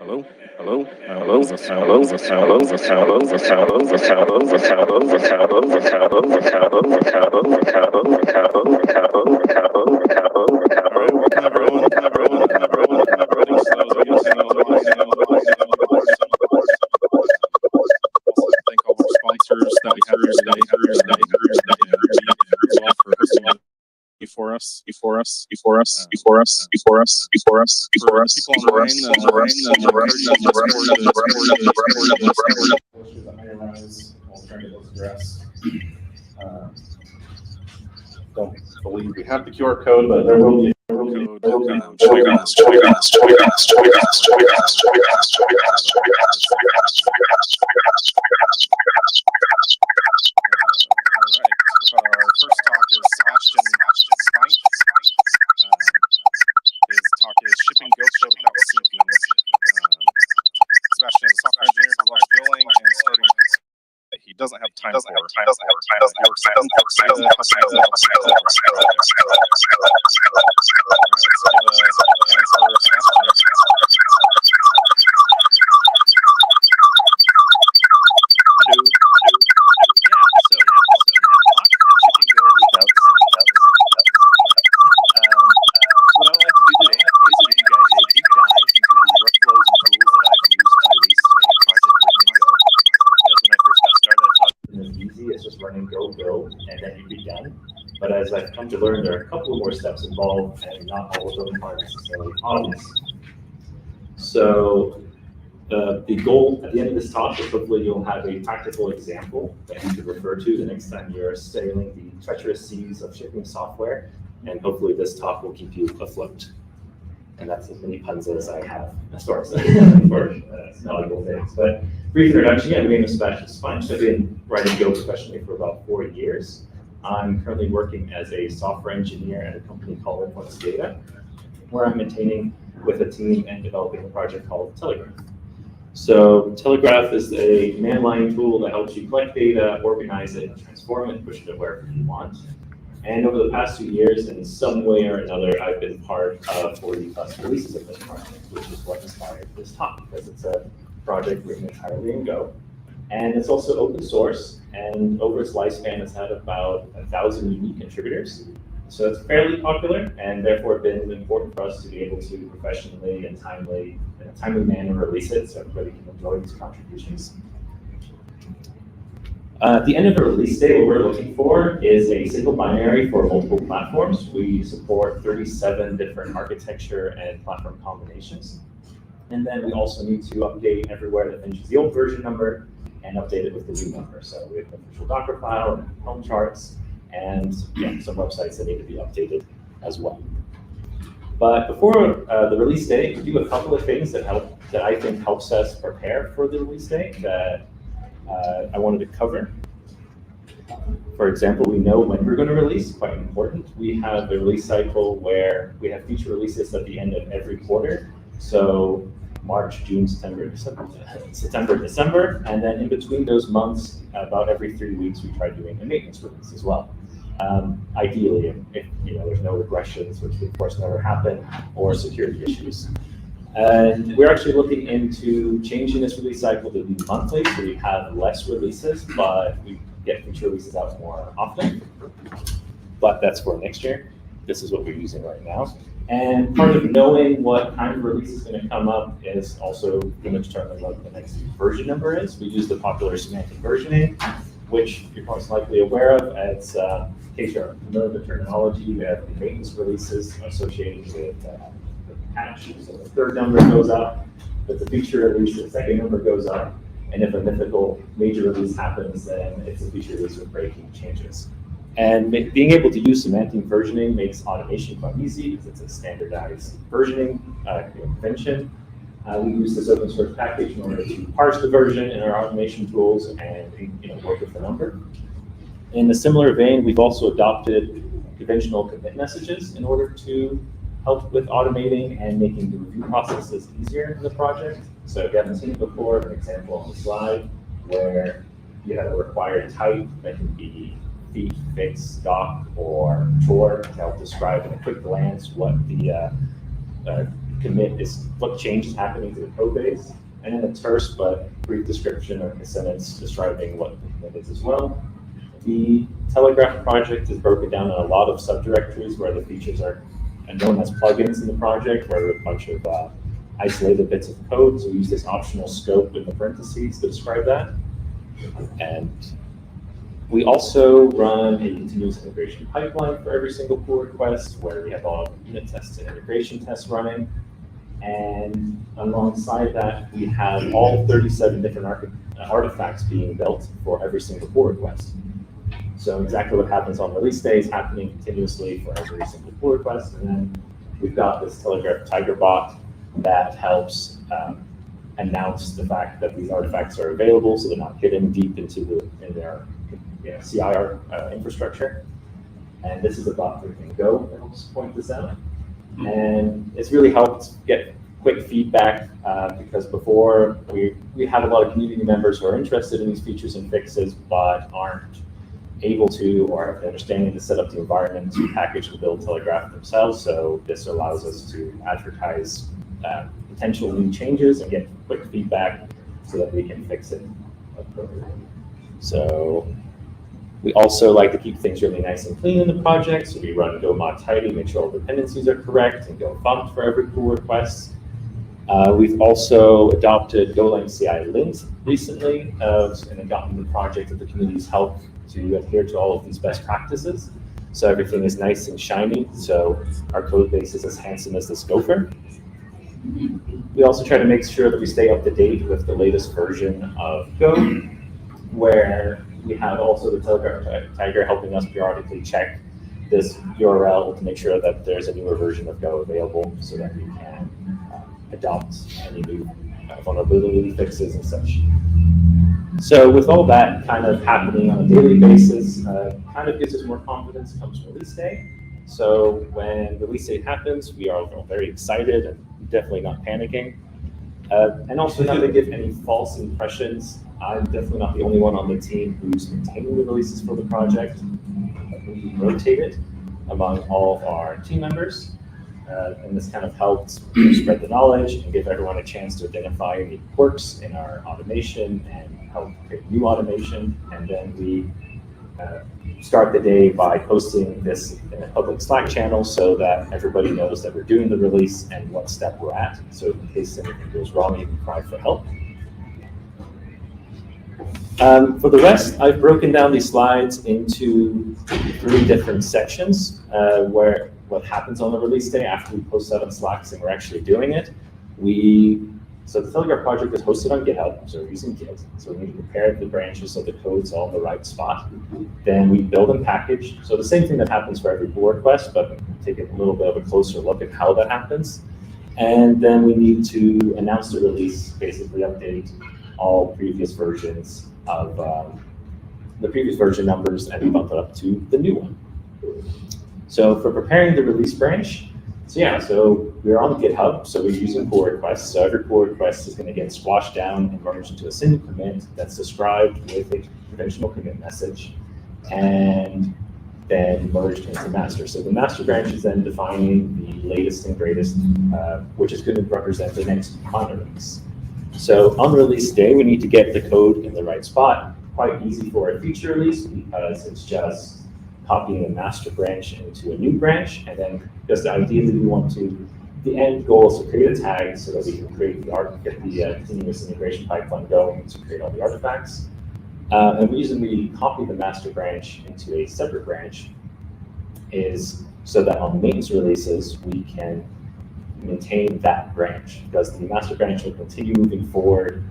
Hello? Hello? Hello? Is this sound? Hello? Is this sound? Hello? Is this sound? Hello? Is this sound? Hello? Is this sound? Hello? Is this sound? Hello? Is this sound? Hello? Is this sound? Hello? Is this sound? Hello? Is this sound? Hello? Is this sound? Hello? Is this sound? Hello? Is this sound? Hello? Is this sound? Hello? Is this sound? Hello? Is this sound? All right, welcome everyone. Welcome everyone. Welcome everyone. Welcome everybody. So also thank all our sponsors that we have here today. As well for hosting before us. Don't believe we have the QR code, but there will be a code. Our first talk is Sebastian Spite. His talk is Shipping Go Code Without Syncing. Sebastian is a software engineer who loves billing and starting. He doesn't have time for. But as I've come to learn, there are a couple more steps involved, and not all of them are necessarily obvious. So the goal at the end of this talk is hopefully you'll have a practical example that you could refer to the next time you're sailing the treacherous seas of shipping software, and hopefully this talk will keep you afloat. And that's as many puns as I have as far as for valuable things. But brief introduction, my name is Sebastian Spite. I've been writing Go professionally for about 4 years. I'm currently working as a software engineer at a company called Data, where I'm maintaining with a team and developing a project called Telegraph. So Telegraph is a man-line tool that helps you collect data, organize it, transform it, push it wherever you want. And over the past 2 years, in some way or another, I've been part of 40+ releases of this project, which is what inspired this talk, because it's a project written entirely in Go. And it's also open source, and over its lifespan, it's had about 1,000 unique contributors. So it's fairly popular, and therefore been important for us to be able to professionally and in a timely manner release it so everybody can enjoy these contributions. At the end of the release date, what we're looking for is a single binary for multiple platforms. We support 37 different architecture and platform combinations. And then we also need to update everywhere that finishes the old version number and update it with the new number. So we have an official Docker file and home charts and some websites that need to be updated as well. But before the release date, we do a couple of things that I think helps us prepare for the release date that I wanted to cover. For example, we know when we're going to release, quite important. We have a release cycle where we have feature releases at the end of every quarter. So March, June, September, December, and then in between those months, about every 3 weeks, we try doing a maintenance release as well. Ideally, if there's no regressions, which of course never happen, or security issues. And we're actually looking into changing this release cycle to be monthly, so we have less releases, but we get feature releases out more often. But that's for next year. This is what we're using right now. And part of knowing what kind of release is going to come up is also going to determine what the next version number is. We use the popular semantic versioning, which you're most likely aware of. It's, in case you're familiar with the terminology, we have the maintenance releases associated with the patch. So the third number goes up, but the feature release, the second number goes up. And if a mythical major release happens, then it's a feature release with breaking changes. And being able to use semantic versioning makes automation quite easy because it's a standardized versioning convention. We use this open source package in order to parse the version in our automation tools and work with the number. In a similar vein, we've also adopted conventional commit messages in order to help with automating and making the review processes easier in the project. So if you haven't seen it before, an example on the slide where you have a required type that can be feat, fix, doc, or chore to help describe in a quick glance what the commit is what change is happening to the code base, and then a terse but brief description or a sentence describing what the commit is as well. The Telegraph project is broken down in a lot of subdirectories where the features are known as plugins in the project, where there are a bunch of isolated bits of code. So we use this optional scope in the parentheses to describe that. And we also run a continuous integration pipeline for every single pull request, where we have all unit tests and integration tests running. And alongside that, we have all 37 different artifacts being built for every single pull request. So exactly what happens on release day is happening continuously for every single pull request. And then we've got this Telegraph Tiger bot that helps announce the fact that these artifacts are available, so they're not hidden deep into their CI infrastructure. And this is a bot for Go that helps point this out. And it's really helped get quick feedback because before we have a lot of community members who are interested in these features and fixes, but aren't able to or have the understanding to set up the environment to package and build Telegraph themselves. So this allows us to advertise potential new changes and get quick feedback so that we can fix it appropriately. So we also like to keep things really nice and clean in the project. So we run go mod tidy, make sure all dependencies are correct, and go bump for every pull request. We've also adopted Golang CI lint recently and gotten the project with the community's help to adhere to all of these best practices. So everything is nice and shiny. So our code base is as handsome as this gopher. We also try to make sure that we stay up to date with the latest version of Go, where we have also the Telegraph Tiger helping us periodically check this URL to make sure that there's a newer version of Go available so that we can adopt any new vulnerability fixes and such. So with all that kind of happening on a daily basis, kind of gives us more confidence comes release day. So when release day happens, we are all very excited and definitely not panicking. And also not to give any false impressions, I'm definitely not the only one on the team who's maintaining the releases for the project. We rotate it among all of our team members. And this kind of helps spread the knowledge and give everyone a chance to identify any quirks in our automation and help create new automation. And then we start the day by posting this in a public Slack channel so that everybody knows that we're doing the release and what step we're at. So in case anything goes wrong, you can cry for help. For the rest, I've broken down these slides into 3 different sections where what happens on the release day after we post that on Slack and we're actually doing it. So the Telegraph project is hosted on GitHub, so we're using Git. So we need to prepare the branches so the code's all in the right spot. Then we build and package. So the same thing that happens for every pull request, but take a little bit of a closer look at how that happens. And then we need to announce the release, basically update all previous versions of the previous version numbers and bump it up to the new one. So for preparing the release branch, so we're on GitHub, so we're using pull requests. So every pull request is going to get squashed down and merged into a single commit that's described with a conventional commit message, and then merged into master. So the master branch is then defining the latest and greatest, which is going to represent the next on release. So on release day, we need to get the code in the right spot. Quite easy for a feature release because it's just copying a master branch into a new branch, and then because ideally we want to, the end goal is to create a tag so that we can create get the continuous integration pipeline going to create all the artifacts. And the reason we copy the master branch into a separate branch is so that on maintenance releases we can maintain that branch, because the master branch will continue moving forward.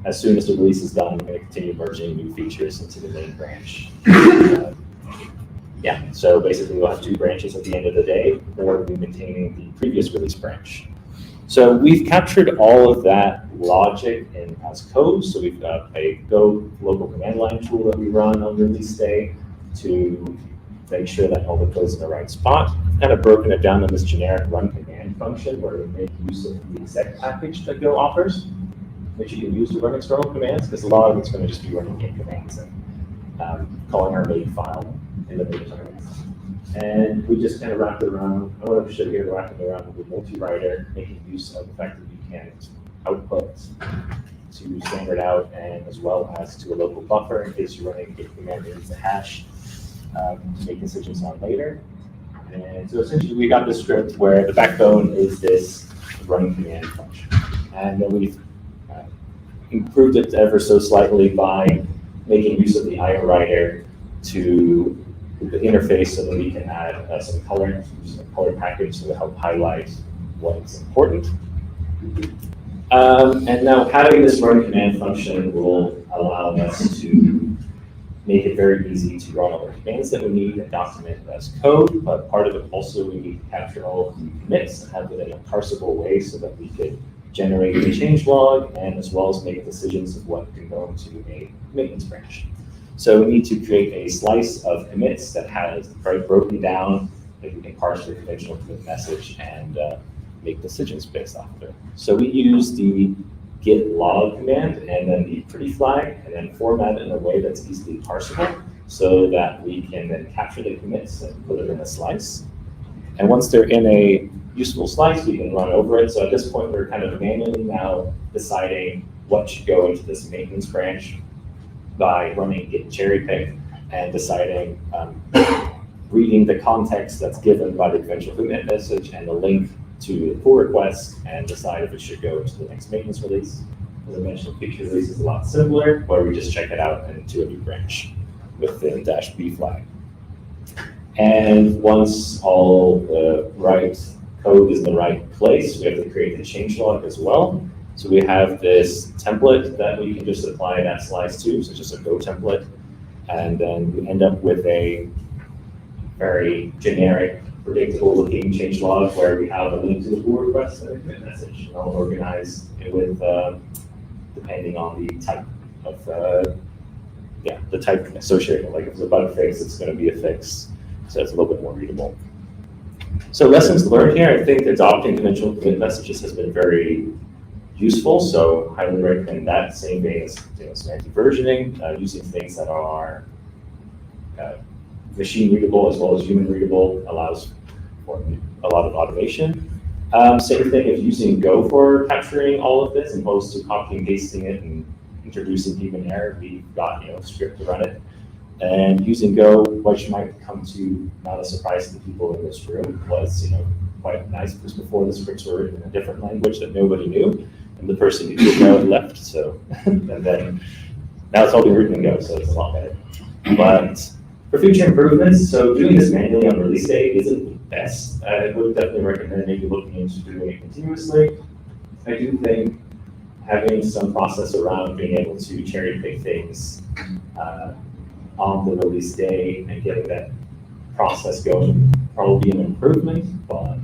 As soon as the release is done, we're going to continue merging new features into the main branch. So basically we'll have 2 branches at the end of the day, or we'll be maintaining the previous release branch. So we've captured all of that logic as code. So we've got a Go local command line tool that we run on release day to make sure that all the code's in the right spot. I've kind of broken it down in this generic run command function where we make use of the exec package that Go offers, which you can use to run external commands, because a lot of it's going to just be running in commands and calling our main file in the main terminal. And we just kind of wrapped it around, I want to show you here, wrapping it around with a multi-writer, making use of the fact that you can output to standard out and as well as to a local buffer in case you're running a command that needs a hash to make decisions on later. And so essentially we got this script where the backbone is this run command function. And then we've improved it ever so slightly by making use of the IO writer to the interface so that we can add some color package to help highlight what's important. And now having this run command function will allow us to make it very easy to run all the commands that we need and document it as code, but part of it also we need to capture all of the commits and have it in a parsable way so that we could generate a change log and as well as make decisions of what can go into a maintenance branch. So we need to create a slice of commits that has broken down, that we can parse the conventional commit message and make decisions based off of it. So we use the git log command and then the pretty flag and then format it in a way that's easily parsable so that we can then capture the commits and put it in a slice. And once they're in a useful slice, we can run over it. So at this point, we're kind of manually now deciding what should go into this maintenance branch by running git cherry pick and deciding, reading the context that's given by the conventional commit message and the link to the pull request and decide if it should go to the next maintenance release. As I mentioned, feature release is a lot simpler, where we just check it out into a new branch with the -b flag. And once all the right code is in the right place, we have to create the change log as well. So we have this template that we can just apply that slice to, so just a Go template. And then we end up with a very generic, predictable looking change log where we have a link to the pull request and a commit message. And I'll organize it with, depending on the type of, the type associated. Like if it's a bug fix, it's going to be a fix. So it's a little bit more readable. So lessons learned here, I think adopting conventional commit messages has been very useful. So highly recommend that. Same thing as semantic versioning, using things that are machine readable as well as human readable allows for a lot of automation. Same thing as using Go for capturing all of this, opposed to copying and pasting it and introducing human error. We've got a script to run it. And using Go, which might come to not a surprise to the people in this room, was quite nice because before the scripts were written in a different language that nobody knew, and the person who did know left. So and then now it's all being written in Go, so it's a lot better. But for future improvements, so doing this manually on release day isn't the best. I would definitely recommend maybe looking into doing it continuously. I do think having some process around being able to cherry pick things on the release day and getting that process going probably an improvement, but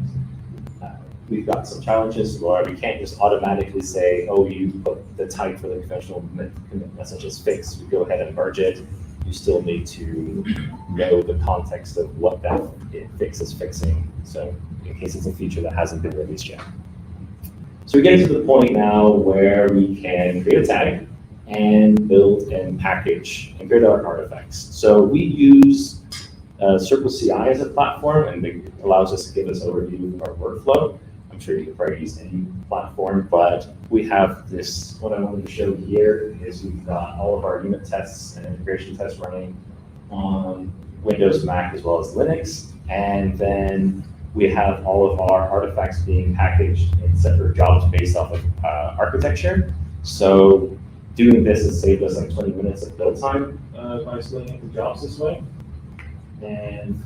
we've got some challenges where we can't just automatically say, oh, you put the type for the conventional commit message is fixed. We go ahead and merge it. You still need to know the context of what that fix is fixing. So in case it's a feature that hasn't been released yet. So we get to the point now where we can create a tag and build and package and create our artifacts. So we use Circle CI as a platform, and it allows us to give us an overview of our workflow. I'm sure you can probably use any platform, but we have this, what I wanted to show here is we've got all of our unit tests and integration tests running on Windows, Mac, as well as Linux. And then we have all of our artifacts being packaged in separate jobs based off of architecture. So doing this has saved us like 20 minutes of build time by splitting up the jobs this way. And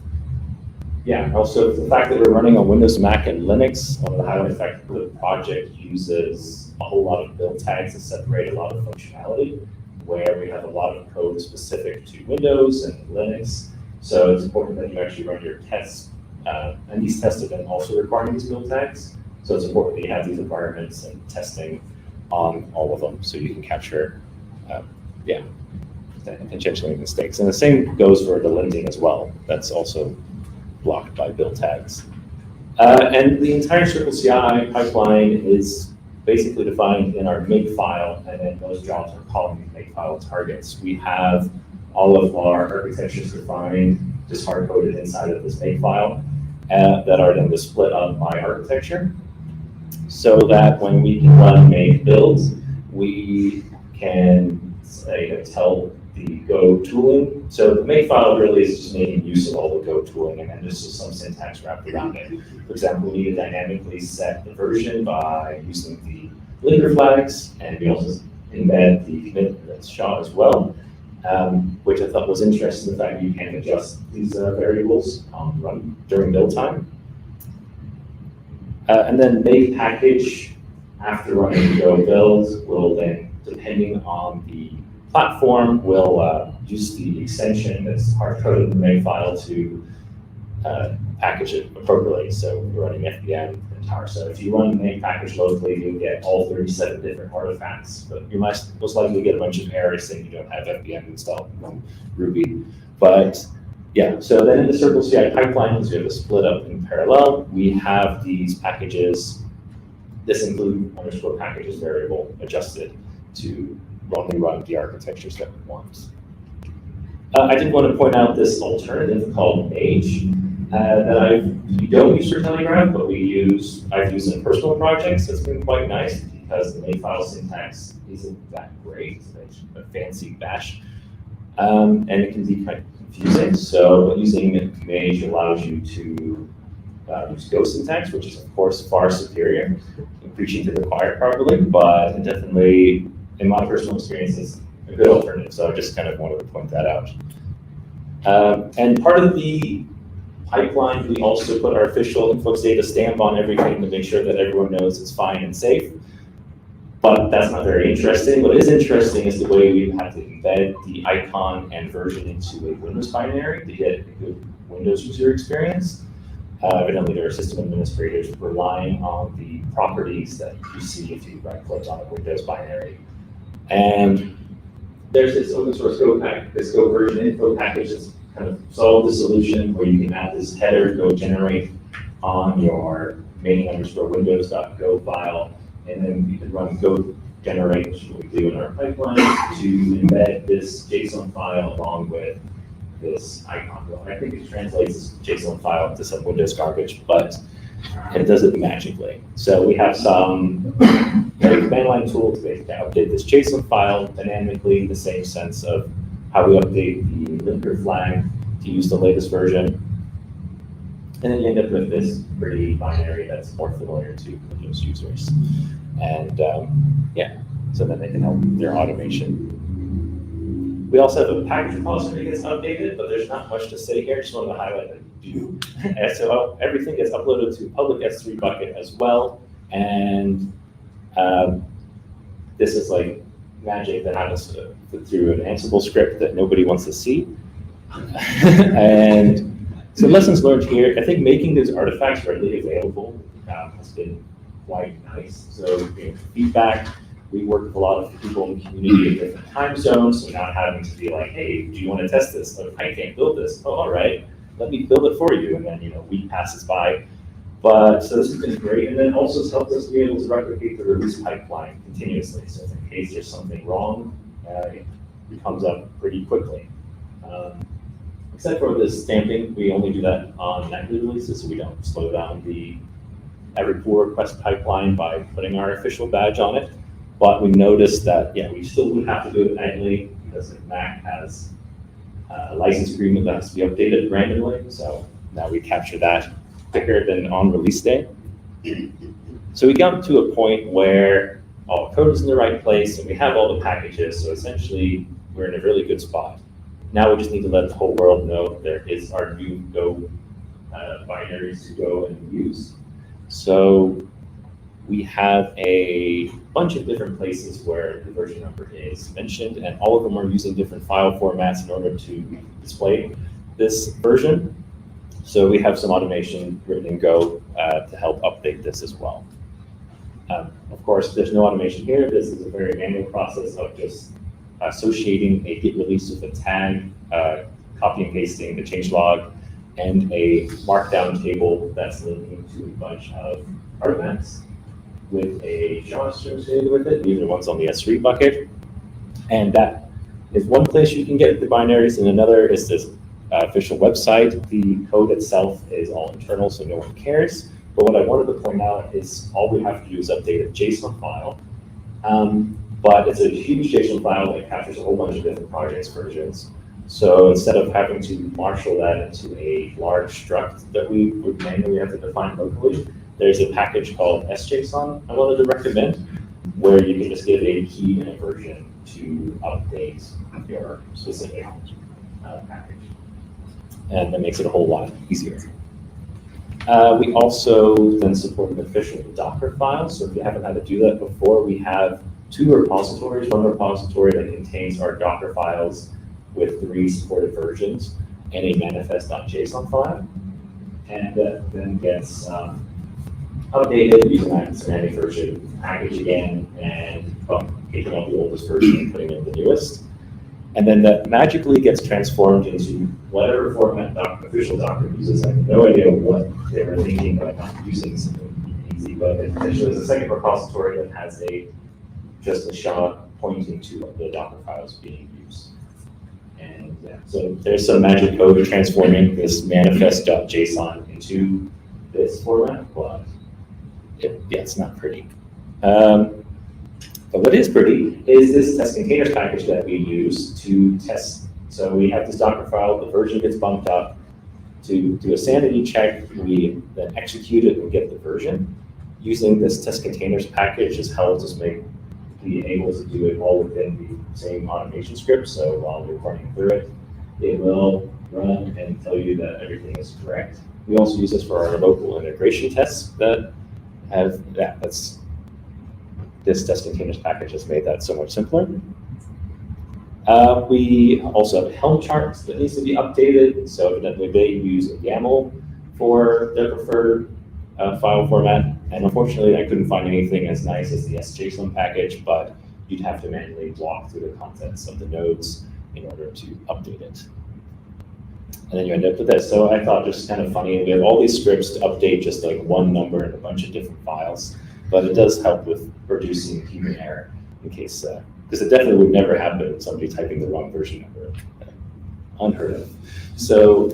yeah, also the fact that we're running on Windows, Mac, and Linux, one of the highlight fact the project uses a whole lot of build tags to separate a lot of functionality, where we have a lot of code specific to Windows and Linux. So it's important that you actually run your tests, and these tests have been also requiring these build tags. So it's important that you have these environments and testing on all of them so you can capture, intentionally mistakes. And the same goes for the linting as well. That's also blocked by build tags. And the entire Circle CI pipeline is basically defined in our make file, and then those jobs are calling the make file targets. We have all of our architectures defined just hard-coded inside of this make file that are then split up by architecture, so that when we can run make builds, we can tell the Go tooling. So the make file really is just making use of all the Go tooling, and then just some syntax wrapped around it. For example, we need to dynamically set the version by using the linker flags, and we also embed the commit SHA as well, which I thought was interesting, the fact that you can adjust these variables run during build time. And then make package after running the Go build will then, depending on the platform, will use the extension that's hard-coded in the make file to package it appropriately. So you're running FBM and tar. So if you run make package locally, you'll get all 37 different artifacts, but you most likely get a bunch of errors saying you don't have FBM installed in Ruby. But yeah, so then in the Circle CI pipelines, we have a split up in parallel. We have these packages, this include underscore packages variable adjusted to only run the architectures that we want. I did want to point out this alternative called Mage that we don't use for Telegram, but I've used in personal projects. It's been quite nice because the make file syntax isn't that great. It's a fancy bash, and it can be kind of confusing. So using Mage allows you to use Go syntax, which is of course far superior in preaching to the choir probably, but it definitely, in my personal experience, is a good alternative. So I just kind of wanted to point that out. And part of the pipeline, we also put our official influx data stamp on everything to make sure that everyone knows it's fine and safe. But that's not very interesting. What is interesting is the way we have to embed the icon and version into a Windows binary to get a good Windows user experience. Evidently, there are system administrators relying on the properties that you see if you right-click on a Windows binary. And there's this open source Go pack, this Go version info package that's kind of solved the solution where you can add this header Go generate on your main_windows.go file, and then you can run Go generate, which we do in our pipeline, to embed this JSON file along with this icon. Well, I think it translates this JSON file into some Windows garbage, but it does it magically. So we have some command line tool to basically update this JSON file dynamically in the same sense of how we update the linker flag to use the latest version. And then you end up with this pretty binary that's more familiar to Windows users. And yeah, so then they can help their automation. We also have a package repository that gets updated, but there's not much to say here. Just wanted to highlight that we do. And so everything gets uploaded to public S3 bucket as well. And this is like magic that happens through an Ansible script that nobody wants to see. And so lessons learned here, I think making these artifacts readily available has been quite nice. So feedback, we work with a lot of people in the community in different time zones, so not having to be like, hey, do you want to test this? Oh, I can't build this. Oh, all right, let me build it for you. And then, a week passes by. But so this has been great. And then also it's helped us be able to replicate the release pipeline continuously. So in case there's something wrong, it comes up pretty quickly. Except for the stamping, we only do that on nightly releases, so we don't slow down the every pull request pipeline by putting our official badge on it. But we noticed that, yeah, we still would have to do it nightly because Mac has a license agreement that has to be updated randomly. So now we capture that quicker than on release day. So we got to a point where all the code is in the right place and we have all the packages. So essentially, we're in a really good spot. Now we just need to let the whole world know there is our new Go binaries to go and use. So we have a bunch of different places where the version number is mentioned, and all of them are using different file formats in order to display this version. So we have some automation written in Go to help update this as well. Of course, there's no automation here. This is a very manual process of just associating a git release with a tag, copy and pasting the changelog, and a markdown table that's linking to a bunch of artifacts with a JavaScript associated with it. These are ones on the S3 bucket. And that is one place you can get the binaries, and another is this official website. The code itself is all internal, so no one cares. But what I wanted to point out is all we have to do is update a JSON file. But it's a huge JSON file that captures a whole bunch of different projects versions. So instead of having to marshal that into a large struct that we would manually have to define locally, there's a package called sjson I wanted to recommend, where you can just give a key and a version to update your specific package. And that makes it a whole lot easier. We also then support an official Docker file. So if you haven't had to do that before, we have 2 repositories. One repository that contains our Docker files with 3 supported versions and a manifest.json file. And that then gets updated using that semantic version package again, and taking out the oldest version and putting in the newest. And then that magically gets transformed into whatever format official Docker uses. I have no idea what they were thinking about not using something easy, but there's a second repository that has just a SHA pointing to the Docker files being used. And yeah, so there's some magic code transforming this manifest.json into this format, but it's not pretty. But what is pretty is this test containers package that we use to test. So we have this Docker file, the version gets bumped up. To do a sanity check, we then execute it and get the version. Using this test containers package is how it's just be able to do it all within the same automation script. So while we're running through it, it will run and tell you that everything is correct. We also use this for our local integration tests that have this test containers package has made that so much simpler. We also have Helm charts that needs to be updated. So evidently they use a YAML for their preferred file format. And unfortunately, I couldn't find anything as nice as the sjson package, but you'd have to manually walk through the contents of the nodes in order to update it. And then you end up with this. So I thought just kind of funny. We have all these scripts to update just like one number in a bunch of different files, but it does help with reducing human error in case, because it definitely would never happen with somebody typing the wrong version number. Unheard of. So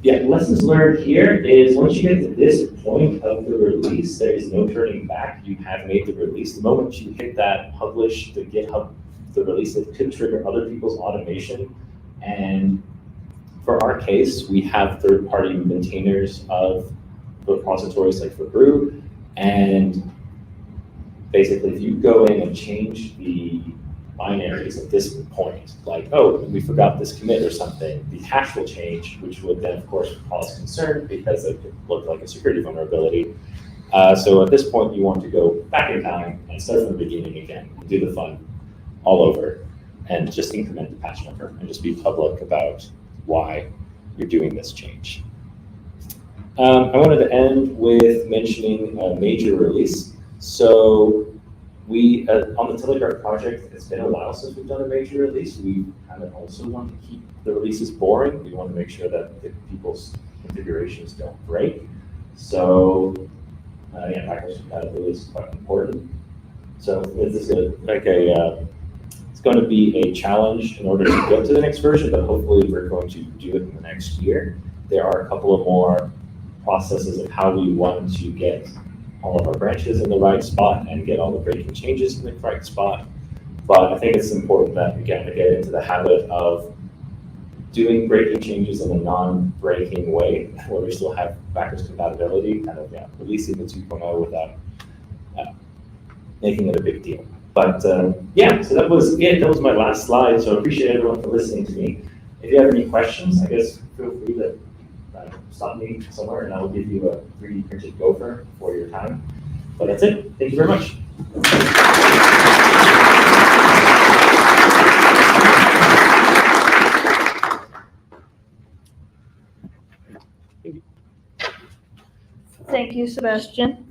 yeah, lessons learned here is once you get to this point of the release, there is no turning back. You have made the release. The moment you hit that publish the GitHub, the release, it could trigger other people's automation. And for our case, we have third-party maintainers of repositories like for Brew. And basically, if you go in and change the binaries at this point, like, oh, we forgot this commit or something, the hash will change, which would then, of course, cause concern because it could look like a security vulnerability. So at this point, you want to go back in time and start from the beginning again, do the fun all over, and just increment the patch number and just be public about why you're doing this change. I wanted to end with mentioning a major release. So we, on the Telegraph project, it's been a while since we've done a major release. We kind of also want to keep the releases boring. We want to make sure that people's configurations don't break. So yeah, package compatibility is quite important. So this is it's going to be a challenge in order to go to the next version, but hopefully we're going to do it in the next year. There are a couple of more processes of how we want to get all of our branches in the right spot and get all the breaking changes in the right spot. But I think it's important that we get into the habit of doing breaking changes in a non-breaking way, where we still have backwards compatibility, kind of releasing the 2.0 without making it a big deal. But yeah, so that was it. That was my last slide. So I appreciate everyone for listening to me. If you have any questions, I guess feel free to stop me somewhere and I'll give you a 3D printed gopher for your time. But that's it. Thank you very much. Thank you, Sebastian.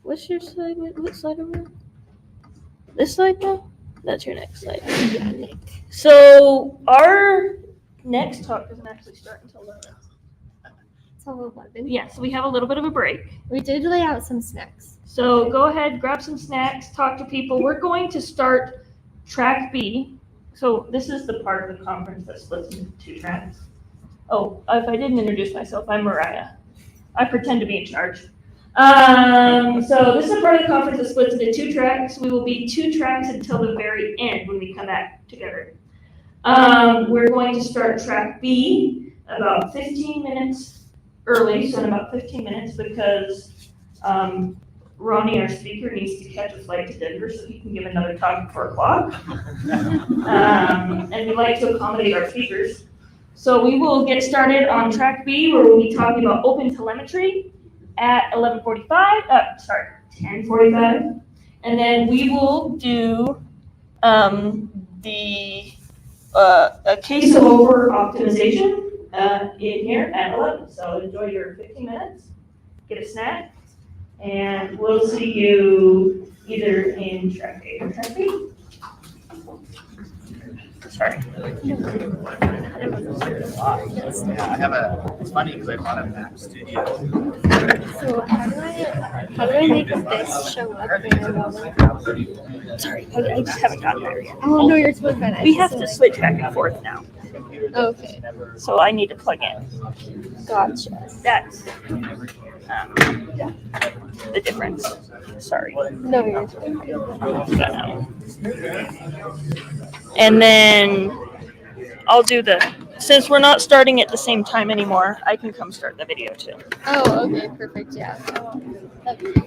What's your slide? What slide are we on? This slide now? That's your next slide. Yeah, Nick. So our next talk doesn't actually start until 11. Till 11. Yeah, so we have a little bit of a break. We did lay out some snacks. So go ahead, grab some snacks, talk to people. We're going to start track B So this is the part of the conference that splits into two tracks. Oh, if I didn't introduce myself, I'm Mariah. I pretend to be in charge. So this is a part of the conference that splits into two tracks. We will be two tracks until the very end when we come back together. We're going to start track B about 15 minutes early, so in about 15 minutes, because Ronnie, our speaker, needs to catch a flight to Denver so he can give another talk at 4 o'clock. And we like to accommodate our speakers. So we will get started on track B, where we'll be talking about open telemetry at 10:45. And then we will do a case of over optimization in here at 11. So enjoy your 15 minutes, get a snack, and we'll see you either in track A or track B. Sorry. Yeah, it's funny because I bought a Mac Studio. So how do I make this show up there? Sorry, I just haven't gotten there yet. Oh no, you're supposed to. We have to switch back and forth now, Okay, so I need to plug in. gotcha. That's the difference. Sorry. No, you're supposed And then I'll do since we're not starting at the same time anymore, I can come start the video too. Oh, okay, perfect. Yeah. That'd be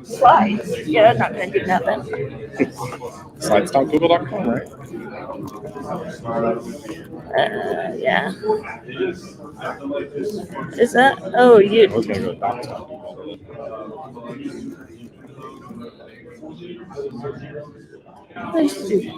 Slides. Yeah, that's not gonna do nothing. Slides.google.com, right? Yeah. Is that? Oh, I you. was going to go docs.google. I see.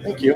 Thank you.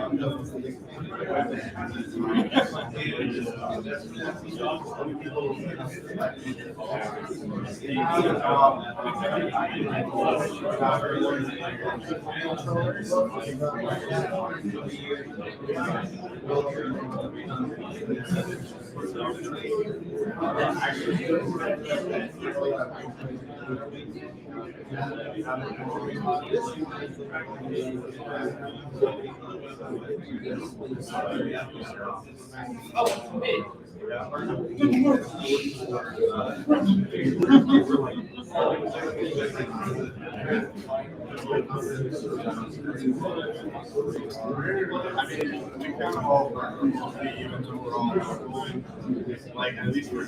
Like at least we're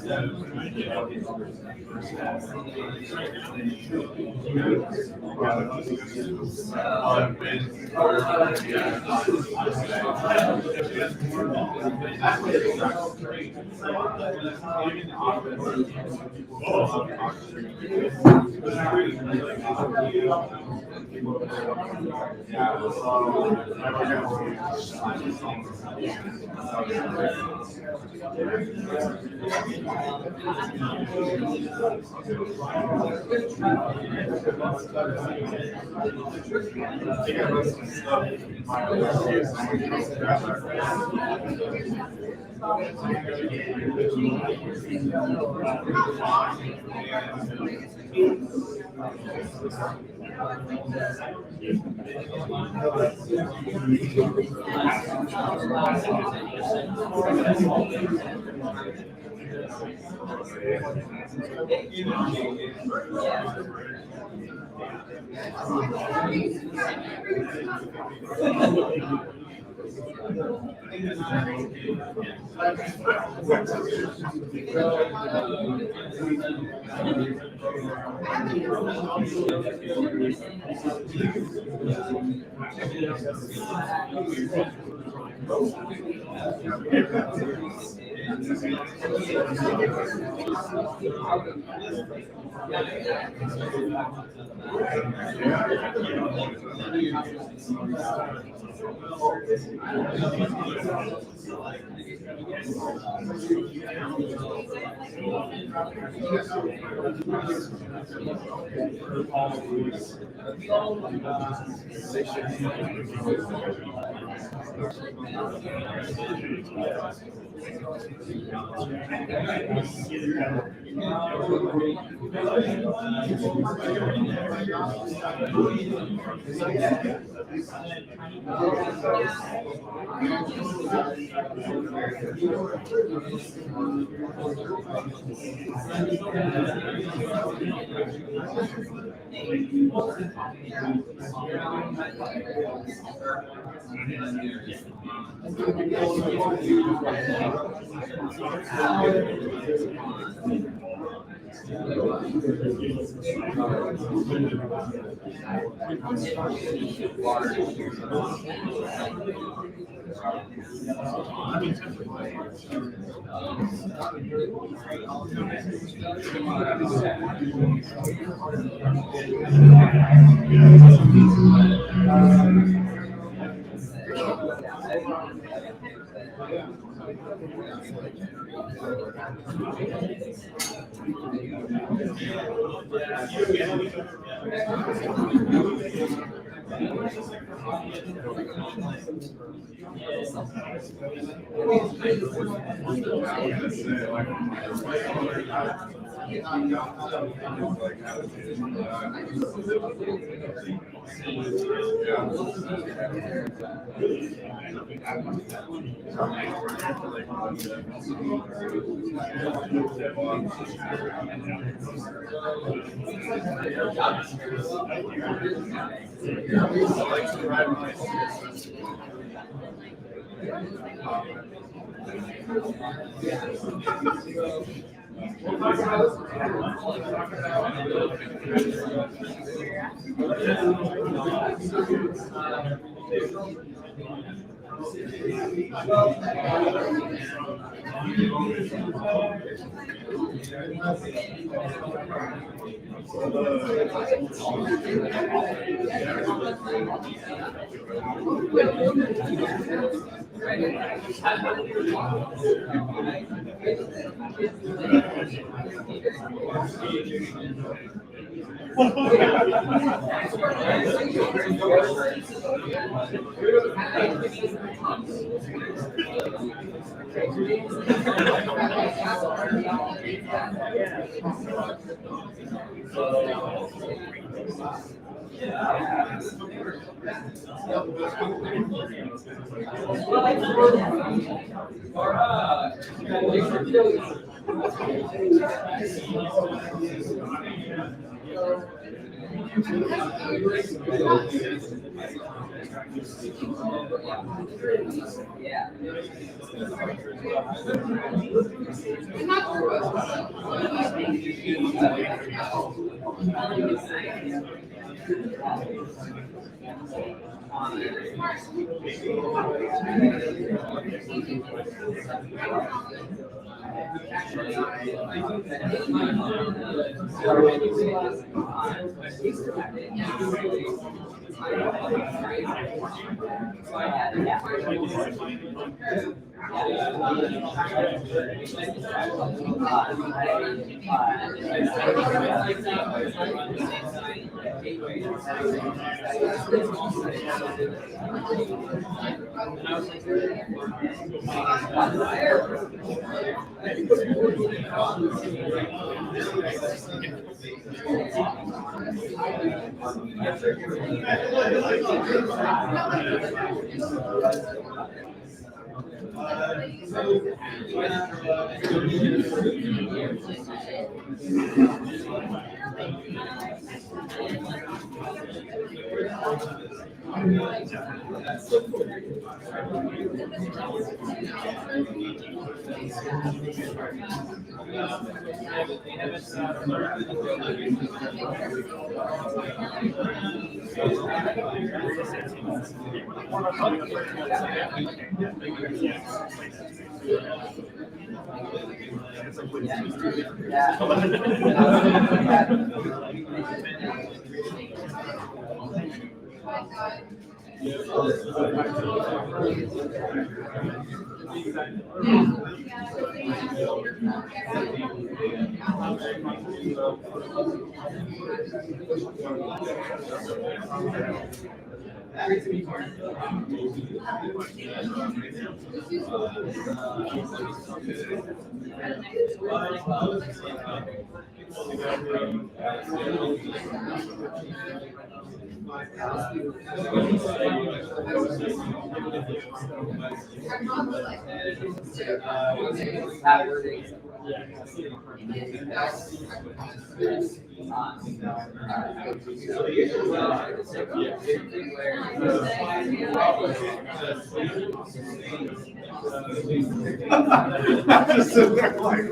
Just sit there like,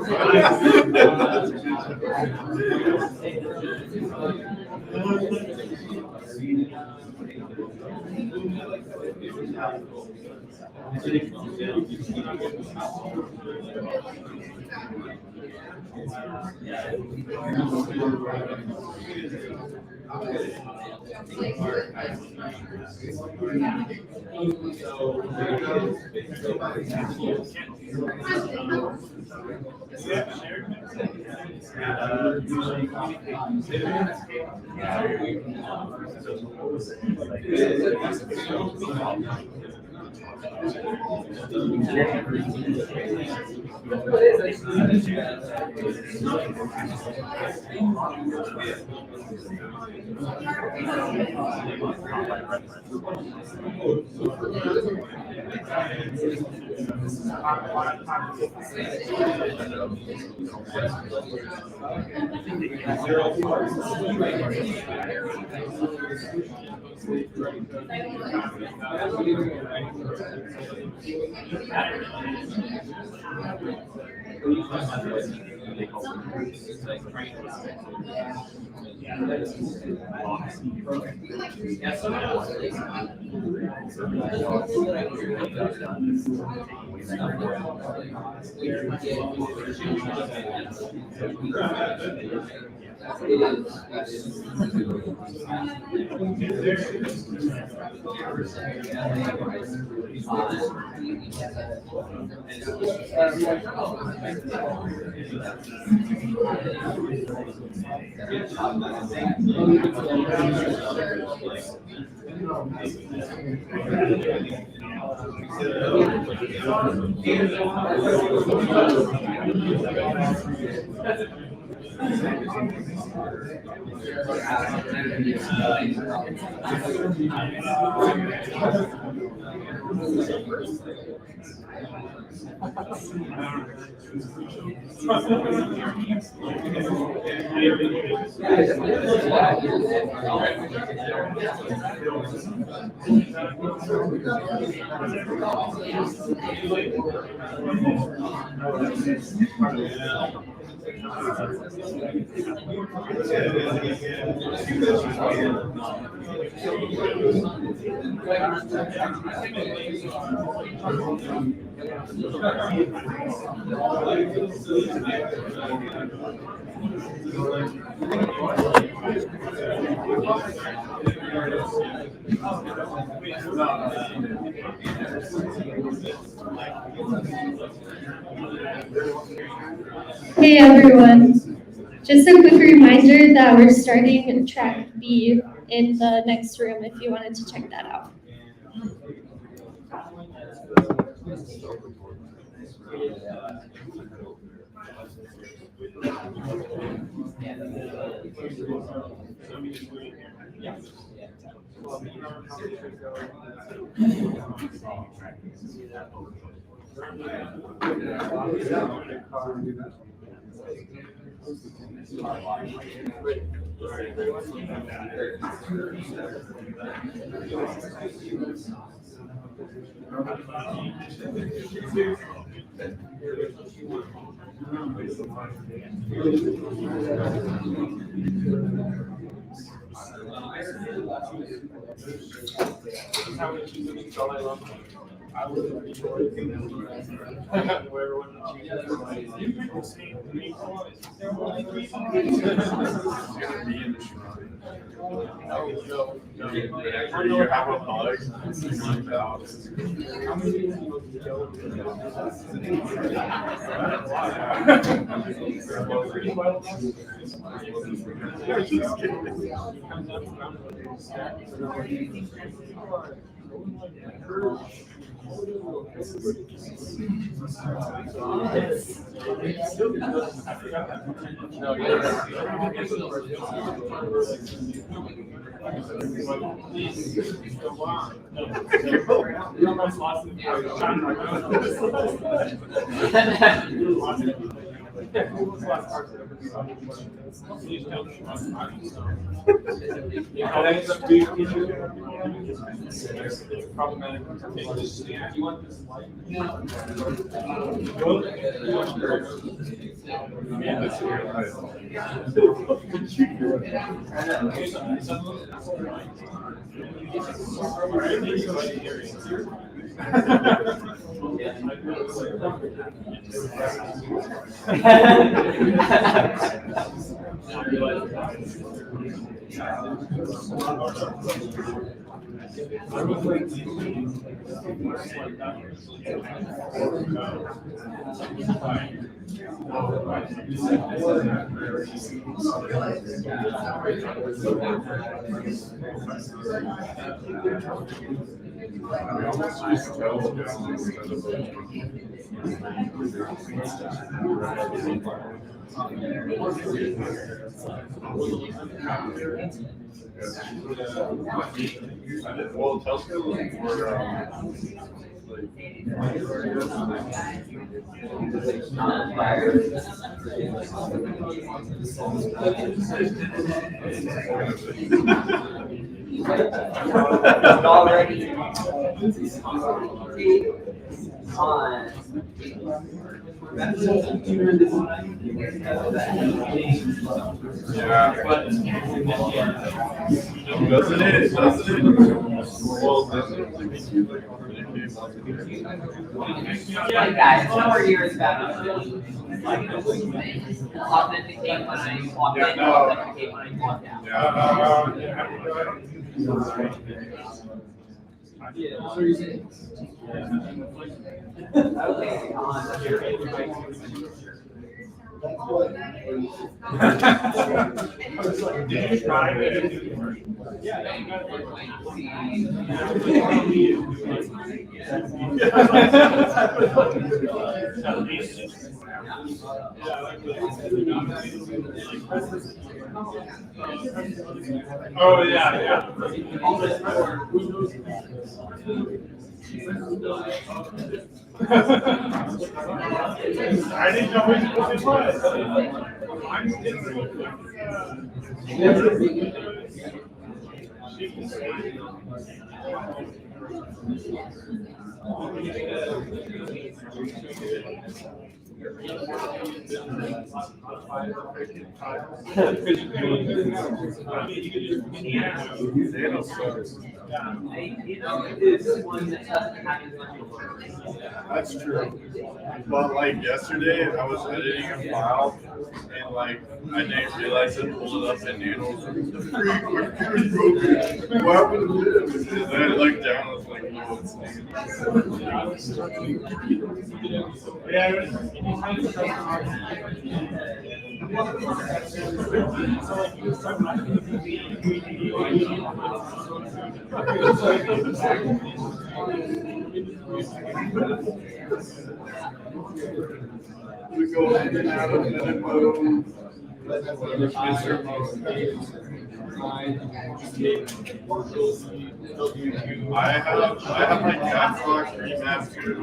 Hey everyone, just a quick reminder that we're starting track B in the next room if you wanted to check that out. You have a bug. Well, telescopes already on. yeah. Doesn't it? Doesn't it? Well, doesn't it? Like guys, 4 more years back, authenticate when I walk in, authenticate when I walk out. Okay, Did you try it? Oh yeah, yeah. I didn't know which it was. That's true. But like yesterday, I was editing a file and like I didn't realize it pulled it up in Noodles. The freak, my computer's broken. What happened to this? And then I looked down, I was like, no, it's we go in and out of edit mode. Mr. Mode. have my caps lock remastered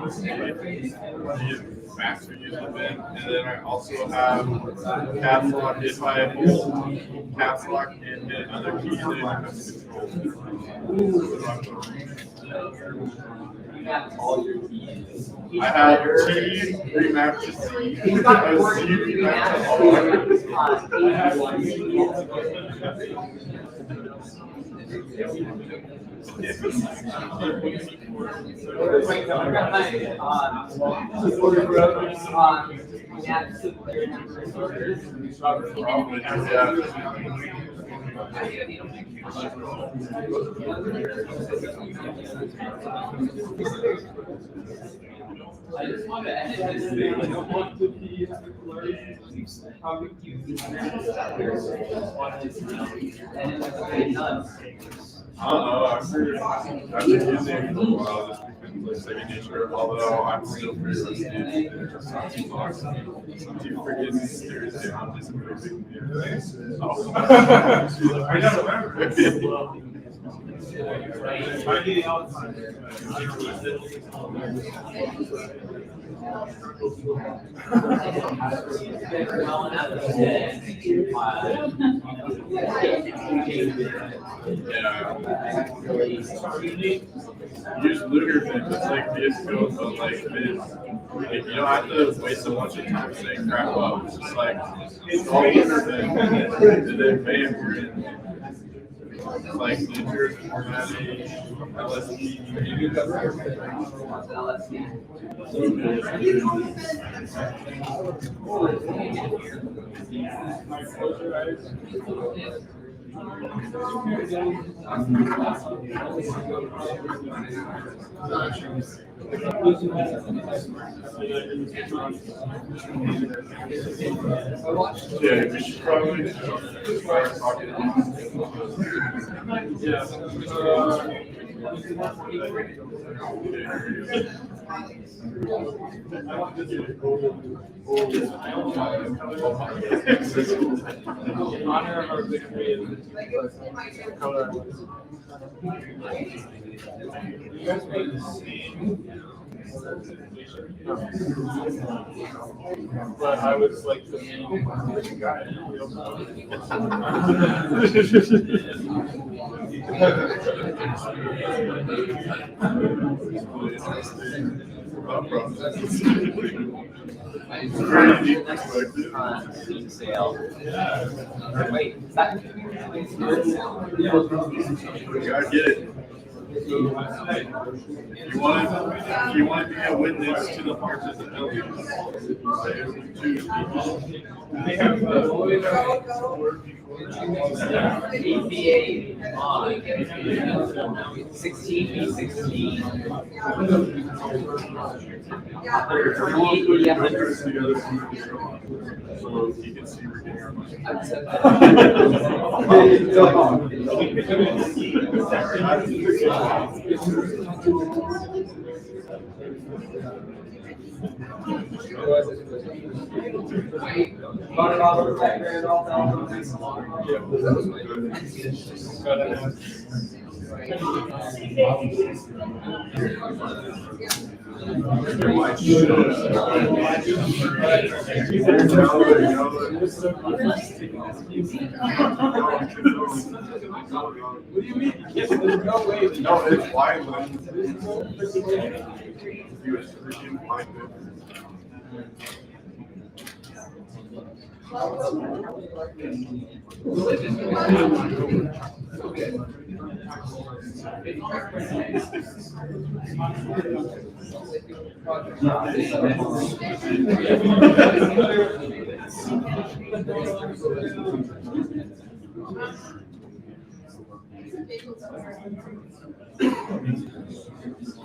master user bin, and then I also have caps lock if I hold caps lock and hit another key, then it becomes control. I have T remapped to C, I have C remapped I just want to edit this thing. I don't want to be how you I don't know. I've been using it for a while just because second nature. Although I'm still pretty rusty. There's not too long. Some too freaking serious down. Just moving. Oh. I never remember. Use lubricant, it's like disco, but like this. You don't have to waste a bunch of time saying crap up. It's just like it's all lubricant, and then bam, we're in. It's like linear formatting, LSD. Yeah, we should probably start talking about honor of our victory and color. You guys made the same. But I was like the main guy. Wait, that. You gotta get it. If you want to be a witness to the marches of elders, choose people. EPA on 16 16. So you can see we're getting our money. What do you mean? There's no way. No, it's wide lens. You was freaking blind.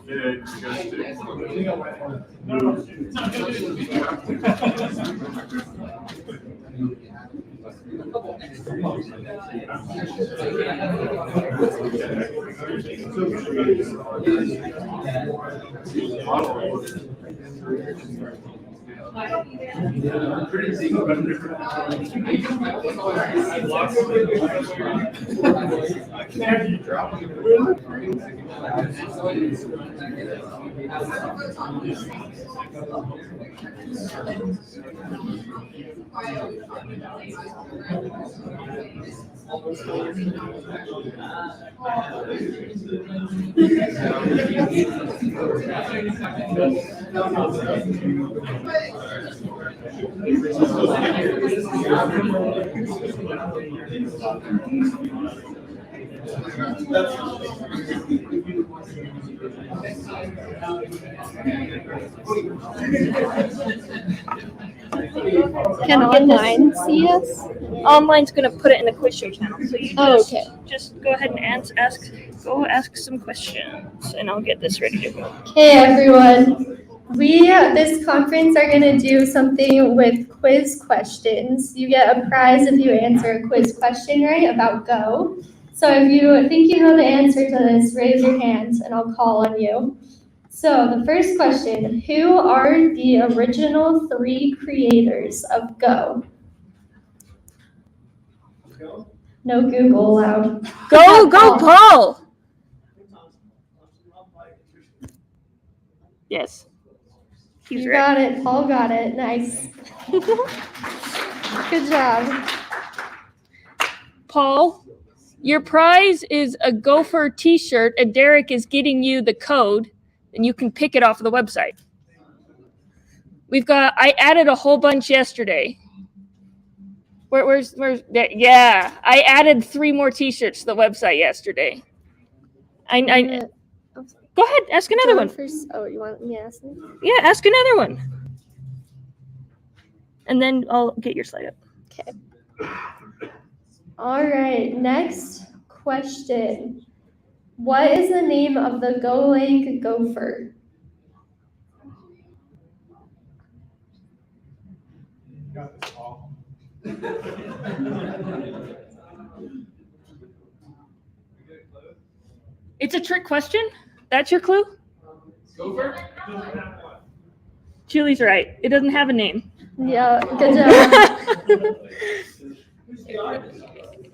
Yeah, you guys Can online see us? Online's gonna put it in the quiz show channel, so you Oh, okay. just go ahead and ask some questions, and I'll get this ready to go. Okay, everyone. We at this conference are going to do something with quiz questions. You get a prize if you answer a quiz question right about Go. So if you think you know the answer to this, raise your hand and I'll call on you. So the first question, who are the original 3 creators of Go? No Google allowed. Go Paul! Yes. He's You right. got it. Paul got it. Nice. Good job. Paul, your prize is a Gopher t-shirt, and Derek is getting you the code, and you can pick it off of the website. I added a whole bunch yesterday. Where's that? Yeah, I added 3 more t-shirts to the website yesterday. Go ahead, ask another one. First, oh, you want me to ask them? Yeah, ask another one. And then I'll get your slide up. Okay. All right, next question. What is the name of the Golang gopher? It's a trick question? That's your clue? Gopher? Julie's right. It doesn't have a name. Yeah, good job.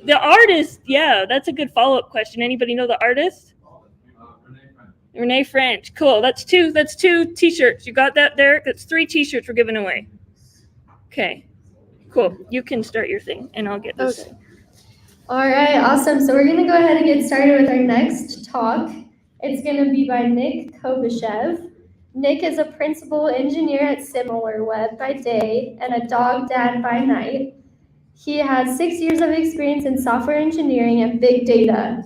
The artist, yeah, that's a good follow-up question. Anybody know the artist? Renee French. Cool. That's two t-shirts. You got that, Derek? That's 3 t-shirts we're giving away. Okay. Cool. You can start your thing and I'll get this. Okay. All right, awesome. So we're going to go ahead and get started with our next talk. It's going to be by Nick Kovashev. Nick is a principal engineer at SimilarWeb by day and a dog dad by night. He has 6 years of experience in software engineering and big data.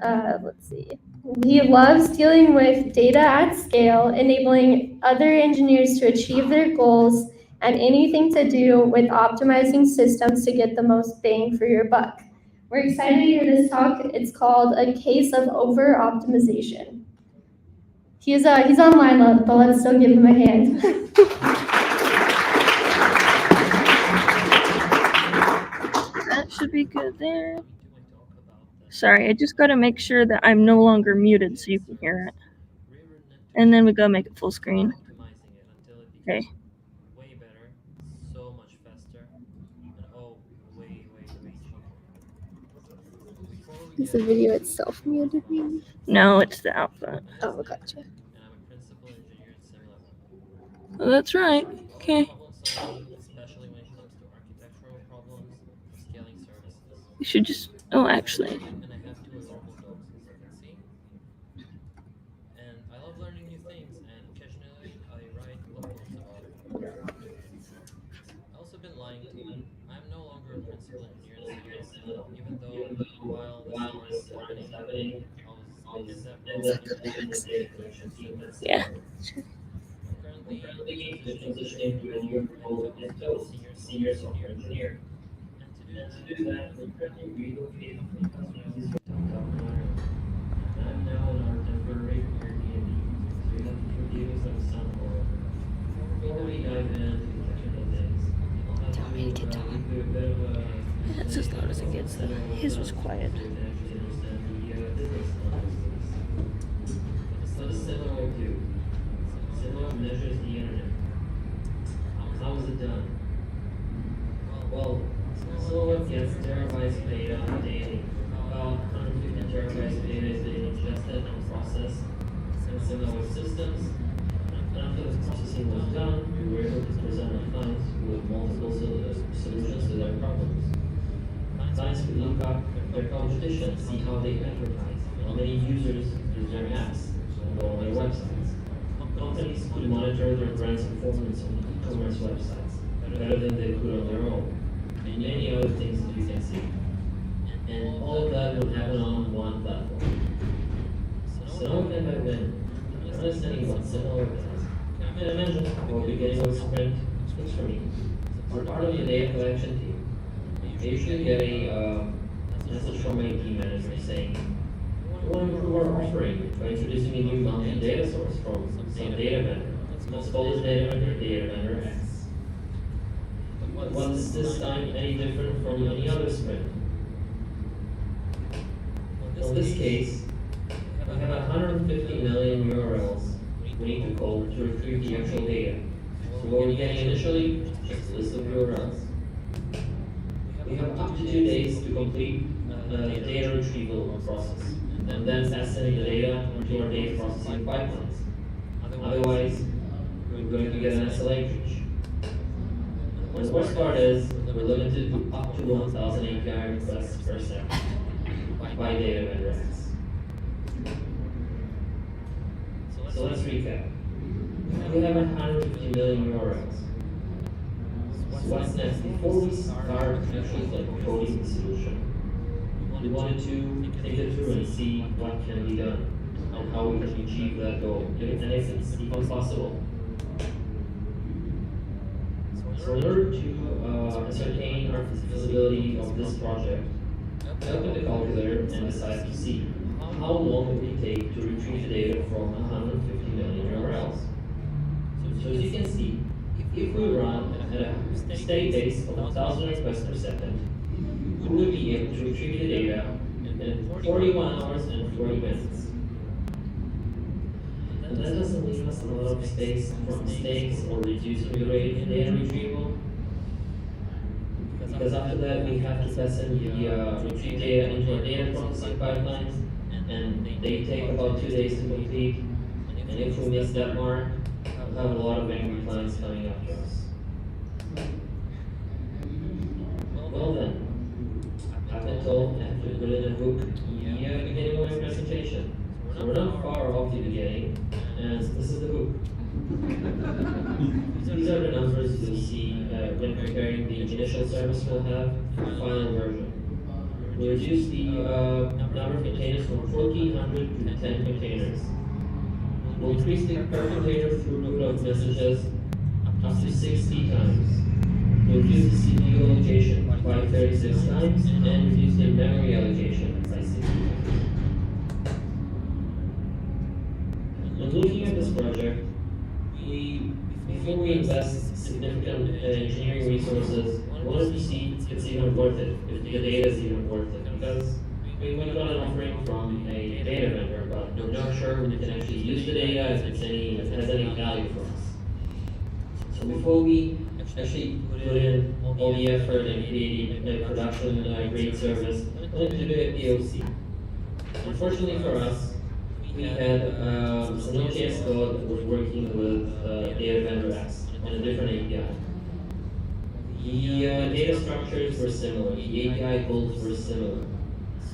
Let's see. He loves dealing with data at scale, enabling other engineers to achieve their goals, and anything to do with optimizing systems to get the most bang for your buck. We're excited to hear this talk. It's called A Case of Over-Optimization. He's online, but let's still give him a hand. That should be good there. Sorry, I just got to make sure that I'm no longer muted so you can hear it. And then we got to make it full screen. Okay. Way better, so much faster, and way cheaper. Is the video itself muted? Maybe? No, it's the output. Oh, gotcha. And I'm a principal engineer at SimilarWeb. Oh, that's right. Okay. Problem solving, especially when it comes to architectural problems, scaling services. You should just. Oh, actually. And I have 2 adorable dogs, as you can see. And I love learning new things, and occasionally I write blog posts about it. I've also been lying to you. I'm no longer a principal engineer at SimilarWeb, even though while the summer is happening, I was in that role. Yeah. I'm currently transitioning to a new role as a senior engineer. And to do that, we're currently relocating from customers to California. And I'm now in our temporary Airbnb, so you have to forgive me some sound horror. Before we dive into the technical things, I'll have to do a bit of a That's as loud as it gets, though. His was quiet. to actually understand the business analysis. But it's not a similar way to. Similar measures the internet. processing was done, we were able to present our clients with multiple solutions to their problems. Clients could look up their competition, see how they advertise, how many users use their apps, and go on their websites. Companies could monitor their brand's performance on e-commerce websites better than they could on their own, and many other things that you can see. And all of that would happen on one platform. So now we can back then, understanding what similar does. You can imagine what beginning of a sprint looks for me. We're part of the data collection team. I usually get a message from my team manager saying, we want to improve our offering by introducing a new monthly data source from some data vendor. Let's call this data vendor X. What's this time any different from any other sprint? In this case, we have 150 million URLs we need to call to retrieve the actual data. So what we're getting initially is just a list of URLs. We have up to 2 days to complete the data retrieval process, and then passing the data into our data processing pipelines. Otherwise, we're going to get an SLA breach. And the worst part is, we're limited to up to 1,000 API requests per second by data vendor X. So let's recap. We have 150 million URLs. So what's next? Before we start actually coding the solution, we wanted to take it through and see what can be done and how we can achieve that goal, and if it's even possible. So in order to ascertain our feasibility of this project, I looked at the calculator and decided to see how long it would take to retrieve the data from 150 million URLs. So as you can see, if we run at a steady pace of 1,000 requests per second, we would be able to retrieve the data in 41 hours and 40 minutes. And that doesn't leave us a lot of space for mistakes or reducing the rate of data retrieval. Because after that, we have to pass in the retrieve data into our data processing pipelines, and they take about 2 days to complete. And if we miss that mark, we'll have a lot of angry clients coming after us. Well then, I've been told I have to put in a hook at the beginning of my presentation. So we're not far off the beginning, and this is the hook. These are the numbers you'll see when comparing the initial service we'll have to the final version. We reduced the number of containers from 1,400 to 10 containers. We'll increase the per container throughput of messages up to 60 times. We'll reduce the CPU allocation by 36 times and reduce the memory allocation by 60 times. When looking at this project, before we invest significant engineering resources, we wanted to see if it's even worth it, if the data is even worth it. Because we got an offering from a data vendor, but we're not sure we can actually use the data, if it has any value for us. So before we actually put in all the effort in creating a production grade service, we wanted to do a POC. Unfortunately for us, we had some Node.js code that was working with data vendor X on a different API. The data structures were similar, the API builds were similar.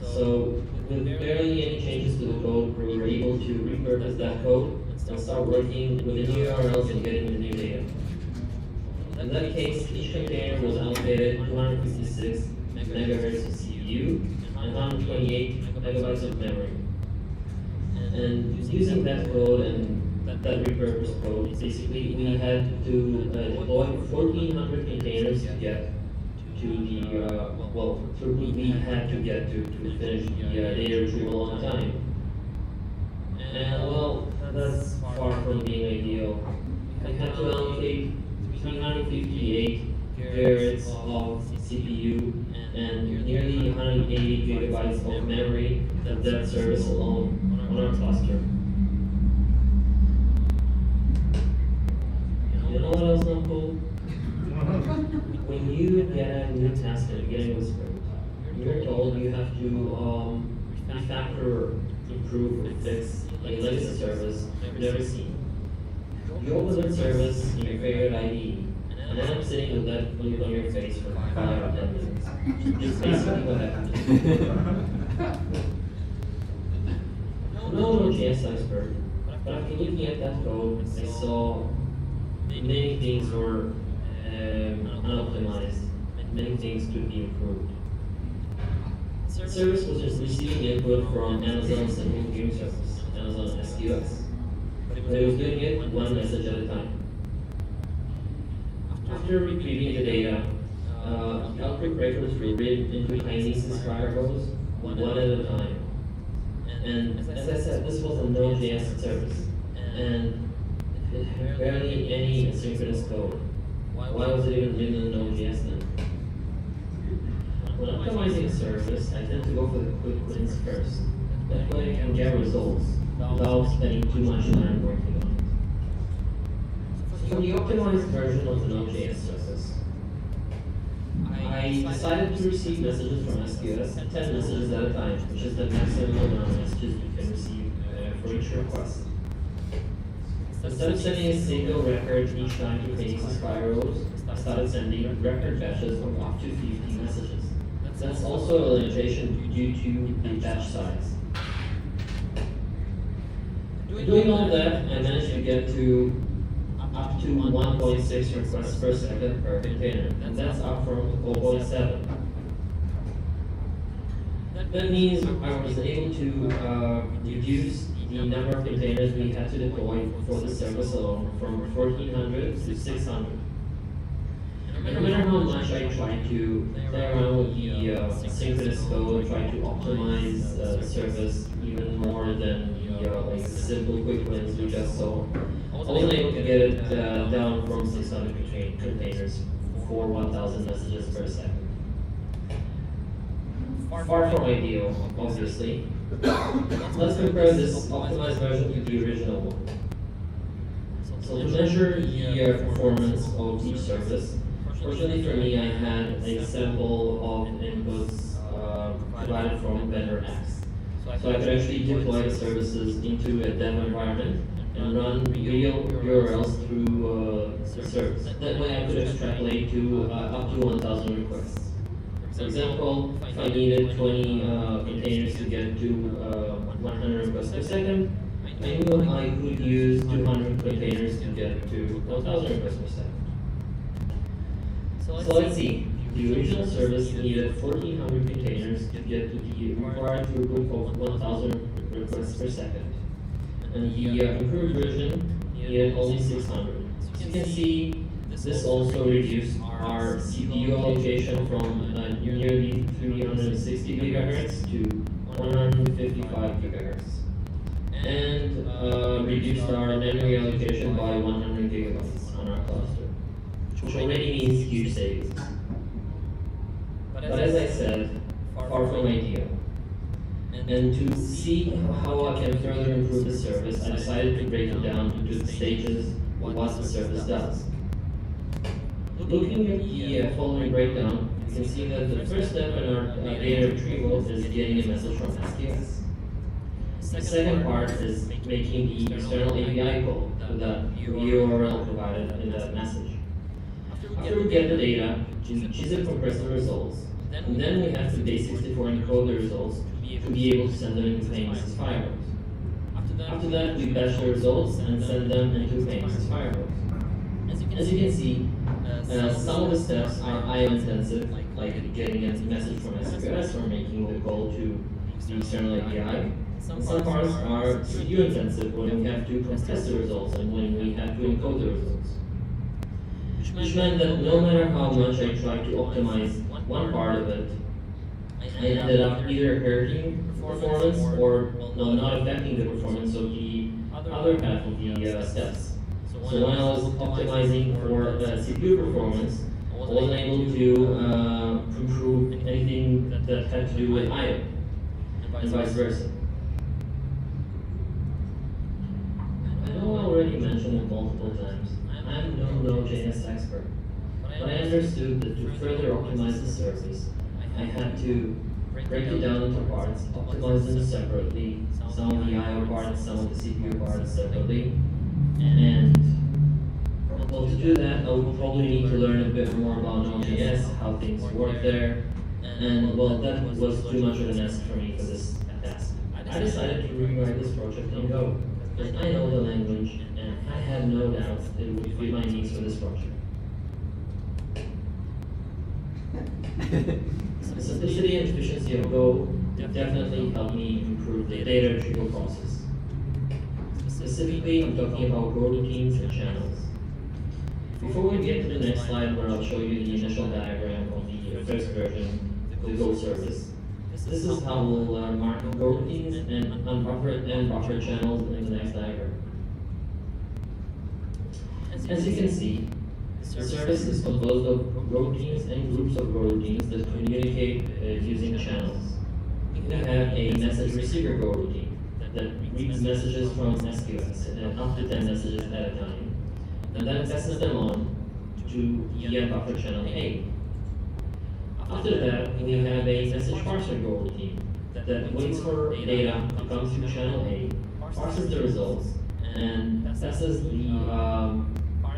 So with barely any changes to the code, we were able to repurpose that code and start working with the new URLs and getting the new data. In that case, each container was allocated 256 megahertz of CPU and 128 megabytes of memory. And using that code and that repurposed code, basically we had to deploy 1,400 containers to get to the, we had to get to finish the data retrieval on time. And well, that's far from being ideal. We had to allocate 358 gigahertz of CPU and nearly 180 gigabytes of memory of that service alone on our cluster. You know what else not cool? When you get a new task at the beginning of the sprint, you're told you have to refactor, improve, or fix a legacy service you've never seen. You open the service in your favorite IDE, and then I'm sitting with that look on your face for 5 or 10 minutes. Just basically what happened. I'm no Node.js expert, but after looking at that code, I saw many things were unoptimized, many things could be improved. The service was just receiving input from Amazon's simple queuing service, Amazon SQS, but it was doing it one message at a time. After retrieving the data, output records were written into tiny subscriber rows, one at a time. And as I said, this was a Node.js service, and it had barely any asynchronous code. Why was it even written in Node.js then? When optimizing a service, I tend to go for the quick wins first. That way I can get results without spending too much time working on it. So for the optimized version of the Node.js service, I decided to receive messages from SQS, 10 messages at a time, which is the maximum amount of messages you can receive for each request. Instead of sending a single record each time to page subscriber rows, I started sending record batches of up to 50 messages. That's also a limitation due to the batch size. Doing all that, I managed to get to up to 1.6 requests per second per container, and that's up from 0.7. That means I was able to reduce the number of containers we had to deploy for the service alone from 1,400 to 600. No matter how much I tried to play around with the synchronous code, try to optimize the service even more than the simple quick wins we just saw, I wasn't able to get it down from 600 containers for 1,000 messages per second. Far from ideal, obviously. Let's compare this optimized version to the original one. So to measure the performance of each service, fortunately for me, I had a sample of inputs provided from vendor X. So I could actually deploy the services into a dev environment and run real URLs through the service. That way I could extrapolate to up to 1,000 requests. For example, if I needed 20 containers to get to 100 requests per second, I knew I could use 200 containers to get to 1,000 requests per second. So let's see. The original service needed 1,400 containers to get to the required throughput of 1,000 requests per second. And the improved version needed only 600. As you can see, this also reduced our CPU allocation from nearly 360 gigahertz to 155 gigahertz. And reduced our memory allocation by 100 gigabytes on our cluster, which already means huge savings. But as I said, far from ideal. And to see how I can further improve the service, I decided to break it down into the stages of what the service does. Looking at the following breakdown, you can see that the first step in our data retrieval is getting a message from SQS. The second part is making the external API call to that URL provided in that message. After we get the data, we choose it from personal results, and then we have to base64 encode the results to be able to send them into famous files. After that, we batch the results and send them into famous files. As you can see, some of the steps are IO intensive, like getting a message from SQS or making the call to the external API. Some parts are CPU intensive when we have to compress the results and when we have to encode the results. Which meant that no matter how much I tried to optimize one part of it, I ended up either hurting performance or not affecting the performance of the other half of the steps. So when I was optimizing for CPU performance, I wasn't able to improve anything that had to do with IO, and vice versa. I know I already mentioned it multiple times, I'm no Node.js expert, but I understood that to further optimize the service, I had to break it down into parts, optimize them separately, some of the IO parts, some of the CPU parts separately, and Well, to do that, I would probably need to learn a bit more about Node.js, how things work there, and well, that was too much of an ask for me for this task. I decided to rewrite this project in Go, because I know the language, and I had no doubt it would fit my needs for this project. The simplicity and efficiency of Go definitely helped me improve the data retrieval process. Specifically, I'm talking about Go routines and channels. Before we get to the next slide where I'll show you the initial diagram of the first version of the Go service, this is how we'll mark Go routines and buffer channels in the next diagram. As you can see, the service is composed of Go routines and groups of Go routines that communicate using channels. We have a message receiver Go routine that reads messages from SQS, up to 10 messages at a time, and then passes them on to the buffer channel A. After that, we have a message parser Go routine that waits for data to come through channel A, parses the results, and passes the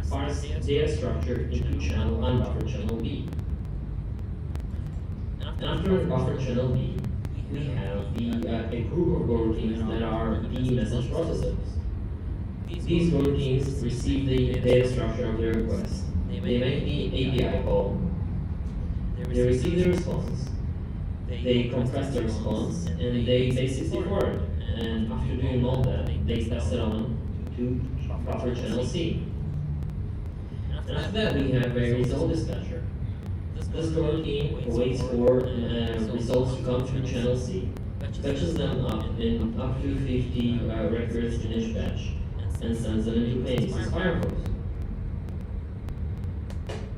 parse data structure into channel and buffer channel B. And after buffer channel B, we have a group of Go routines that are the message processors. These Go routines receive the data structure of the request. They make the API call. They receive the response. They compress the response, and they basically store it. And after doing all that, they pass it on to buffer channel C. And after that, we have a result dispatcher. This Go routine waits for results to come through channel C, fetches them up in up to 50 records in each batch, and sends them into Kinesis firehose.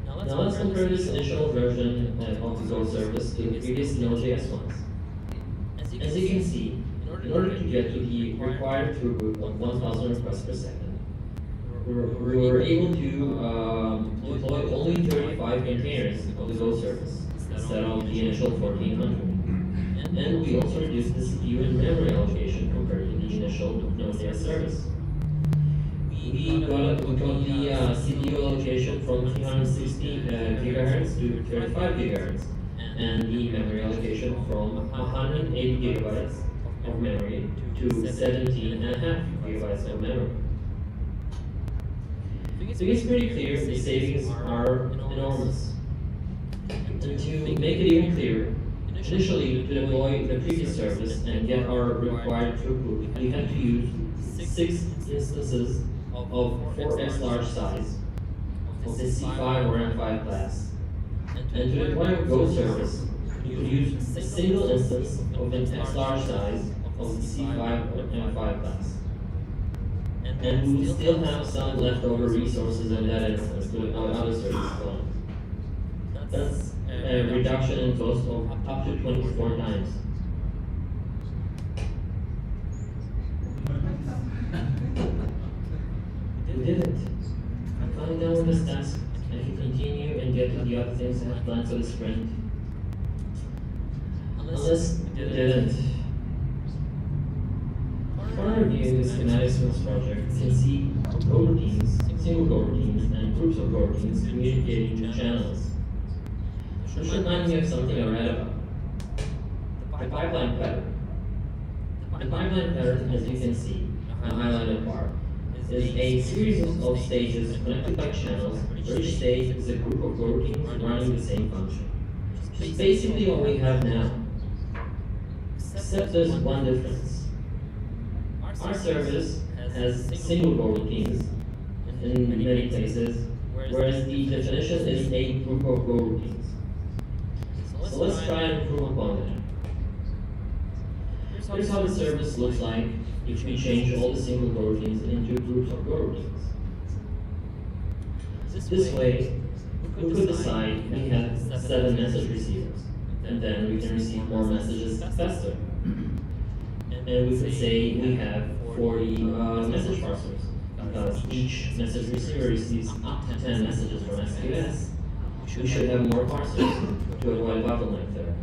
Now let's compare this initial version of the Go service to the previous Node.js ones. As you can see, in order to get to the required throughput of 1,000 requests per second, we were able to deploy only 35 containers of the Go service instead of the initial 1,400. And we also reduced the CPU and memory allocation compared to the initial Node.js service. We got the CPU allocation from 360 gigahertz to 35 gigahertz, and the memory allocation from 180 gigabytes of memory to 17.5 gigabytes of memory. So it's pretty clear the savings are enormous. And to make it even clearer, initially to deploy the previous service and get our required throughput, we had to use 6 instances of 4x large size of the C5 or M5 class. And to deploy a Go service, you could use a single instance of an X large size of the C5 or M5 class. And we will still have some leftover resources in that instance to deploy other services on. That's a reduction in cost of up to 24 times. We did it. I'm finally done with this task, and can continue and get to the other things I have planned for the sprint. Unless we didn't. For reviewing the schematics for this project, you can see Go routines, single Go routines, and groups of Go routines communicating to channels. Which reminds me of something I read about. The pipeline pattern. The pipeline pattern, as you can see, the highlighted bar, is a series of stages connected by channels, where each stage is a group of Go routines running the same function. Which is basically what we have now. Except there's one difference. Our service has single Go routines in many places, whereas the definition is a group of Go routines. So let's try and improve upon that. Here's how the service looks like if we change all the single Go routines into groups of Go routines. This way, we could decide we have 7 message receivers, and then we can receive more messages faster. And we could say we have 40 message parsers, because each message receiver receives up to 10 messages from SQS. We should have more parsers to avoid bottleneck there.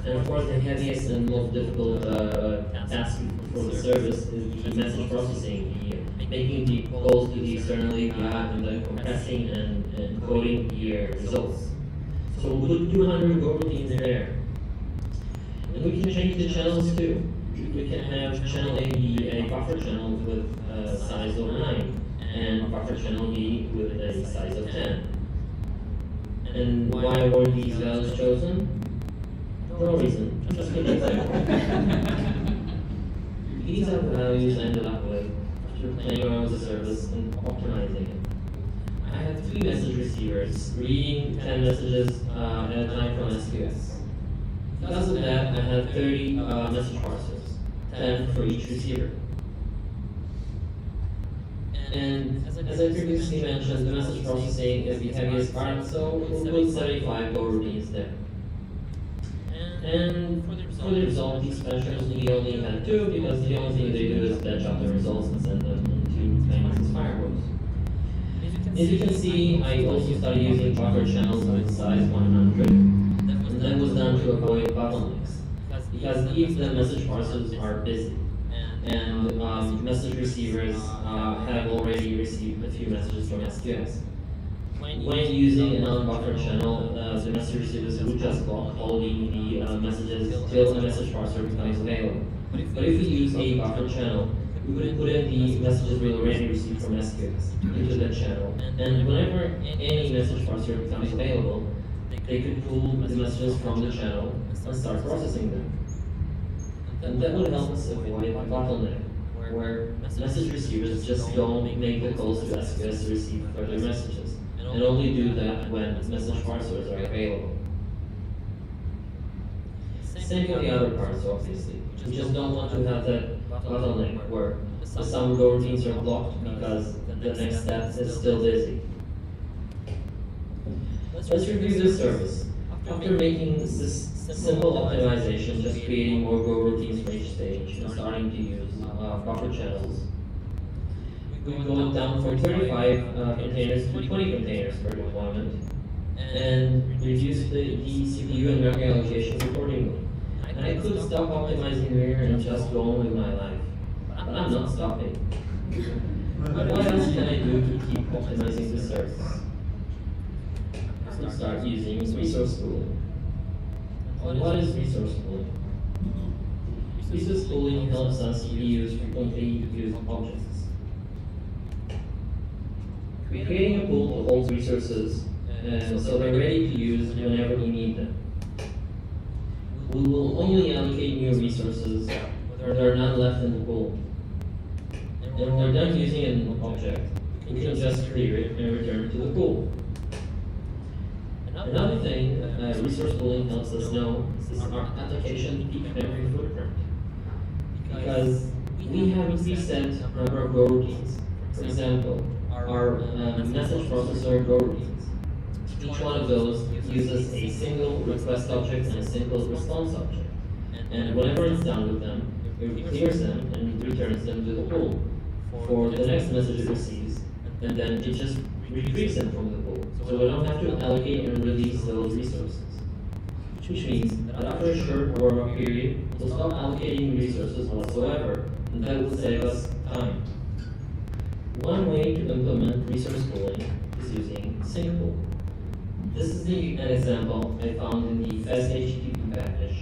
And of course, the heaviest and most difficult task for the service is the message processing, making the calls to the external API and then compressing and encoding the results. So we'll put 200 Go routines there. And we can change the channels too. We can have channel A be a buffer channel with a size of 9 and buffer channel B with a size of 10. And why were these values chosen? No reason, just give an example. These are the values I ended up with after playing around with the service and optimizing it. I have 3 message receivers reading 10 messages at a time from SQS. Because of that, I have 30 message parsers, 10 for each receiver. And as I previously mentioned, the message processing is the heaviest part, so we'll put 75 Go routines there. And for the result, these specials, we only had 2 because the only thing they do is fetch out the results and send them into famous firewalls. As you can see, I also started using buffer channels with size 100, and that was done to avoid bottlenecks. Because if the message parsers are busy, and message receivers have already received a few messages from SQS, when using an unbuffered channel, the message receivers would just block all the messages till the message parser becomes available. But if we use a buffered channel, we would put in the messages we already received from SQS into that channel. And whenever any message parser becomes available, they could pull the messages from the channel and start processing them. And that would help us avoid a bottleneck, where message receivers just don't make the calls to SQS to receive further messages, and only do that when message parsers are available. Same for the other parts, obviously. We just don't want to have that bottleneck where some Go routines are blocked because the next step is still busy. Let's review this service. After making this simple optimization, just creating more Go routines for each stage and starting to use buffer channels, we go down from 35 containers to 20 containers per deployment and reduce the CPU and memory allocations accordingly. And I could stop optimizing here and just go on with my life, but I'm not stopping. What else can I do to keep optimizing the service? Let's start using resource pooling. What is resource pooling? Resource pooling helps us reuse frequently used objects. Creating a pool of old resources so they're ready to use whenever we need them. We will only allocate new resources where there are none left in the pool. And when we're done using an object, we can just clear it and return to the pool. Another thing resource pooling helps us know is our application peak memory footprint. Because we have a preset number of Go routines. For example, our message processor Go routines. Each one of those uses a single request object and a single response object. And whenever it's done with them, it clears them and returns them to the pool for the next message it receives, and then it just retrieves them from the pool. So we don't have to allocate and release those resources. Which means that after a short warm-up period, we'll stop allocating resources whatsoever, and that will save us time. One way to implement resource pooling is using sync pool. This is an example I found in the fast HTTP package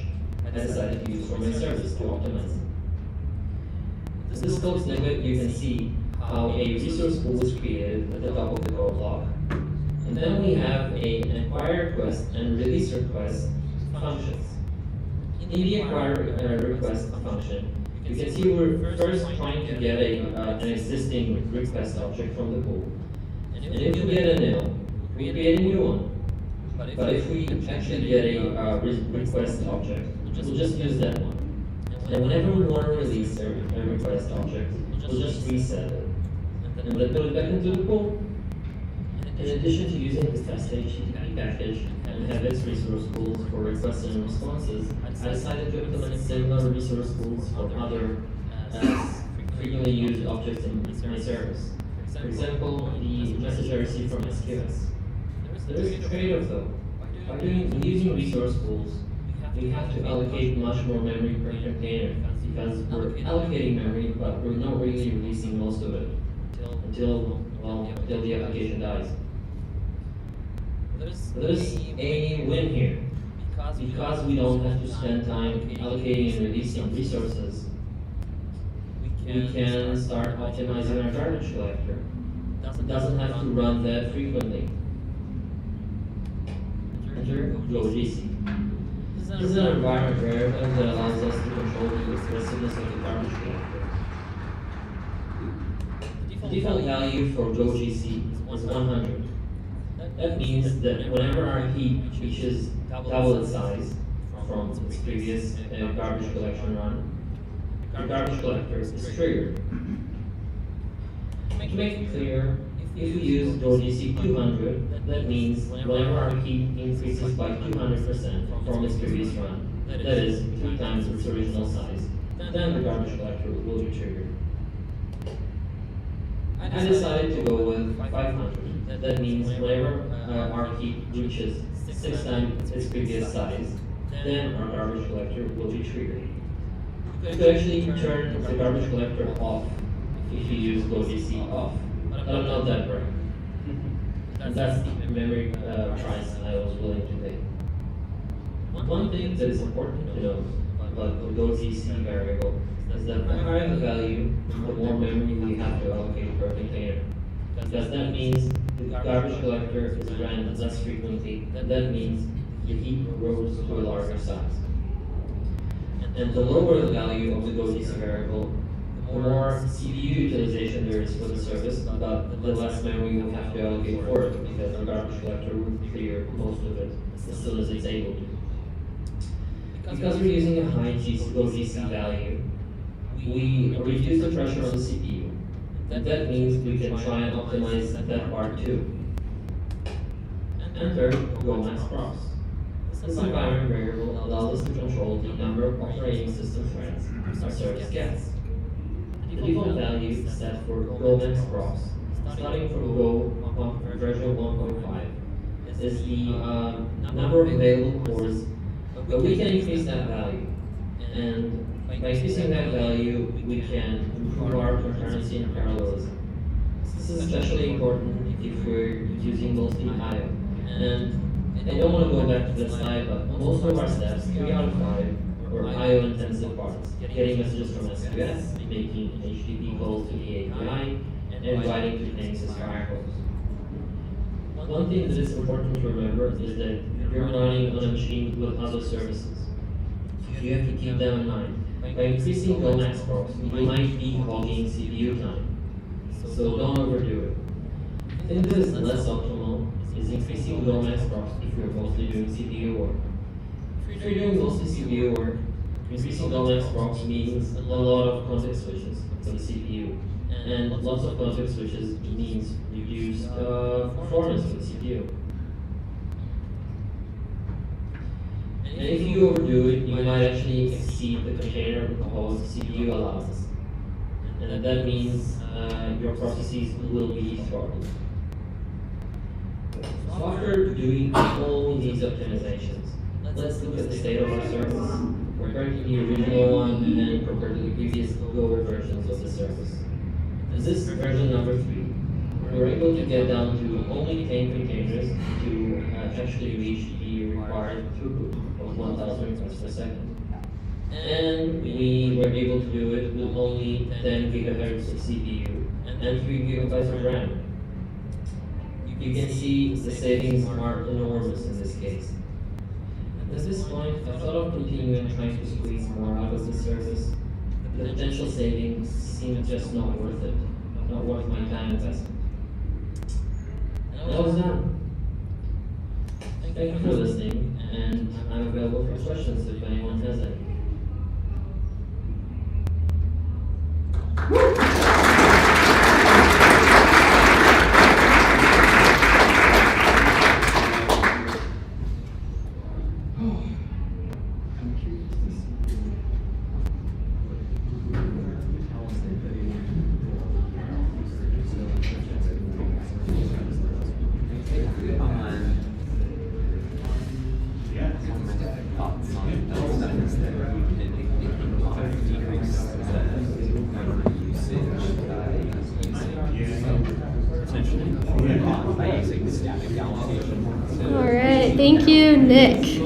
I decided to use for my service to optimize it. This code snippet, you can see how a resource pool is created at the top of the code block. And then we have an acquire request and release request functions. In the acquire request function, you can see we're first trying to get an existing request object from the pool. And if we get a nil, we create a new one. But if we actually get a request object, we'll just use that one. And whenever we want to release a request object, we'll just reset it. And then put it back into the pool. In addition to using the fast HTTP package and have its resource pools for requests and responses, I decided to implement similar resource pools for other frequently used objects in my service. For example, the message I received from SQS. There is a trade-off though. By using resource pools, we have to allocate much more memory per container because we're allocating memory, but we're not really releasing most of it until the application dies. There's a win here. Because we don't have to spend time allocating and releasing resources, we can start optimizing our garbage collector. It doesn't have to run that frequently. Enter GoGC. This is an environment variable that allows us to control the aggressiveness of the garbage collector. The default value for GoGC is 100. That means that whenever our heap reaches double its size from its previous garbage collection run, the garbage collector is triggered. To make it clear, if we use GoGC 200, that means whenever our heap increases by 200% from its previous run, that is, 3 times its original size, then the garbage collector will be triggered. I decided to go with 500. That means whenever our heap reaches 6 times its previous size, then our garbage collector will be triggered. You could actually turn the garbage collector off if you use GoGC off, but I'm not that brave. And that's the memory price I was willing to pay. One thing that is important to know about the GoGC variable is that the higher the value, the more memory we have to allocate per container. Because that means the garbage collector is ran less frequently, that means the heap grows to a larger size. And the lower the value of the GoGC variable, the more CPU utilization there is for the service, but the less memory we have to allocate for it, because the garbage collector will clear most of it as soon as it's able to. Because we're using a high GoGC value, we reduce the pressure on the CPU. That means we can try and optimize that part too. Enter GoWestConf. This environment variable allows us to control the number of operating system threads our service gets. The default value is set for GoWestConf, starting from Go version 1.5, is the number of available cores, but we can increase that value. And by increasing that value, we can improve our concurrency and parallelism. This is especially important if we're using mostly I/O. And I don't want to go back to this slide, but most of our steps, 3 out of 5, were I/O intensive parts. Getting messages from SQS, making HTTP calls to the API, and writing to things as firehose. One thing that is important to remember is that you're running on a machine with other services. You have to keep them in mind. By increasing GoWestConf, you might be hogging CPU time. So don't overdo it. I think that is less optimal is increasing GoWestConf if you're mostly doing CPU work. If you're doing mostly CPU work, increasing GoWestConf means a lot of context switches for the CPU. And lots of context switches means reduced performance for the CPU. And if you overdo it, you might actually exceed the container called CPU allows. And that means your processes will be throttled. So after doing all these optimizations, let's look at the state of our service, compared to the original one and compared to the previous Go versions of the service. This is version number 3. We're able to get down to only 10 containers to actually reach the required throughput of 1,000 requests per second. And we were able to do it with only 10 gigahertz of CPU and 3 gigabytes of RAM. You can see the savings are enormous in this case. At this point, I thought of continuing trying to squeeze more out of the service. The potential savings seemed just not worth it, not worth my time investment. And I was done. Thank you for listening, and I'm available for questions if anyone has any. Thank you, Nick.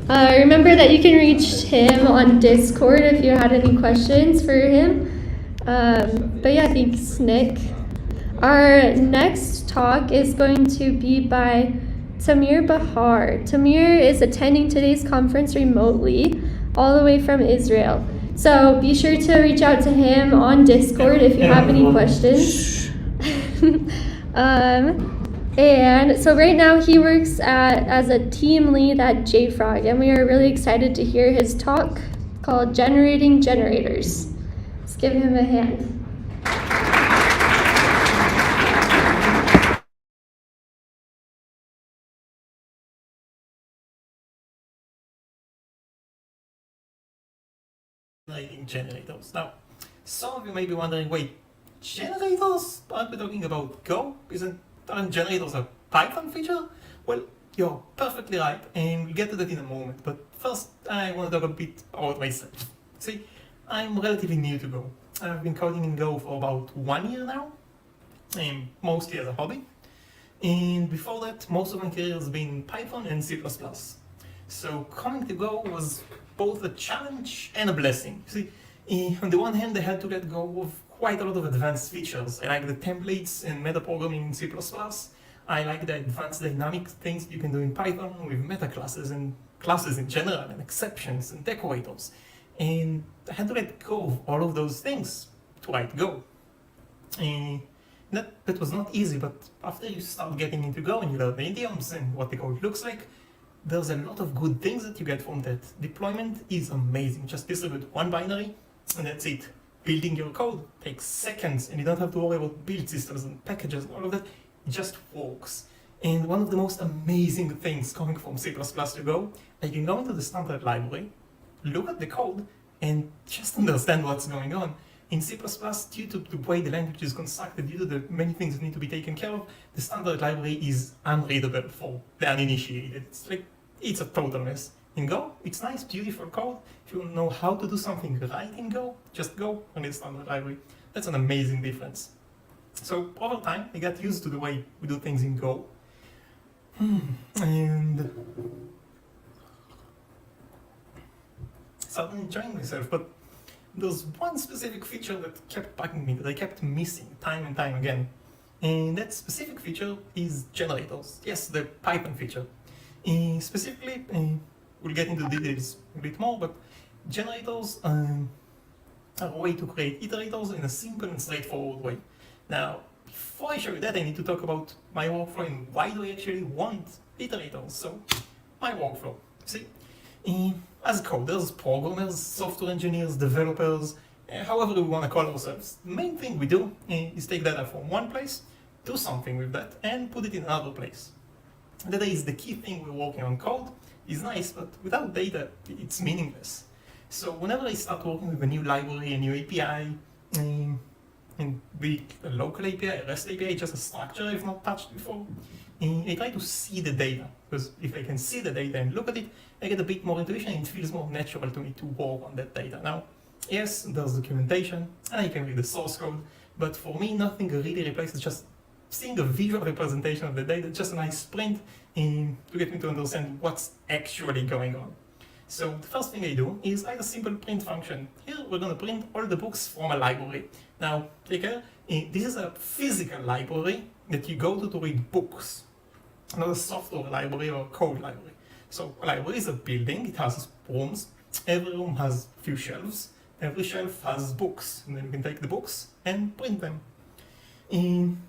Remember that you can reach him on Discord if you had any questions for him. But yeah, thanks, Nick. Our next talk is going to be by Tamir Bahar. Tamir is attending today's conference remotely, all the way from Israel. So be sure to reach out to him on Discord if you have any questions. And so right now he works as a team lead at JFrog, and we are really excited to hear his talk called Generating Generators. Let's give him a hand. Generating generators. Now, some of you may be wondering, wait, generators? Aren't we talking about Go? Aren't generators a Python feature? Well, you're perfectly right, and we'll get to that in a moment. But first, I want to talk a bit about myself. See, I'm relatively new to Go. I've been coding in Go for about 1 year now, and mostly as a hobby. And before that, most of my career has been Python and C++. So coming to Go was both a challenge and a blessing. See, on the one hand, I had to let go of quite a lot of advanced features. I like the templates and metaprogramming in C++. I like the advanced dynamic things you can do in Python with meta classes and classes in general and exceptions and decorators. And I had to let go of all of those things to write Go. That was not easy, but after you start getting into Go and you learn the idioms and what the code looks like, there's a lot of good things that you get from that. Deployment is amazing. Just distribute one binary and that's it. Building your code takes seconds and you don't have to worry about build systems and packages and all of that. It just works. And one of the most amazing things coming from C++ to Go, I can go into the standard library, look at the code, and just understand what's going on. In C++, due to the way the language is constructed, due to the many things that need to be taken care of, the standard library is unreadable for the uninitiated. It's a total mess. In Go, it's nice, beautiful code. If you know how to do something right in Go, just go and read standard library. That's an amazing difference. So over time, I got used to the way we do things in Go. And started enjoying myself, but there's one specific feature that kept bugging me, that I kept missing time and time again. And that specific feature is generators. Yes, the Python feature. Specifically, we'll get into details a bit more, but generators are a way to create iterators in a simple and straightforward way. Now, before I show you that, I need to talk about my workflow and why do I actually want iterators. So, my workflow. See, as coders, programmers, software engineers, developers, however we want to call ourselves, the main thing we do is take data from one place, do something with that, and put it in another place. Data is the key thing we're working on. Code is nice, but without data, it's meaningless. So whenever I start working with a new library, a new API, and be it a local API, a REST API, just a structure I've not touched before, I try to see the data, because if I can see the data and look at it, I get a bit more intuition and it feels more natural to me to work on that data. Now, yes, there's documentation, and I can read the source code, but for me, nothing really replaces just seeing a visual representation of the data, just a nice print to get me to understand what's actually going on. So the first thing I do is write a simple print function. Here we're going to print all the books from a library. Now, take care, this is a physical library that you go to read books, not a software library or code library. So a library is a building, it has rooms, every room has a few shelves, every shelf has books, and then you can take the books and print them.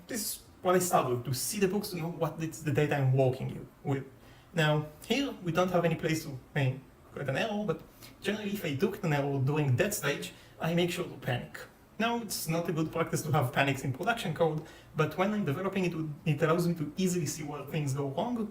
This is what I start with, to see the books, to know what is the data I'm working with. Now, here we don't have any place to create an error, but generally if I took an error during that stage, I make sure to panic. Now, it's not a good practice to have panics in production code, but when I'm developing it, it allows me to easily see where things go wrong,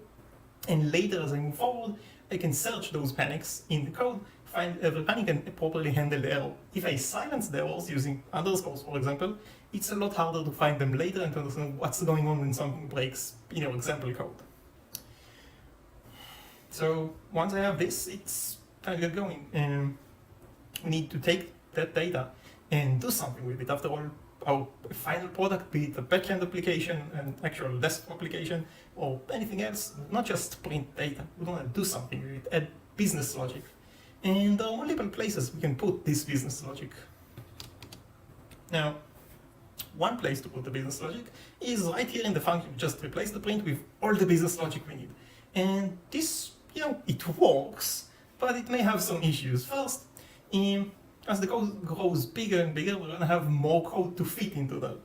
and later as I move forward, I can search those panics in the code, find every panic and properly handle the error. If I silence the errors using underscores, for example, it's a lot harder to find them later and to understand what's going on when something breaks in your example code. So once I have this, it's time to get going. We need to take that data and do something with it. After all, our final product, be it a backend application, an actual desktop application, or anything else, not just print data. We want to do something with it, add business logic. And there are multiple places we can put this business logic. Now, one place to put the business logic is right here in the function. Just replace the print with all the business logic we need. And this, it works, but it may have some issues. First, as the code grows bigger and bigger, we're going to have more code to fit into that.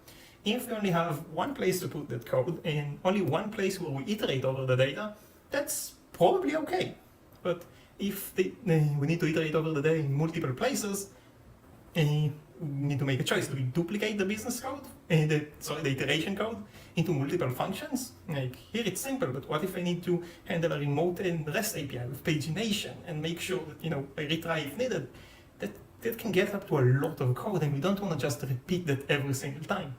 If we only have one place to put that code and only one place where we iterate over the data, that's probably okay. But if we need to iterate over the data in multiple places, we need to make a choice. Do we duplicate the business code, the iteration code, into multiple functions? Like here it's simple, but what if I need to handle a remote and REST API with pagination and make sure that I retry if needed? That can get up to a lot of code, and we don't want to just repeat that every single time.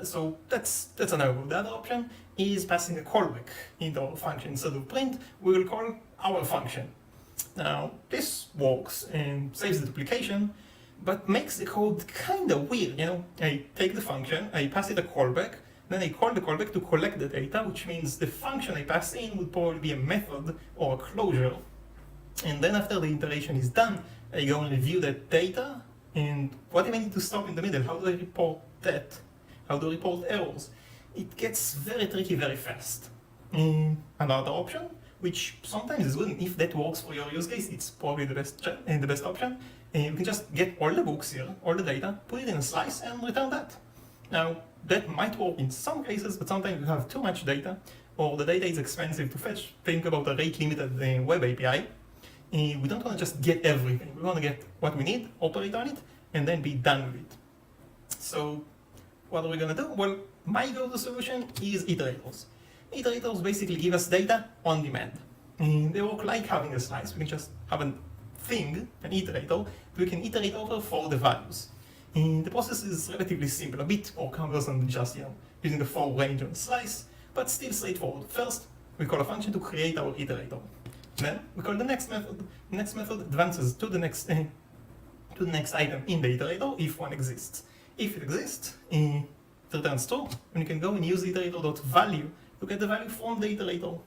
So that's another one. The other option is passing a callback into our function. Instead of print, we will call our function. Now, this works and saves the duplication, but makes the code kind of weird. I take the function, I pass it a callback, then I call the callback to collect the data, which means the function I pass in would probably be a method or a closure. And then after the iteration is done, I go and review that data, and what if I need to stop in the middle? How do I report that? How do I report errors? It gets very tricky very fast. Another option, which sometimes is good, and if that works for your use case, it's probably the best option. You can just get all the books here, all the data, put it in a slice, and return that. Now, that might work in some cases, but sometimes you have too much data, or the data is expensive to fetch. Think about a rate-limited web API. We don't want to just get everything. We want to get what we need, operate on it, and then be done with it. So what are we going to do? Well, my go-to solution is iterators. Iterators basically give us data on demand. They work like having a slice. We can just have a thing, an iterator, we can iterate over for the values. The process is relatively simple, a bit more cumbersome than just using a for range on a slice, but still straightforward. First, we call a function to create our iterator. Then we call the next method. The next method advances to the next item in the iterator if one exists. If it exists, it returns true, and you can go and use iterator.value to get the value from the iterator.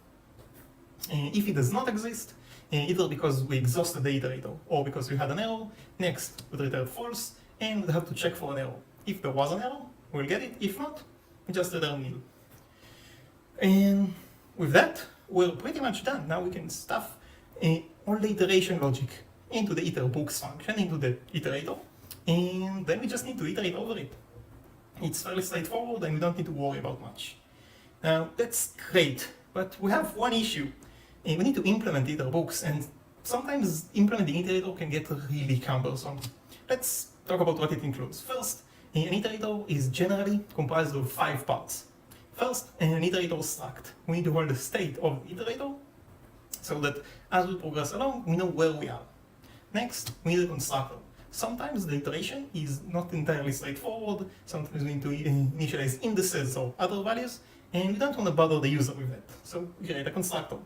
If it does not exist, either because we exhausted the iterator or because we had an error, next we return false, and we have to check for an error. If there was an error, we'll get it. If not, we just return nil. And with that, we're pretty much done. Now we can stuff all the iteration logic into the iterbooks function, into the iterator, and then we just need to iterate over it. It's fairly straightforward, and we don't need to worry about much. Now, that's great, but we have one issue. We need to implement iterbooks, and sometimes implementing iterator can get really cumbersome. Let's talk about what it includes. First, an iterator is generally comprised of 5 parts. First, an iterator struct. We need to hold the state of the iterator so that as we progress along, we know where we are. Next, we need a constructor. Sometimes the iteration is not entirely straightforward. Sometimes we need to initialize indices or other values, and we don't want to bother the user with that. So we create a constructor.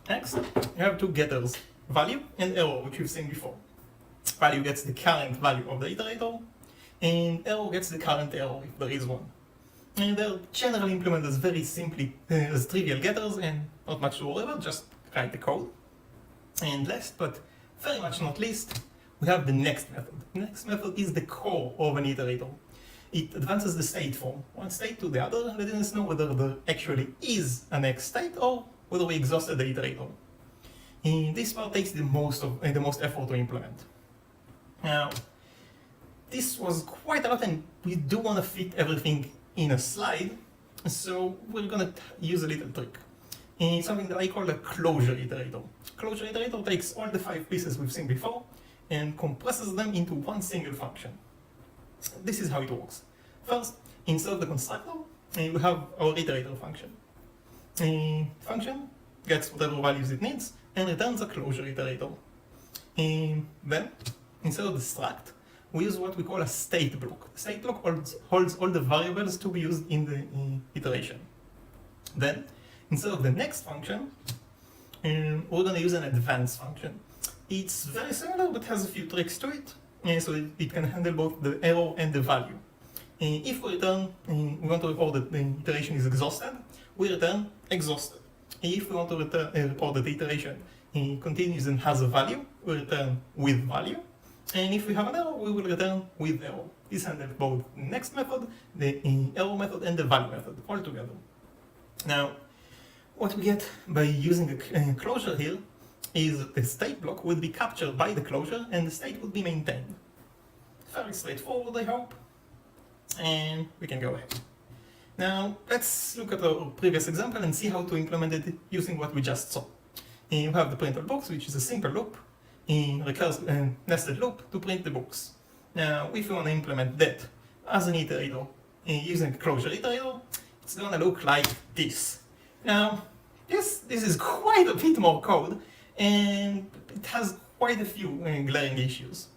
Next, you have 2 getters, value and error, which we've seen before. Value gets the current value of the iterator, and error gets the current error if there is one. And they're generally implemented as very simply as trivial getters, and not much to worry about, just write the code. And last, but very much not least, we have the next method. The next method is the core of an iterator. It advances the state from one state to the other, letting us know whether there actually is a next state or whether we exhausted the iterator. And this part takes the most effort to implement. Now, this was quite a lot, and we do want to fit everything in a slide, so we're going to use a little trick. It's something that I call a closure iterator. Closure iterator takes all the 5 pieces we've seen before and compresses them into one single function. This is how it works. First, inside the constructor, we have our iterator function. The function gets whatever values it needs and returns a closure iterator. Then, instead of the struct, we use what we call a state block. The state block holds all the variables to be used in the iteration. Then, instead of the next function, we're going to use an advanced function. It's very similar but has a few tricks to it, so it can handle both the error and the value. If we return, we want to report that the iteration is exhausted, we return exhausted. If we want to report that the iteration continues and has a value, we return with value. And if we have an error, we will return with error. This handles both the next method, the error method, and the value method all together. Now, what we get by using a closure here is that the state block would be captured by the closure and the state would be maintained. Fairly straightforward, I hope. And we can go ahead. Now, let's look at our previous example and see how to implement it using what we just saw. You have the printable books, which is a simple loop, recursive nested loop to print the books. Now, if you want to implement that as an iterator, using a closure iterator, it's going to look like this. Now, this is quite a bit more code, and it has quite a few glaring issues.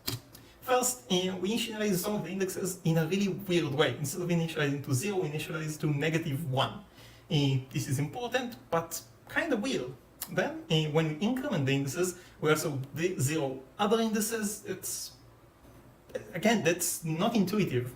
First, we initialize some of the indexes in a really weird way. Instead of initializing to 0, we initialize to -1. This is important, but kind of weird. Then, when we increment the indices, we also zero other indices. Again, that's not intuitive.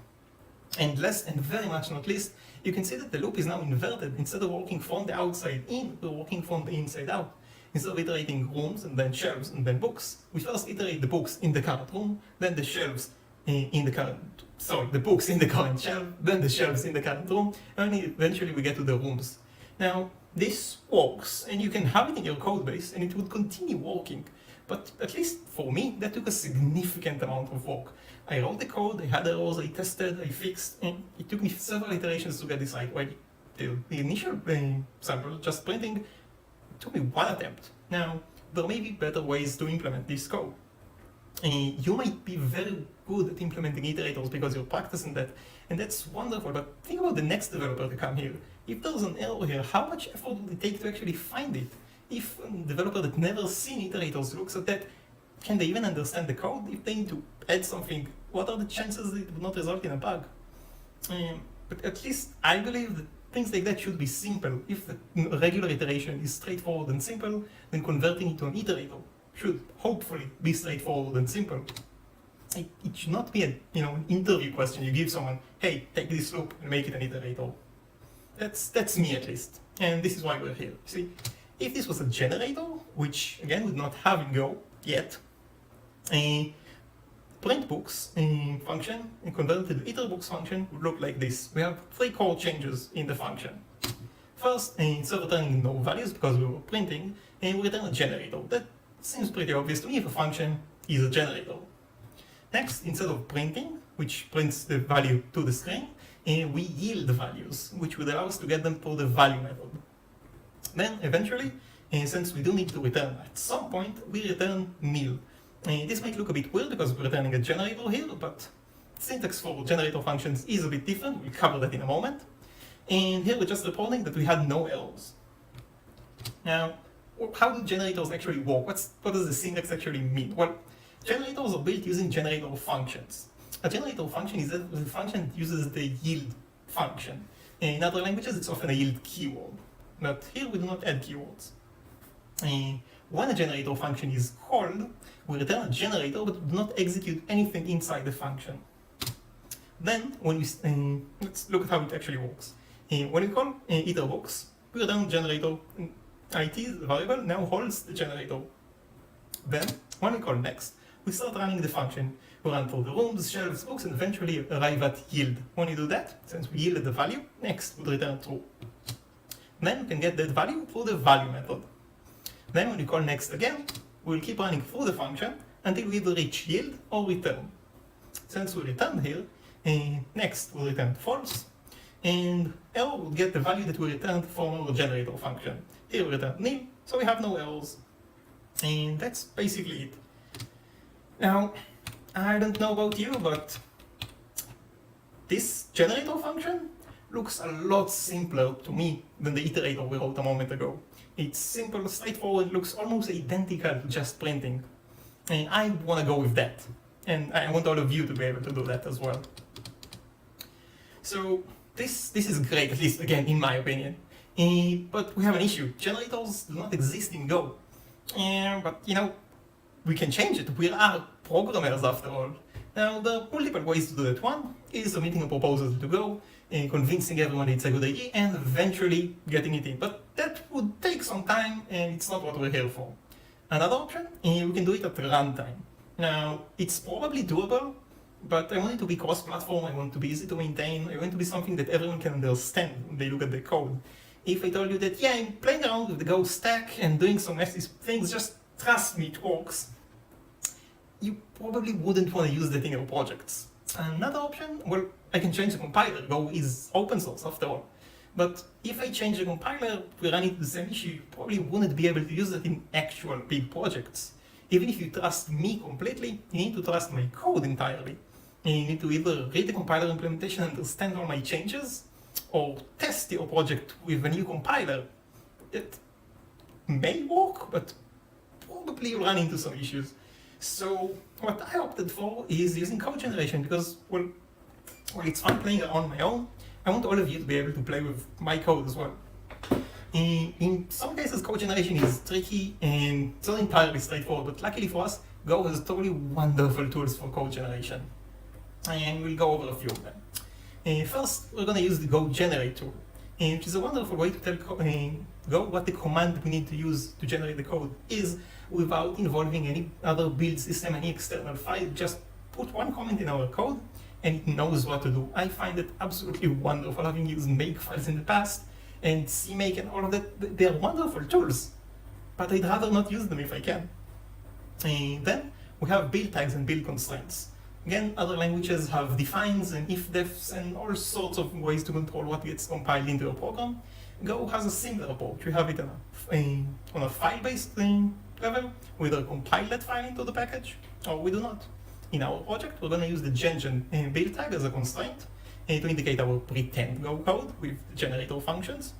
And last and very much not least, you can see that the loop is now inverted. Instead of working from the outside in, we're working from the inside out. Instead of iterating rooms and then shelves and then books, we first iterate the books in the current room, then the shelves the books in the current shelf, then the shelves in the current room, and eventually we get to the rooms. Now, this works, and you can have it in your code base, and it would continue working. But at least for me, that took a significant amount of work. I wrote the code, I had errors, I tested, I fixed, and it took me several iterations to get this right. Well, the initial sample, just printing, it took me one attempt. Now, there may be better ways to implement this code. You might be very good at implementing iterators because you're practicing that, and that's wonderful, but think about the next developer to come here. If there's an error here, how much effort would it take to actually find it? If a developer that never seen iterators looks at that, can they even understand the code? If they need to add something, what are the chances that it would not result in a bug? But at least I believe that things like that should be simple. If the regular iteration is straightforward and simple, then converting it to an iterator should hopefully be straightforward and simple. It should not be an interview question. You give someone, hey, take this loop and make it an iterator. That's me at least, and this is why we're here. See, if this was a generator, which again would not have in Go yet, a print books function and converted to the iter books function would look like this. We have 3 core changes in the function. First, instead of returning no values because we were printing, we return a generator. That seems pretty obvious to me if a function is a generator. Next, instead of printing, which prints the value to the screen, we yield the values, which would allow us to get them through the value method. Then, eventually, since we do need to return at some point, we return nil. This might look a bit weird because we're returning a generator here, but syntax for generator functions is a bit different. We'll cover that in a moment. And here we're just reporting that we had no errors. Now, how do generators actually work? What does the syntax actually mean? Well, generators are built using generator functions. A generator function is a function that uses the yield function. In other languages, it's often a yield keyword. But here we do not add keywords. When a generator function is called, we return a generator but do not execute anything inside the function. Then, when we let's look at how it actually works. When we call iter books, we return generator. It, the variable, now holds the generator. Then, when we call next, we start running the function. We run through the rooms, shelves, books, and eventually arrive at yield. When we do that, since we yielded the value, next would return true. Then we can get that value through the value method. Then when we call next again, we'll keep running through the function until we either reach yield or return. Since we returned here, next will return false, and error will get the value that we returned from our generator function. Here we return nil, so we have no errors. And that's basically it. Now, I don't know about you, but this generator function looks a lot simpler to me than the iterator we wrote a moment ago. It's simple, straightforward, looks almost identical to just printing. And I want to go with that. And I want all of you to be able to do that as well. So this is great, at least again in my opinion. But we have an issue. Generators do not exist in Go. But we can change it. We are programmers after all. Now, there are multiple ways to do that. One is submitting a proposal to Go, convincing everyone it's a good idea, and eventually getting it in. But that would take some time, and it's not what we're here for. Another option, we can do it at runtime. Now, it's probably doable, but I want it to be cross-platform, I want it to be easy to maintain, I want it to be something that everyone can understand when they look at the code. If I told you that, yeah, I'm playing around with the Go stack and doing some messy things, just trust me, it works, you probably wouldn't want to use that in your projects. Another option, well, I can change the compiler. Go is open source after all. But if I change the compiler, we run into the same issue. You probably wouldn't be able to use that in actual big projects. Even if you trust me completely, you need to trust my code entirely. And you need to either read the compiler implementation and understand all my changes, or test your project with a new compiler. That may work, but probably you'll run into some issues. So what I opted for is using code generation because, well, it's fun playing on my own. I want all of you to be able to play with my code as well. In some cases, code generation is tricky and it's not entirely straightforward, but luckily for us, Go has totally wonderful tools for code generation. And we'll go over a few of them. First, we're going to use the Go generate tool, which is a wonderful way to tell Go what the command we need to use to generate the code is without involving any other build system, any external file. Just put one comment in our code and it knows what to do. I find it absolutely wonderful, having used make files in the past and CMake and all of that. They're wonderful tools, but I'd rather not use them if I can. And then we have build tags and build constraints. Again, other languages have defines and if-defs and all sorts of ways to control what gets compiled into your program. Go has a similar approach. We have it on a file-based level. We either compile that file into the package, or we do not. In our project, we're going to use the gen build tag as a constraint to indicate our pretend Go code with generator functions.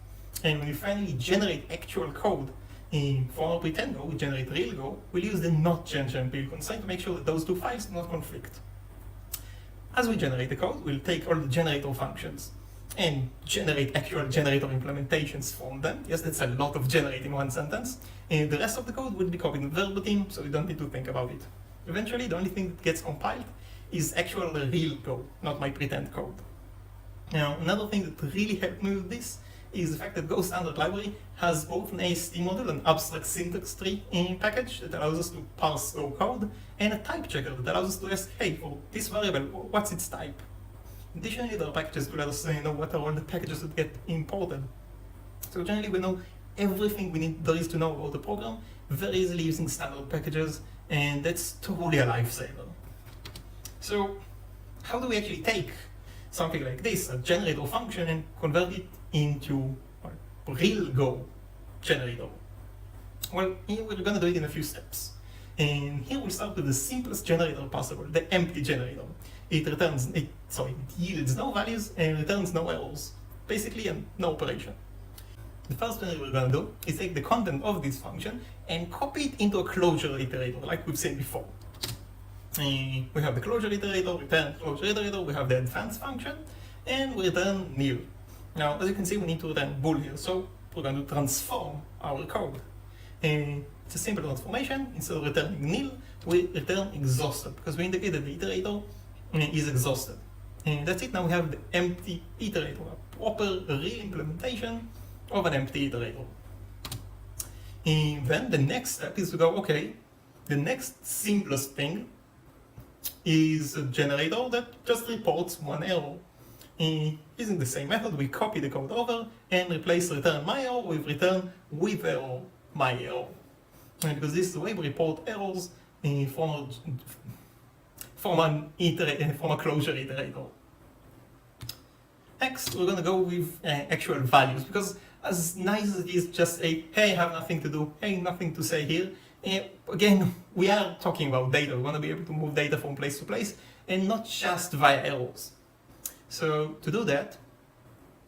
And when we finally generate actual code for our pretend Go, we generate real Go, we'll use the not gen build constraint to make sure that those two files do not conflict. As we generate the code, we'll take all the generator functions and generate actual generator implementations from them. Yes, that's a lot of generating one sentence. And the rest of the code will be copied verbatim, so you don't need to think about it. Eventually, the only thing that gets compiled is actual real Go, not my pretend code. Now, another thing that really helped me with this is the fact that Go standard library has both an AST module, an abstract syntax tree package that allows us to parse Go code, and a type checker that allows us to ask, hey, for this variable, what's its type? Additionally, there are packages to let us know what are all the packages that get imported. So generally, we know everything there is to know about the program very easily using standard packages, and that's totally a lifesaver. So how do we actually take something like this, a generator function, and convert it into a real Go generator? Well, here we're going to do it in a few steps. And here we'll start with the simplest generator possible, the empty generator. It yields no values and returns no errors. Basically, no operation. The first thing we're going to do is take the content of this function and copy it into a closure iterator, like we've seen before. We have the closure iterator, return closure iterator, we have the advanced function, and we return nil. Now, as you can see, we need to return bool here, so we're going to transform our code. It's a simple transformation. Instead of returning nil, we return exhausted, because we indicate that the iterator is exhausted. And that's it. Now we have the empty iterator, a proper real implementation of an empty iterator. And then the next step is to go, okay, the next simplest thing is a generator that just reports one error. Using the same method, we copy the code over and replace return my error with return with error my error. And because this is the way we report errors from a closure iterator. Next, we're going to go with actual values, because as nice as it is just a, hey, I have nothing to do, hey, nothing to say here, again, we are talking about data. We want to be able to move data from place to place, and not just via errors. So to do that,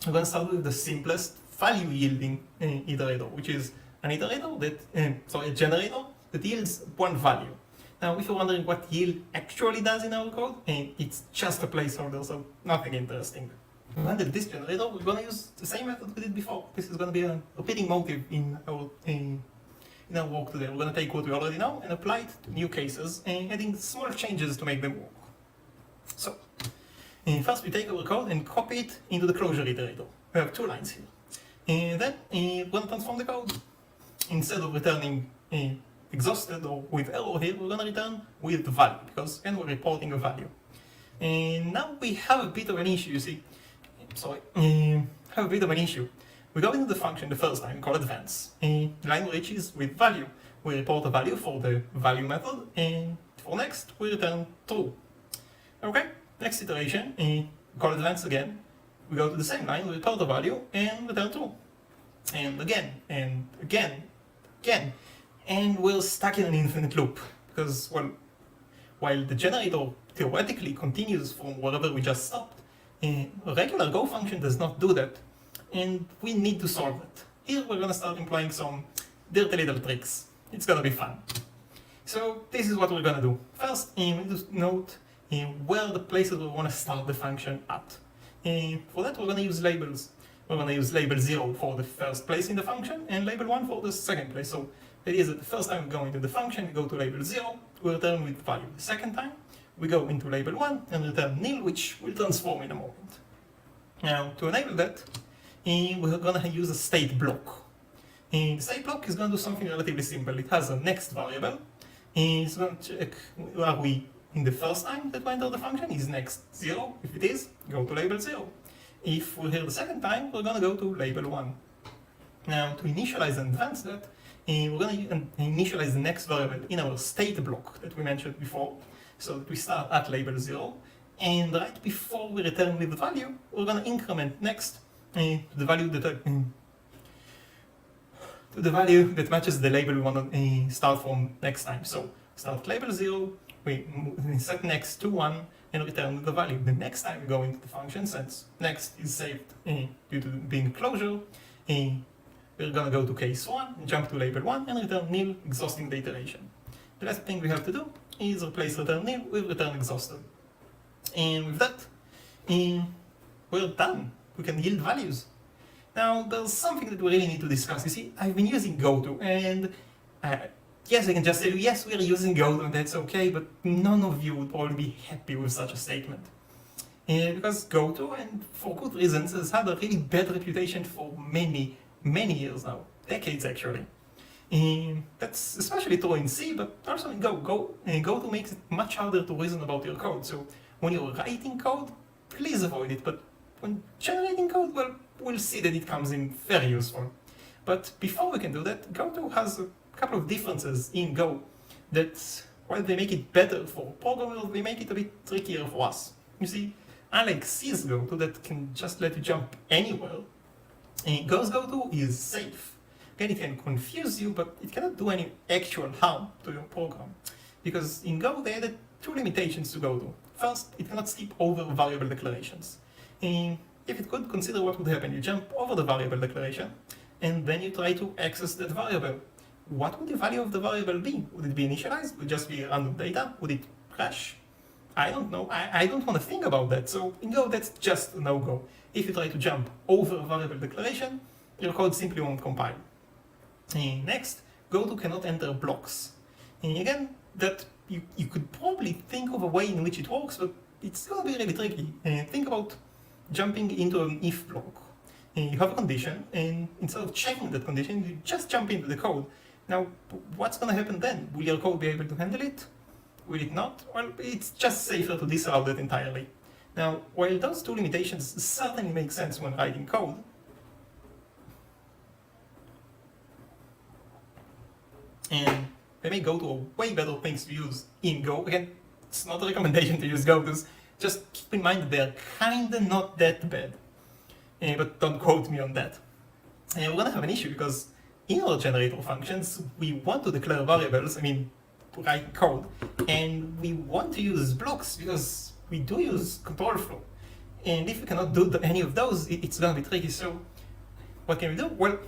we're going to start with the simplest value-yielding iterator, which is an iterator that, a generator that yields one value. Now, if you're wondering what yield actually does in our code, it's just a placeholder, so nothing interesting. to handle this generator, we're going to use the same method we did before. This is going to be a repeating motive in our work today. We're going to take what we already know and apply it to new cases, and adding small changes to make them work. So, first we take our code and copy it into the closure iterator. We have 2 lines here. And then we're going to transform the code. Instead of returning exhausted or with error here, we're going to return with value, because again we're reporting a value. And now we have a bit of an issue, you see. Have a bit of an issue. We go into the function the first time, call advance. The line reaches with value. We report a value for the value method, and for next, we return true. Okay, next iteration, call advance again. We go to the same line, we report a value, and return true. And again, and again, again. And we're stuck in an infinite loop, because, well, while the generator theoretically continues from wherever we just stopped, a regular Go function does not do that, and we need to solve it. Here we're going to start employing some dirty little tricks. It's going to be fun. So this is what we're going to do. First, we need to note where the places we want to start the function at. For that, we're going to use labels. We're going to use label 0 for the first place in the function, and label 1 for the second place. So it is that the first time we go into the function, we go to label 0, we return with value. The second time, we go into label 1 and return nil, which will transform in a moment. Now, to enable that, we're going to use a state block. The state block is going to do something relatively simple. It has a next variable. It's going to check, are we in the first time that we enter the function? Is next 0? If it is, go to label 0. If we're here the second time, we're going to go to label 1. Now, to initialize and advance that, we're going to initialize the next variable in our state block that we mentioned before, so that we start at label 0, and right before we return with the value, we're going to increment next to the value that matches the label we want to start from next time. So start label 0, we set next to 1, and return the value. The next time we go into the function, since next is saved due to being closure, we're going to go to case 1, jump to label 1, and return nil, exhausting the iteration. The last thing we have to do is replace return nil with return exhausted. And with that, we're done. We can yield values. Now, there's something that we really need to discuss. You see, I've been using GoTo, and yes, I can just say, yes, we're using GoTo, and that's okay, but none of you would probably be happy with such a statement. Because GoTo, and for good reasons, has had a really bad reputation for many years now, decades actually. That's especially true in C, but also in Go. GoTo makes it much harder to reason about your code, so when you're writing code, please avoid it, but when generating code, well, we'll see that it comes in very useful. But before we can do that, GoTo has a couple of differences in Go that, while they make it better for programmers, they make it a bit trickier for us. You see, unlike C's GoTo that can just let you jump anywhere, Go's GoTo is safe. Again, it can confuse you, but it cannot do any actual harm to your program. Because in Go, they added 2 limitations to GoTo. First, it cannot skip over variable declarations. If it could, consider what would happen. You jump over the variable declaration, and then you try to access that variable. What would the value of the variable be? Would it be initialized? Would it just be random data? Would it crash? I don't know. I don't want to think about that. So in Go, that's just a no-go. If you try to jump over a variable declaration, your code simply won't compile. Next, GoTo cannot enter blocks. Again, that you could probably think of a way in which it works, but it's going to be really tricky. Think about jumping into an if block. You have a condition, and instead of checking that condition, you just jump into the code. Now, what's going to happen then? Will your code be able to handle it? Will it not? Well, it's just safer to disallow that entirely. Now, while those 2 limitations certainly make sense when writing code, and they may go to a way better things to use in Go. Again, it's not a recommendation to use GoTos. Just keep in mind that they're kinda not that bad. But don't quote me on that. We're gonna have an issue because in our generator functions, we want to declare variables, to write code, and we want to use blocks because we do use control flow. And if we cannot do any of those, it's gonna be tricky. So what can we do? Well,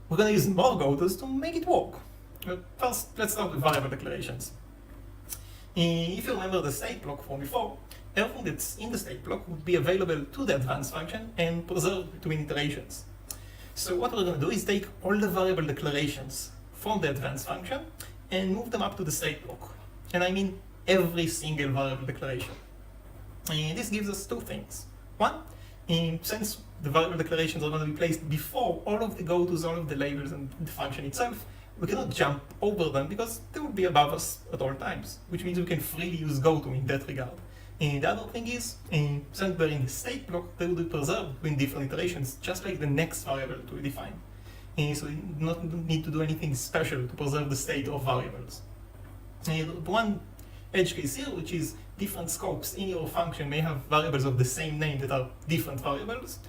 we're gonna use more GoTos to make it work. But first, let's start with variable declarations. If you remember the state block from before, everything that's in the state block would be available to the advanced function and preserved between iterations. So what we're going to do is take all the variable declarations from the advanced function and move them up to the state block. And I mean every single variable declaration. And this gives us two things. One, since the variable declarations are going to be placed before all of the go-tos, all of the labels and the function itself, we cannot jump over them because they would be above us at all times, which means we can freely use goto in that regard. And the other thing is, since they're in the state block, they will be preserved between different iterations, just like the next variable that we define. So you do not need to do anything special to preserve the state of variables. And one edge case here, which is different scopes in your function may have variables of the same name that are different variables.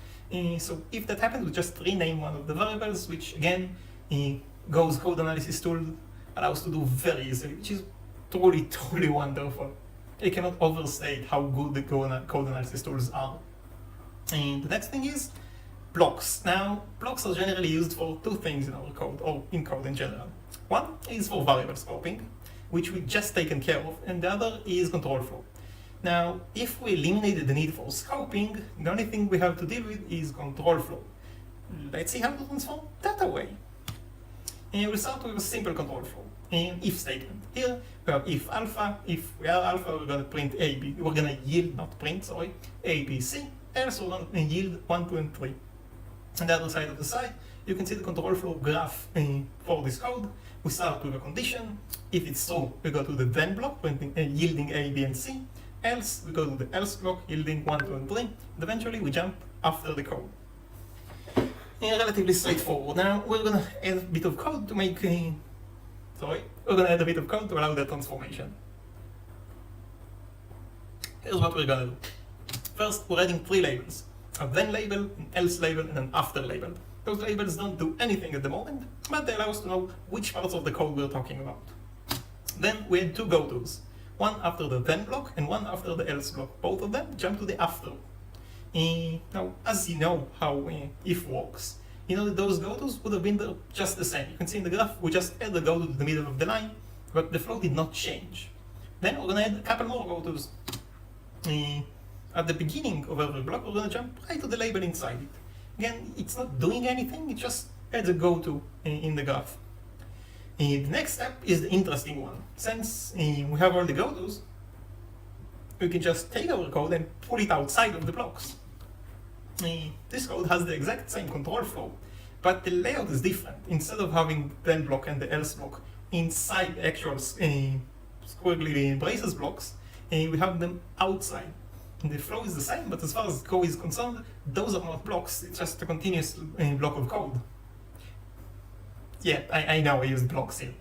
So if that happens, we just rename one of the variables, which again, Go's code analysis tool allows to do very easily, which is truly wonderful. I cannot overstate how good the code analysis tools are. And the next thing is blocks. Now, blocks are generally used for two things in our code, or in code in general. One is for variable scoping, which we just taken care of, and the other is control flow. Now, if we eliminated the need for scoping, the only thing we have to deal with is control flow. Let's see how to transform that away. And we'll start with a simple control flow, an if statement. Here we have if alpha. If we are alpha, we're going to print a, b. We're going to yield, not print, sorry, a, b, c. Else we're going to yield 1, 2, and 3. On the other side of the side, you can see the control flow graph for this code. We start with a condition. If it's true, we go to the then block, printing, yielding a, b, and c. Else, we go to the else block, yielding 1, 2, and 3. And eventually, we jump after the code. Relatively straightforward. Now, we're going to add a bit of code to make we're going to add a bit of code to allow that transformation. Here's what we're going to do. First, we're adding 3 labels. A then label, an else label, and an after label. Those labels don't do anything at the moment, but they allow us to know which parts of the code we're talking about. Then we add 2 gotos. One after the then block and one after the else block. Both of them jump to the after. Now, as you know how if works, you know that those gotos would have been there just the same. You can see in the graph, we just add the goto to the middle of the line, but the flow did not change. Then we're going to add a couple more gotos. At the beginning of every block, we're going to jump right to the label inside it. Again, it's not doing anything, it just adds a goto in the graph. The next step is the interesting one. Since we have all the gotos, we can just take our code and pull it outside of the blocks. This code has the exact same control flow, but the layout is different. Instead of having the then block and the else block inside the actual squiggly braces blocks, we have them outside. And the flow is the same, but as far as Go is concerned, those are not blocks, it's just a continuous block of code. Yeah, I know I used blocks here.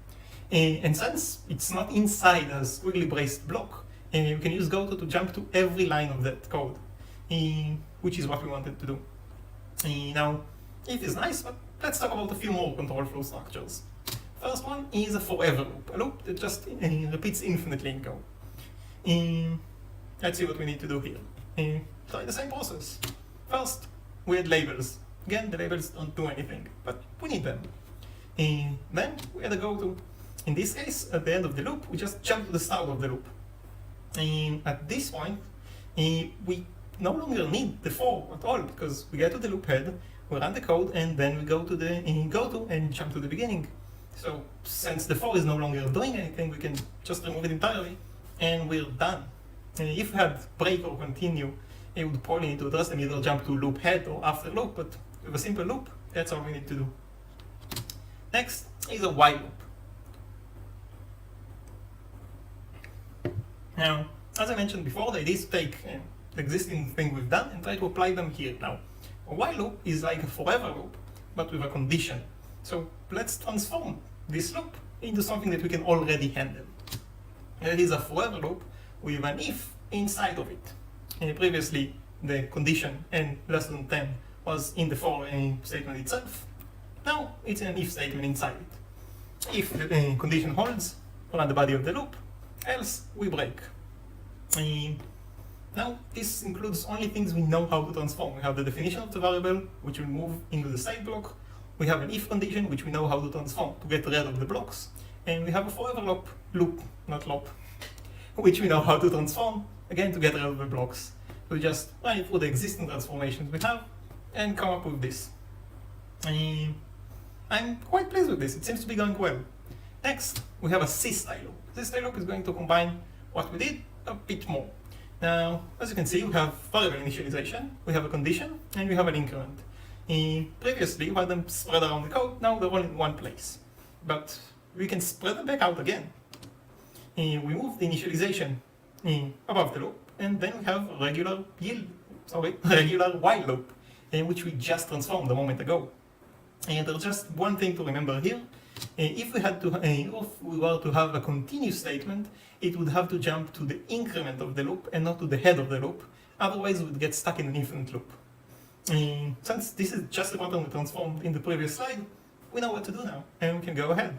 And since it's not inside a squiggly braced block, you can use goto to jump to every line of that code, which is what we wanted to do. Now, it is nice, but let's talk about a few more control flow structures. First one is a forever loop, a loop that just repeats infinitely in Go. Let's see what we need to do here. Try the same process. First, we add labels. Again, the labels don't do anything, but we need them. Then we add a goto. In this case, at the end of the loop, we just jump to the start of the loop. At this point, we no longer need the for at all, because we get to the loop head, we run the code, and then we go to the goto and jump to the beginning. So since the for is no longer doing anything, we can just remove it entirely, and we're done. If we had break or continue, it would probably need to address them, either jump to loop head or after loop, but with a simple loop, that's all we need to do. Next is a while loop. Now, as I mentioned before, the idea is to take the existing thing we've done and try to apply them here. Now, a while loop is like a forever loop, but with a condition. So let's transform this loop into something that we can already handle. It is a forever loop with an if inside of it. Previously, the condition n less than 10 was in the for statement itself. Now it's an if statement inside it. If the condition holds, run the body of the loop, else we break. Now this includes only things we know how to transform. We have the definition of the variable, which will move into the state block. We have an if condition, which we know how to transform to get rid of the blocks. And we have a forever loop, not which we know how to transform again, to get rid of the blocks. We just run through the existing transformations we have and come up with this. I'm quite pleased with this. It seems to be going well. Next, we have a sys loop. This loop is going to combine what we did a bit more. Now, as you can see, we have variable initialization, we have a condition, and we have an increment. Previously, we had them spread around the code. Now they're all in one place. But we can spread them back out again. We move the initialization above the loop, and then we have regular while loop, which we just transformed a moment ago. And there's just one thing to remember here. If we were to have a continuous statement, it would have to jump to the increment of the loop and not to the head of the loop. Otherwise, we would get stuck in an infinite loop. Since this is just the pattern we transformed in the previous slide, we know what to do now, and we can go ahead.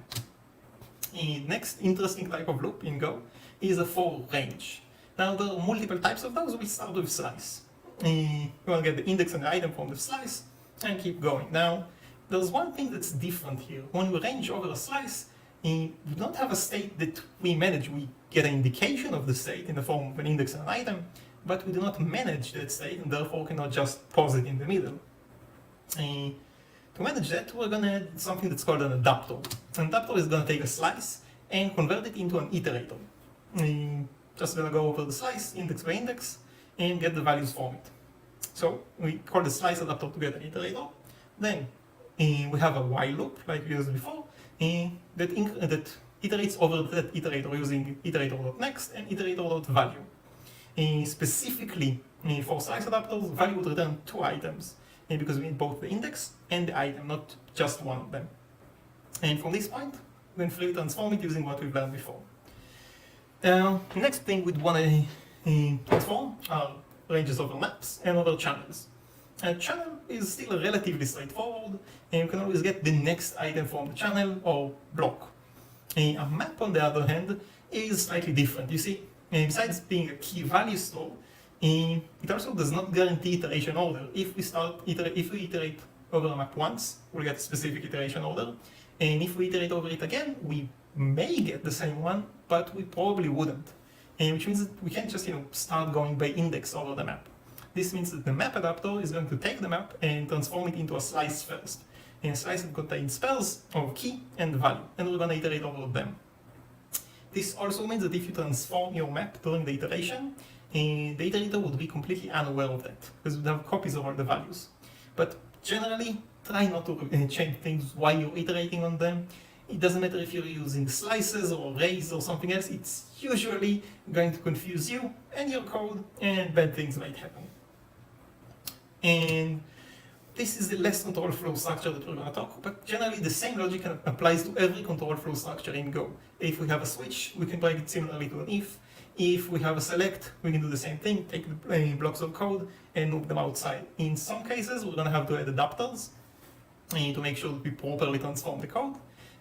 The next interesting type of loop in Go is a for range. Now, there are multiple types of those. We'll start with slice. We will get the index and the item from the slice and keep going. Now, there's one thing that's different here. When we range over a slice, we don't have a state that we manage. We get an indication of the state in the form of an index and an item, but we do not manage that state and therefore cannot just pause it in the middle. To manage that, we're going to add something that's called an adapter. An adapter is going to take a slice and convert it into an iterator. Just going to go over the slice, index by index, and get the values from it. So we call the slice adapter to get an iterator. Then we have a while loop, like we used before, that iterates over that iterator using iterator.next and iterator.value. Specifically for slice adapters, value would return 2 items, because we need both the index and the item, not just one of them. And from this point, we can freely transform it using what we've learned before. Next thing we'd want to transform are ranges over maps and over channels. A channel is still relatively straightforward, and you can always get the next item from the channel or block. A map, on the other hand, is slightly different. You see, besides being a key value store, it also does not guarantee iteration order. If we iterate over a map once, we'll get a specific iteration order, and if we iterate over it again, we may get the same one, but we probably wouldn't. Which means that we can't just start going by index over the map. This means that the map adapter is going to take the map and transform it into a slice first. And a slice contains pairs of key and value, and we're going to iterate over them. This also means that if you transform your map during the iteration, the iterator would be completely unaware of that, because we have copies of all the values. But generally, try not to change things while you're iterating on them. It doesn't matter if you're using slices or arrays or something else, it's usually going to confuse you and your code, and bad things might happen. And this is the less control flow structure that we're going to talk, but generally the same logic applies to every control flow structure in Go. If we have a switch, we can break it similarly to an if. If we have a select, we can do the same thing, take the blocks of code and move them outside. In some cases, we're going to have to add adapters to make sure that we properly transform the code.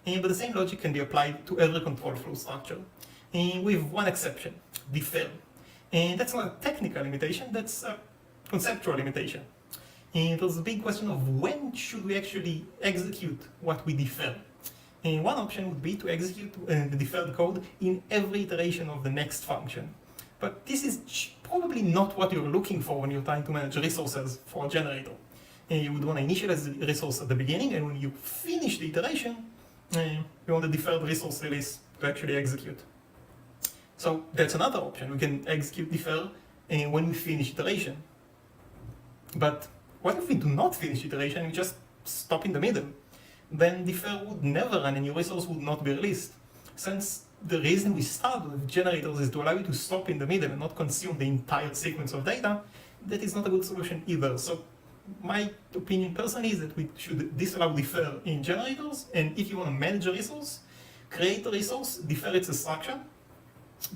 But the same logic can be applied to every control flow structure, with one exception, defer. And that's not a technical limitation, that's a conceptual limitation. And there's a big question of when should we actually execute what we defer. And one option would be to execute the deferred code in every iteration of the next function. But this is probably not what you're looking for when you're trying to manage resources for a generator. You would want to initialize the resource at the beginning, and when you finish the iteration, you want the deferred resource release to actually execute. So that's another option. We can execute defer when we finish iteration. But what if we do not finish iteration, we just stop in the middle? Then defer would never run and your resource would not be released. Since the reason we start with generators is to allow you to stop in the middle and not consume the entire sequence of data, that is not a good solution either. So my opinion personally is that we should disallow defer in generators, and if you want to manage a resource, create a resource, defer its instruction,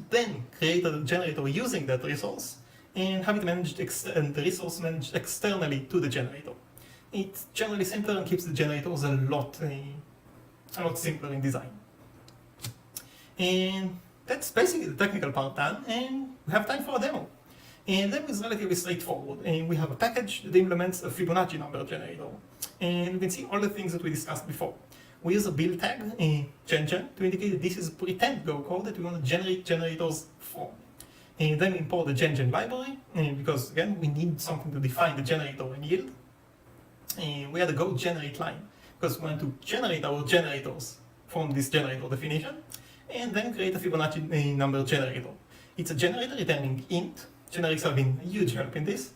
then create a generator using that resource, and have it managed and the resource managed externally to the generator. It's generally simpler and keeps the generators a lot simpler in design. And that's basically the technical part done, and we have time for a demo. And the demo is relatively straightforward, and we have a package that implements a Fibonacci number generator. And you can see all the things that we discussed before. We use a build tag, gen, to indicate that this is pretend Go code that we want to generate generators from. And then we import the gen library, because again, we need something to define the generator and yield. We had a go generate line, because we want to generate our generators from this generator definition, and then create a Fibonacci number generator. It's a generator returning int. Generics have been a huge help in this.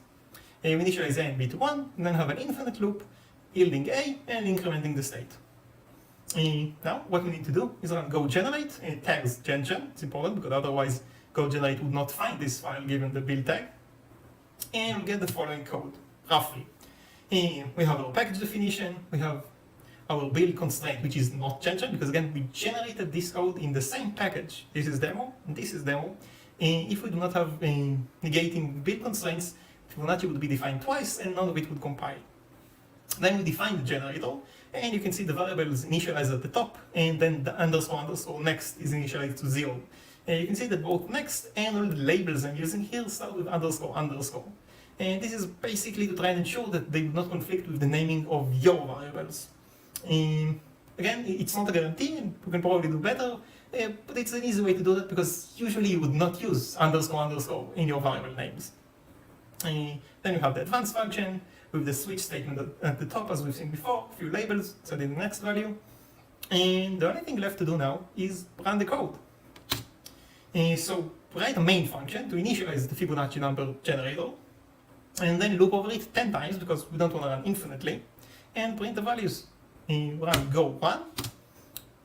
We initialize A and B to 1, and then have an infinite loop, yielding A and incrementing the state. Now, what we need to do is run go generate, tags gen. It's important because otherwise go generate would not find this file given the build tag. And we get the following code, roughly. We have our package definition, we have our build constraint, which is not gen, because again, we generated this code in the same package. This is demo, and this is demo. If we do not have negating build constraints, Fibonacci would be defined twice, and none of it would compile. Then we define the generator, and you can see the variables initialized at the top, and then the underscore next is initialized to 0. And you can see that both next and all the labels I'm using here start with underscore. And this is basically to try and ensure that they do not conflict with the naming of your variables. Again, it's not a guarantee, and you can probably do better, but it's an easy way to do that because usually you would not use underscore in your variable names. Then you have the advanced function with the switch statement at the top, as we've seen before, a few labels, set in the next value. And the only thing left to do now is run the code. So write a main function to initialize the Fibonacci number generator, and then loop over it 10 times because we don't want to run infinitely, and print the values. Run go run,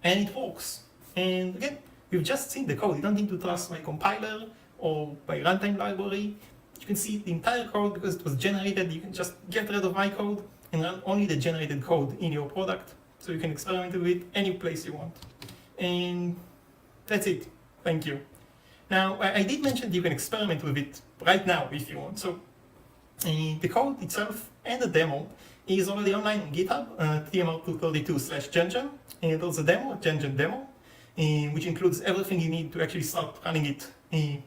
and it works. And again, you've just seen the code. You don't need to trust my compiler or my runtime library. You can see the entire code because it was generated. You can just get rid of my code and run only the generated code in your product. So you can experiment with it any place you want. And that's it. Thank you. Now, I did mention that you can experiment with it right now if you want. So the code itself and the demo is already online on GitHub, tmr232/gen. And there's a demo, gen demo, which includes everything you need to actually start running it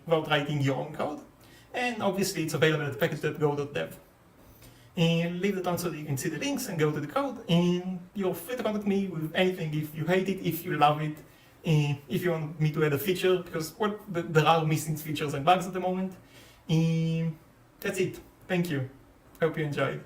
without writing your own code. And obviously it's available at package.go.dev. And leave it on so that you can see the links and go to the code. And you're free to contact me with anything if you hate it, if you love it, if you want me to add a feature, because well, there are missing features and bugs at the moment. That's it. Thank you. Hope you enjoyed.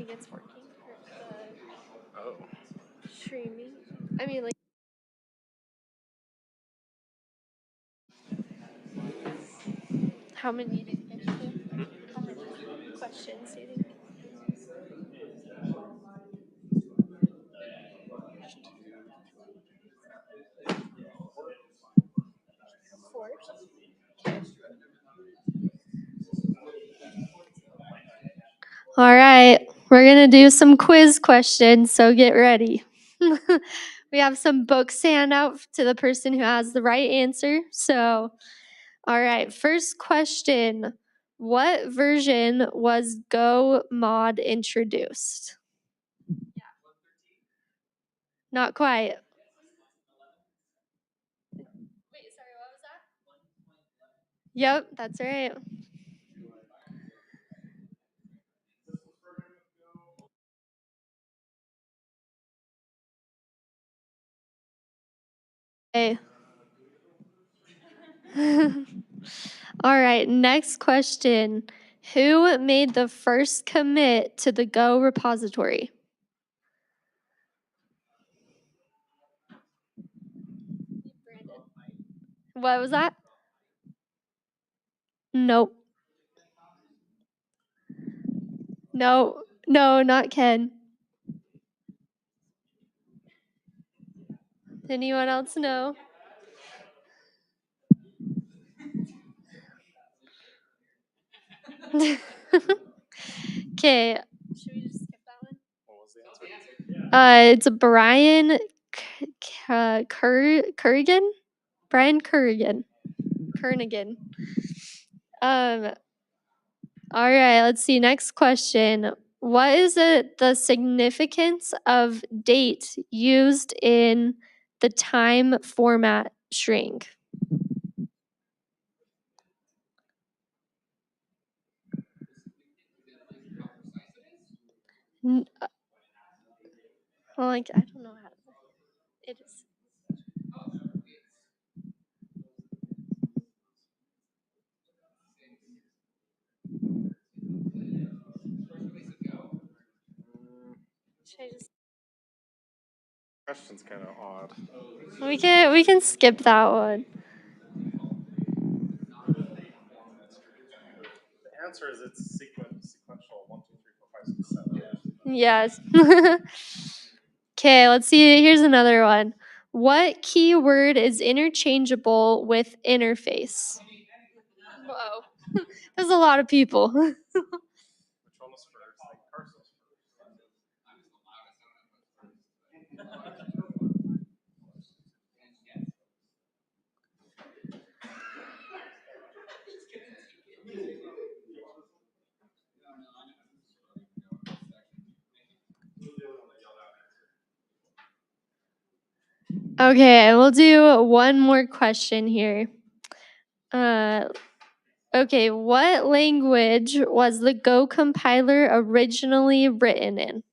think it's working for Oh. the streaming. I mean, like. How many do you think I should do? How many questions do you think? Four. All right, we're gonna do some quiz questions, so get ready. We have some books to hand out to the person who has the right answer. So, all right, first question. What version was Go mod introduced? Not quite. Wait, sorry, what was that? Yep, that's right. Okay. All right, next question. Who made the first commit to the Go repository? What was that? Nope. No, no, not Ken. Anyone else know? Okay. Should we just skip that one? What was the answer? It's Brian Currigan. Brian Currigan. Kernigan. All right, let's see. Next question. What is the significance of date used in the time format string? Well, like, I don't know how to. It is. Should I just? Question's kind of odd. We can skip that one. The answer is it's sequential 1, 2, 3, 4, 5, 6, 7. Yes. Okay, let's see. Here's another one. What keyword is interchangeable with interface? Whoa. There's a lot of people. Which one was first? Like Carson's Okay, we'll do one more question here. Okay, what language was the Go compiler originally written in?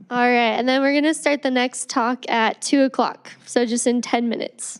All right, and then we're going to start the next talk at 2 o'clock, so just in 10 minutes.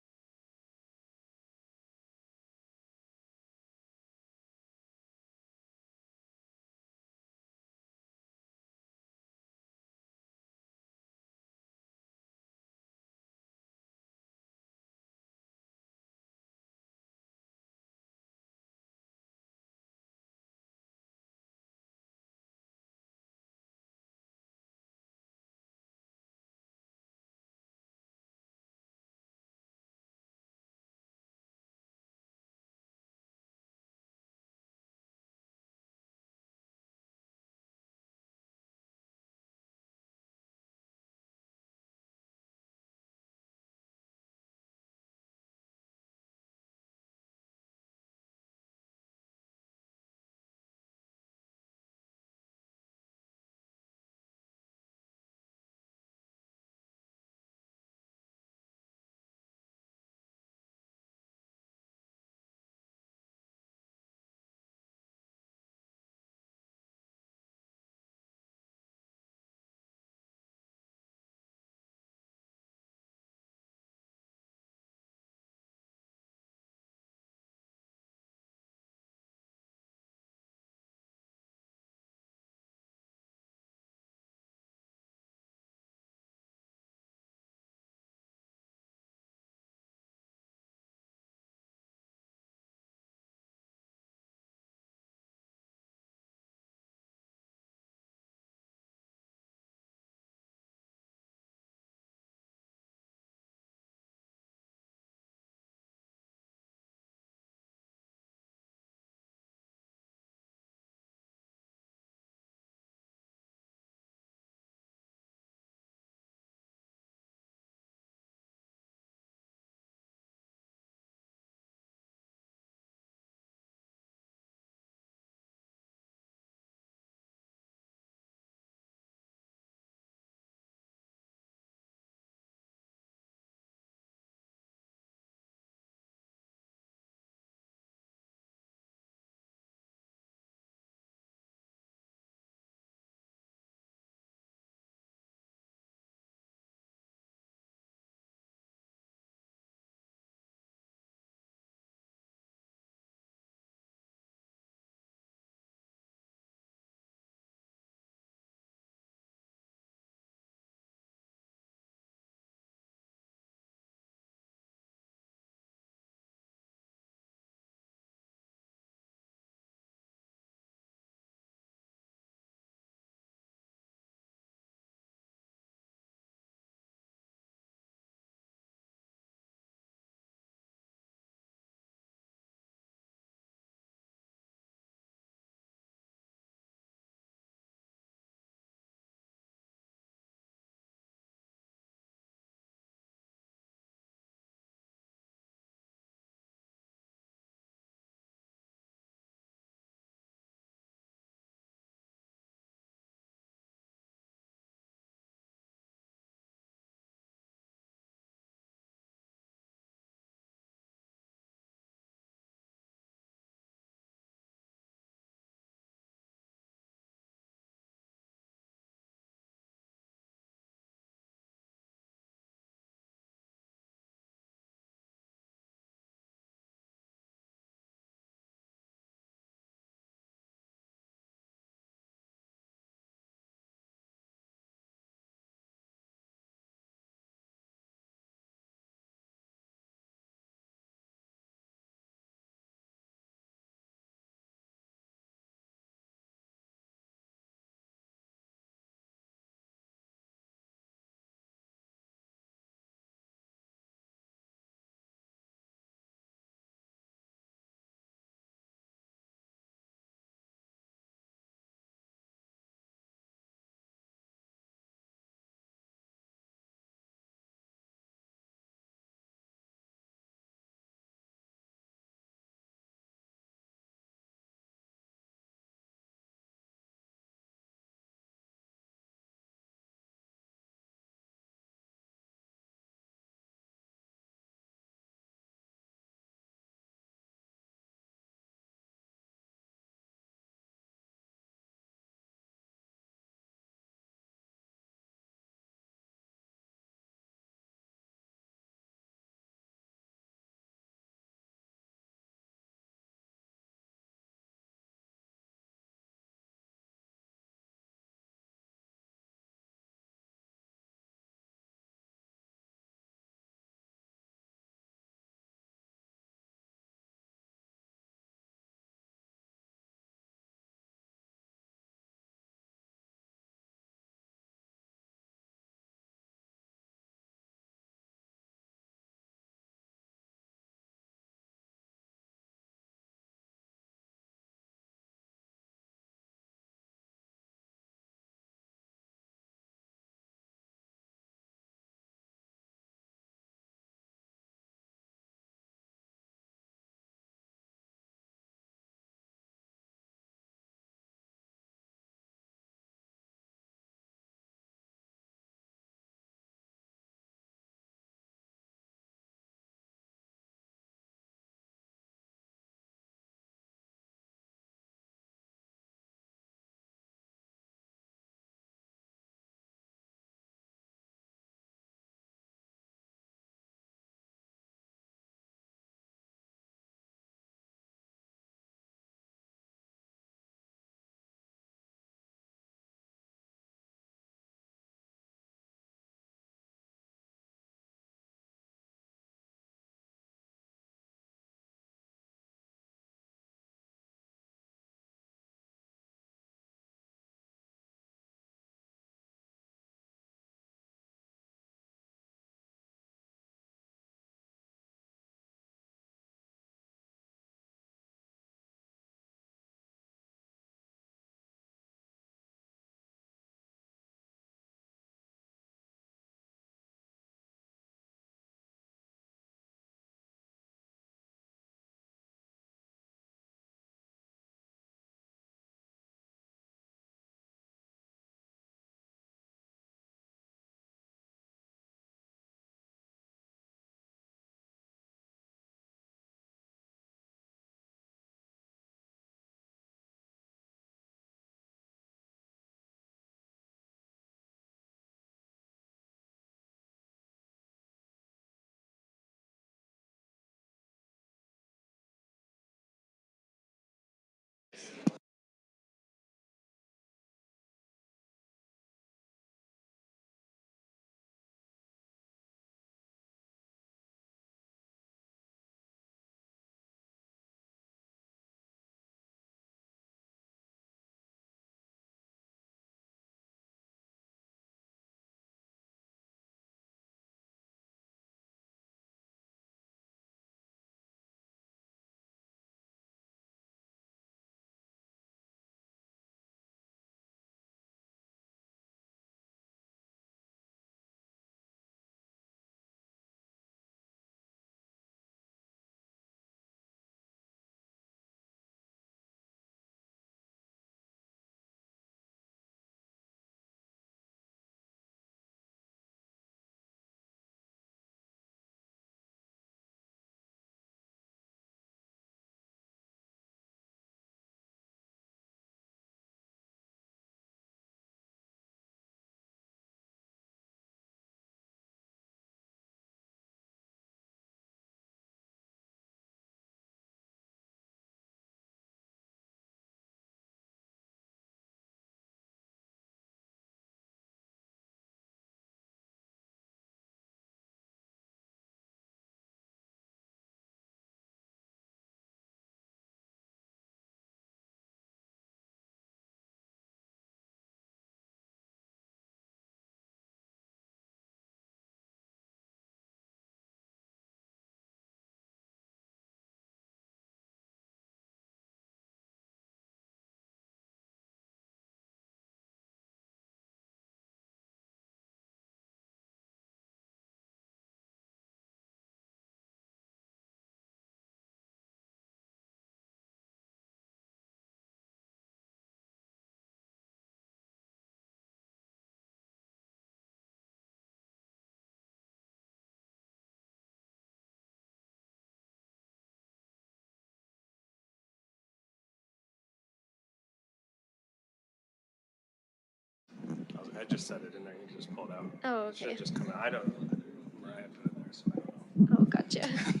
I just set it in there. You can just pull it out. Oh, It should okay. just come out. I don't know. Mariah put it there, so I don't know. Oh, gotcha. I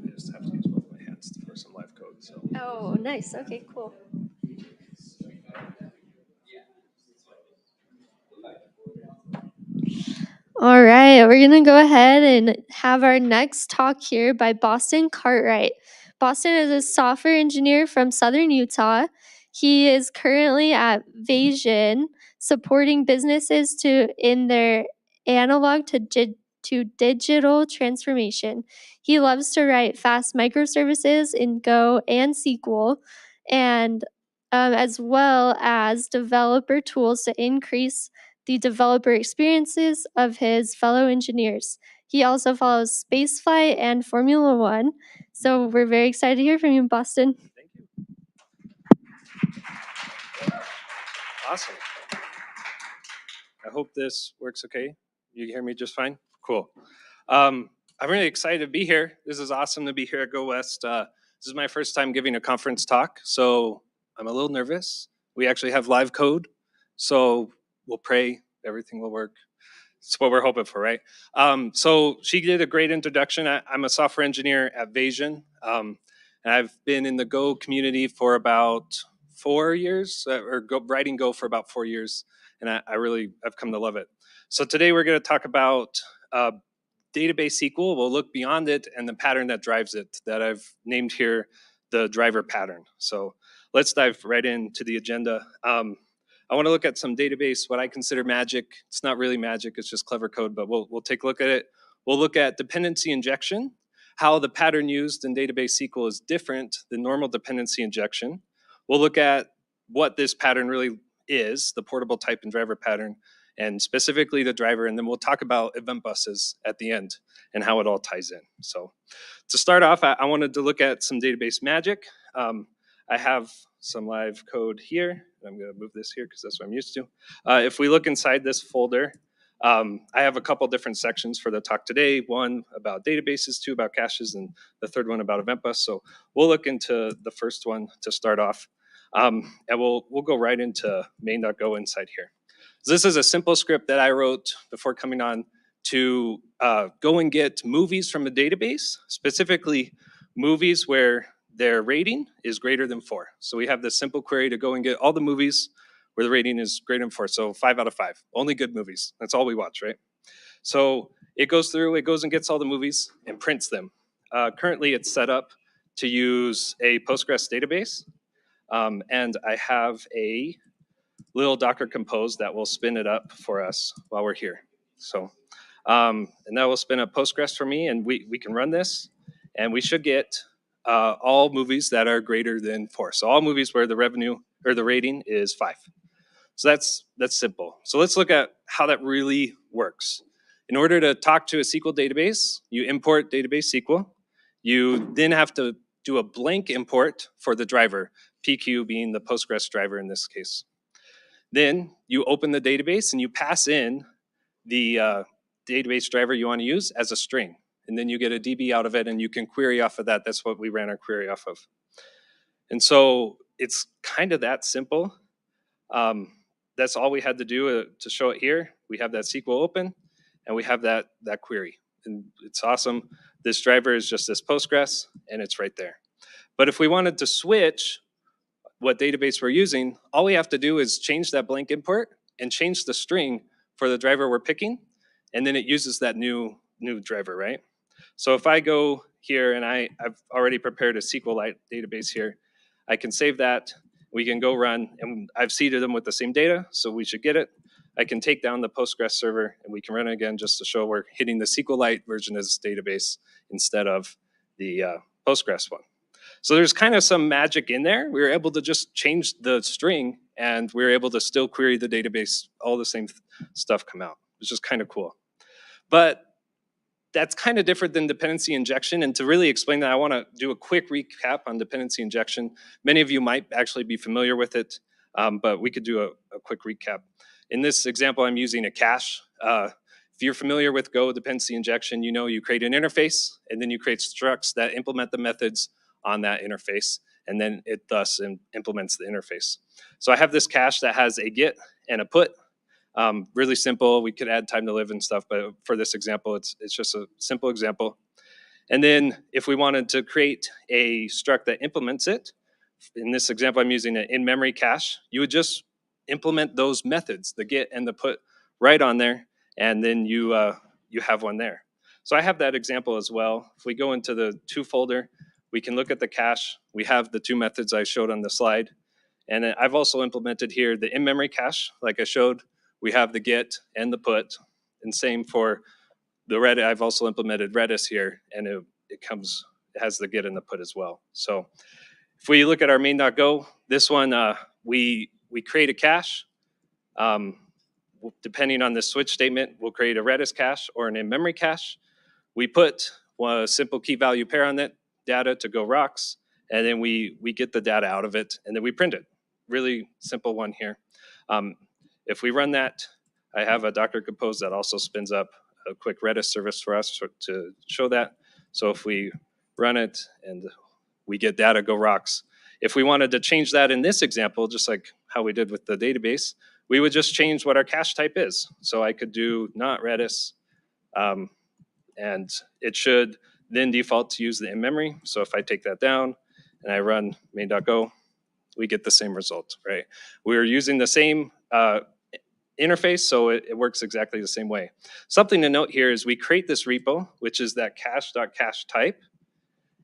just have to use both my hands for some live code. So. Oh, nice. Okay, cool. All right, we're gonna go ahead and have our next talk here by Boston Cartwright. Boston is a software engineer from Southern Utah. He is currently at Vasion, supporting businesses in their analog to digital transformation. He loves to write fast microservices in Go and SQL, and as well as developer tools to increase the developer experiences of his fellow engineers. He also follows spaceflight and Formula One. So we're very excited to hear from you, Boston. Thank you. Awesome. I hope this works okay. You hear me just fine? Cool. I'm really excited to be here. This is awesome to be here at Go West. This is my first time giving a conference talk, so I'm a little nervous. We actually have live code, so we'll pray everything will work. That's what we're hoping for, right? So she did a great introduction. I'm a software engineer at Vasion. And I've been in the Go community for about 4 years, writing Go for about 4 years, and I've come to love it. So today we're going to talk about database SQL. We'll look beyond it and the pattern that drives it, that I've named here the driver pattern. So let's dive right into the agenda. I want to look at some database, what I consider magic. It's not really magic, it's just clever code, but we'll take a look at it. We'll look at dependency injection, how the pattern used in database SQL is different than normal dependency injection. We'll look at what this pattern really is, the portable type and driver pattern, and specifically the driver, and then we'll talk about event buses at the end and how it all ties in. So to start off, I wanted to look at some database magic. I have some live code here. I'm going to move this here because that's what I'm used to. If we look inside this folder, I have a couple different sections for the talk today. One about databases, two about caches, and the third one about event bus. So we'll look into the first one to start off, and we'll go right into main.go inside here. So this is a simple script that I wrote before coming on to go and get movies from a database, specifically movies where their rating is greater than 4. So we have this simple query to go and get all the movies where the rating is greater than 4. So 5 out of 5, only good movies. That's all we watch, right? So it goes through, it goes and gets all the movies and prints them. Currently it's set up to use a Postgres database. And I have a little Docker compose that will spin it up for us while we're here. So, and that will spin up Postgres for me, and we can run this, and we should get all movies that are greater than 4. So all movies where the revenue or the rating is 5. So that's simple. So let's look at how that really works. In order to talk to a SQL database, you import database SQL. You then have to do a blank import for the driver, PQ being the Postgres driver in this case. Then you open the database and you pass in the database driver you want to use as a string. And then you get a DB out of it and you can query off of that. That's what we ran our query off of. And so it's kind of that simple. That's all we had to do to show it here. We have that SQL open and we have that query. And it's awesome. This driver is just this Postgres and it's right there. But if we wanted to switch what database we're using, all we have to do is change that blank import and change the string for the driver we're picking. And then it uses that new driver, right? So if I go here and I've already prepared a SQLite database here, I can save that. We can go run, and I've seeded them with the same data, so we should get it. I can take down the Postgres server, and we can run it again just to show we're hitting the SQLite version as database instead of the Postgres one. So there's kind of some magic in there. We were able to just change the string, and we were able to still query the database, all the same stuff come out, which is kind of cool. But that's kind of different than dependency injection. And to really explain that, I want to do a quick recap on dependency injection. Many of you might actually be familiar with it, but we could do a quick recap. In this example, I'm using a cache. If you're familiar with Go dependency injection, you know you create an interface, and then you create structs that implement the methods on that interface. and then it thus implements the interface. So I have this cache that has a get and a put. Really simple. We could add time to live and stuff, but for this example, it's just a simple example. And then if we wanted to create a struct that implements it, in this example, I'm using an in-memory cache, you would just implement those methods, the get and the put, right on there, and then you have one there. So I have that example as well. If we go into the to folder, we can look at the cache. We have the two methods I showed on the slide. And then I've also implemented here the in-memory cache, like I showed. We have the get and the put, and same for the Redis. I've also implemented Redis here, and it has the get and the put as well. So if we look at our main.go, this one, we create a cache. Depending on the switch statement, we'll create a Redis cache or an in-memory cache. We put a simple key value pair on it, data to go rocks, and then we get the data out of it, and then we print it. Really simple one here. If we run that, I have a Docker Compose that also spins up a quick Redis service for us to show that. So if we run it and we get data go rocks. If we wanted to change that in this example, just like how we did with the database, we would just change what our cache type is. So I could do not Redis, and it should then default to use the in-memory. So if I take that down and I run main.go, we get the same result, right? We're using the same interface, so it works exactly the same way. Something to note here is we create this repo, which is that cache.cache type,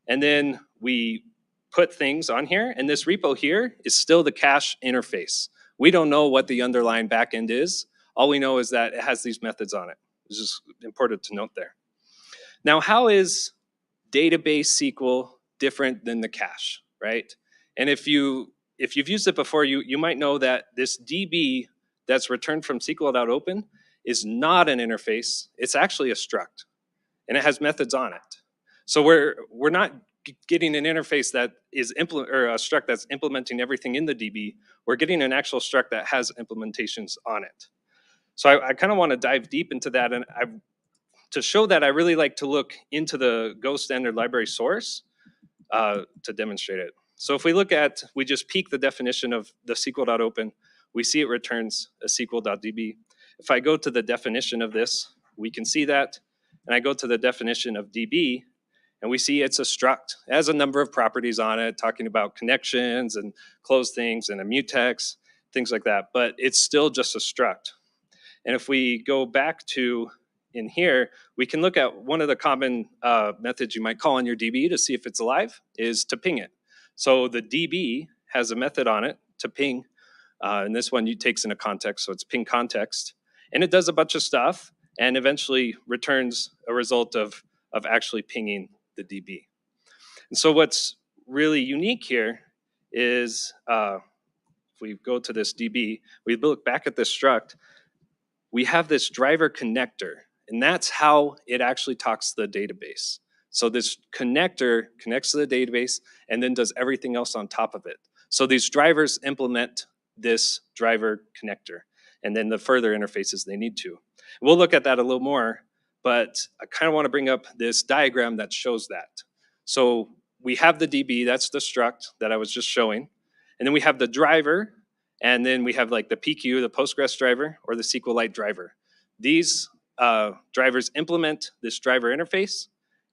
and then we put things on here, and this repo here is still the cache interface. We don't know what the underlying backend is. All we know is that it has these methods on it. It's just important to note there. Now, how is database SQL different than the cache, right? And if you've used it before, you might know that this DB that's returned from SQL.open is not an interface. It's actually a struct, and it has methods on it. So we're not getting an interface that is or a struct that's implementing everything in the DB. We're getting an actual struct that has implementations on it. So I kind of want to dive deep into that, and to show that, I really like to look into the Go standard library source to demonstrate it. So if we look at, we just peek the definition of the SQL.open, we see it returns a SQL.db. If I go to the definition of this, we can see that, and I go to the definition of DB, and we see it's a struct. It has a number of properties on it, talking about connections and closed things and a mutex, things like that, but it's still just a struct. And if we go back to in here, we can look at one of the common methods you might call on your DB to see if it's alive is to ping it. So the DB has a method on it to ping, and this one takes into context, so it's ping context, and it does a bunch of stuff and eventually returns a result of actually pinging the DB. And so what's really unique here is if we go to this DB, we look back at this struct, we have this driver connector, and that's how it actually talks to the database. So this connector connects to the database and then does everything else on top of it. So these drivers implement this driver connector and then the further interfaces they need to. We'll look at that a little more, but I kind of want to bring up this diagram that shows that. So we have the DB, that's the struct that I was just showing. And then we have the driver, and then we have like the PQ, the Postgres driver, or the SQLite driver. These drivers implement this driver interface,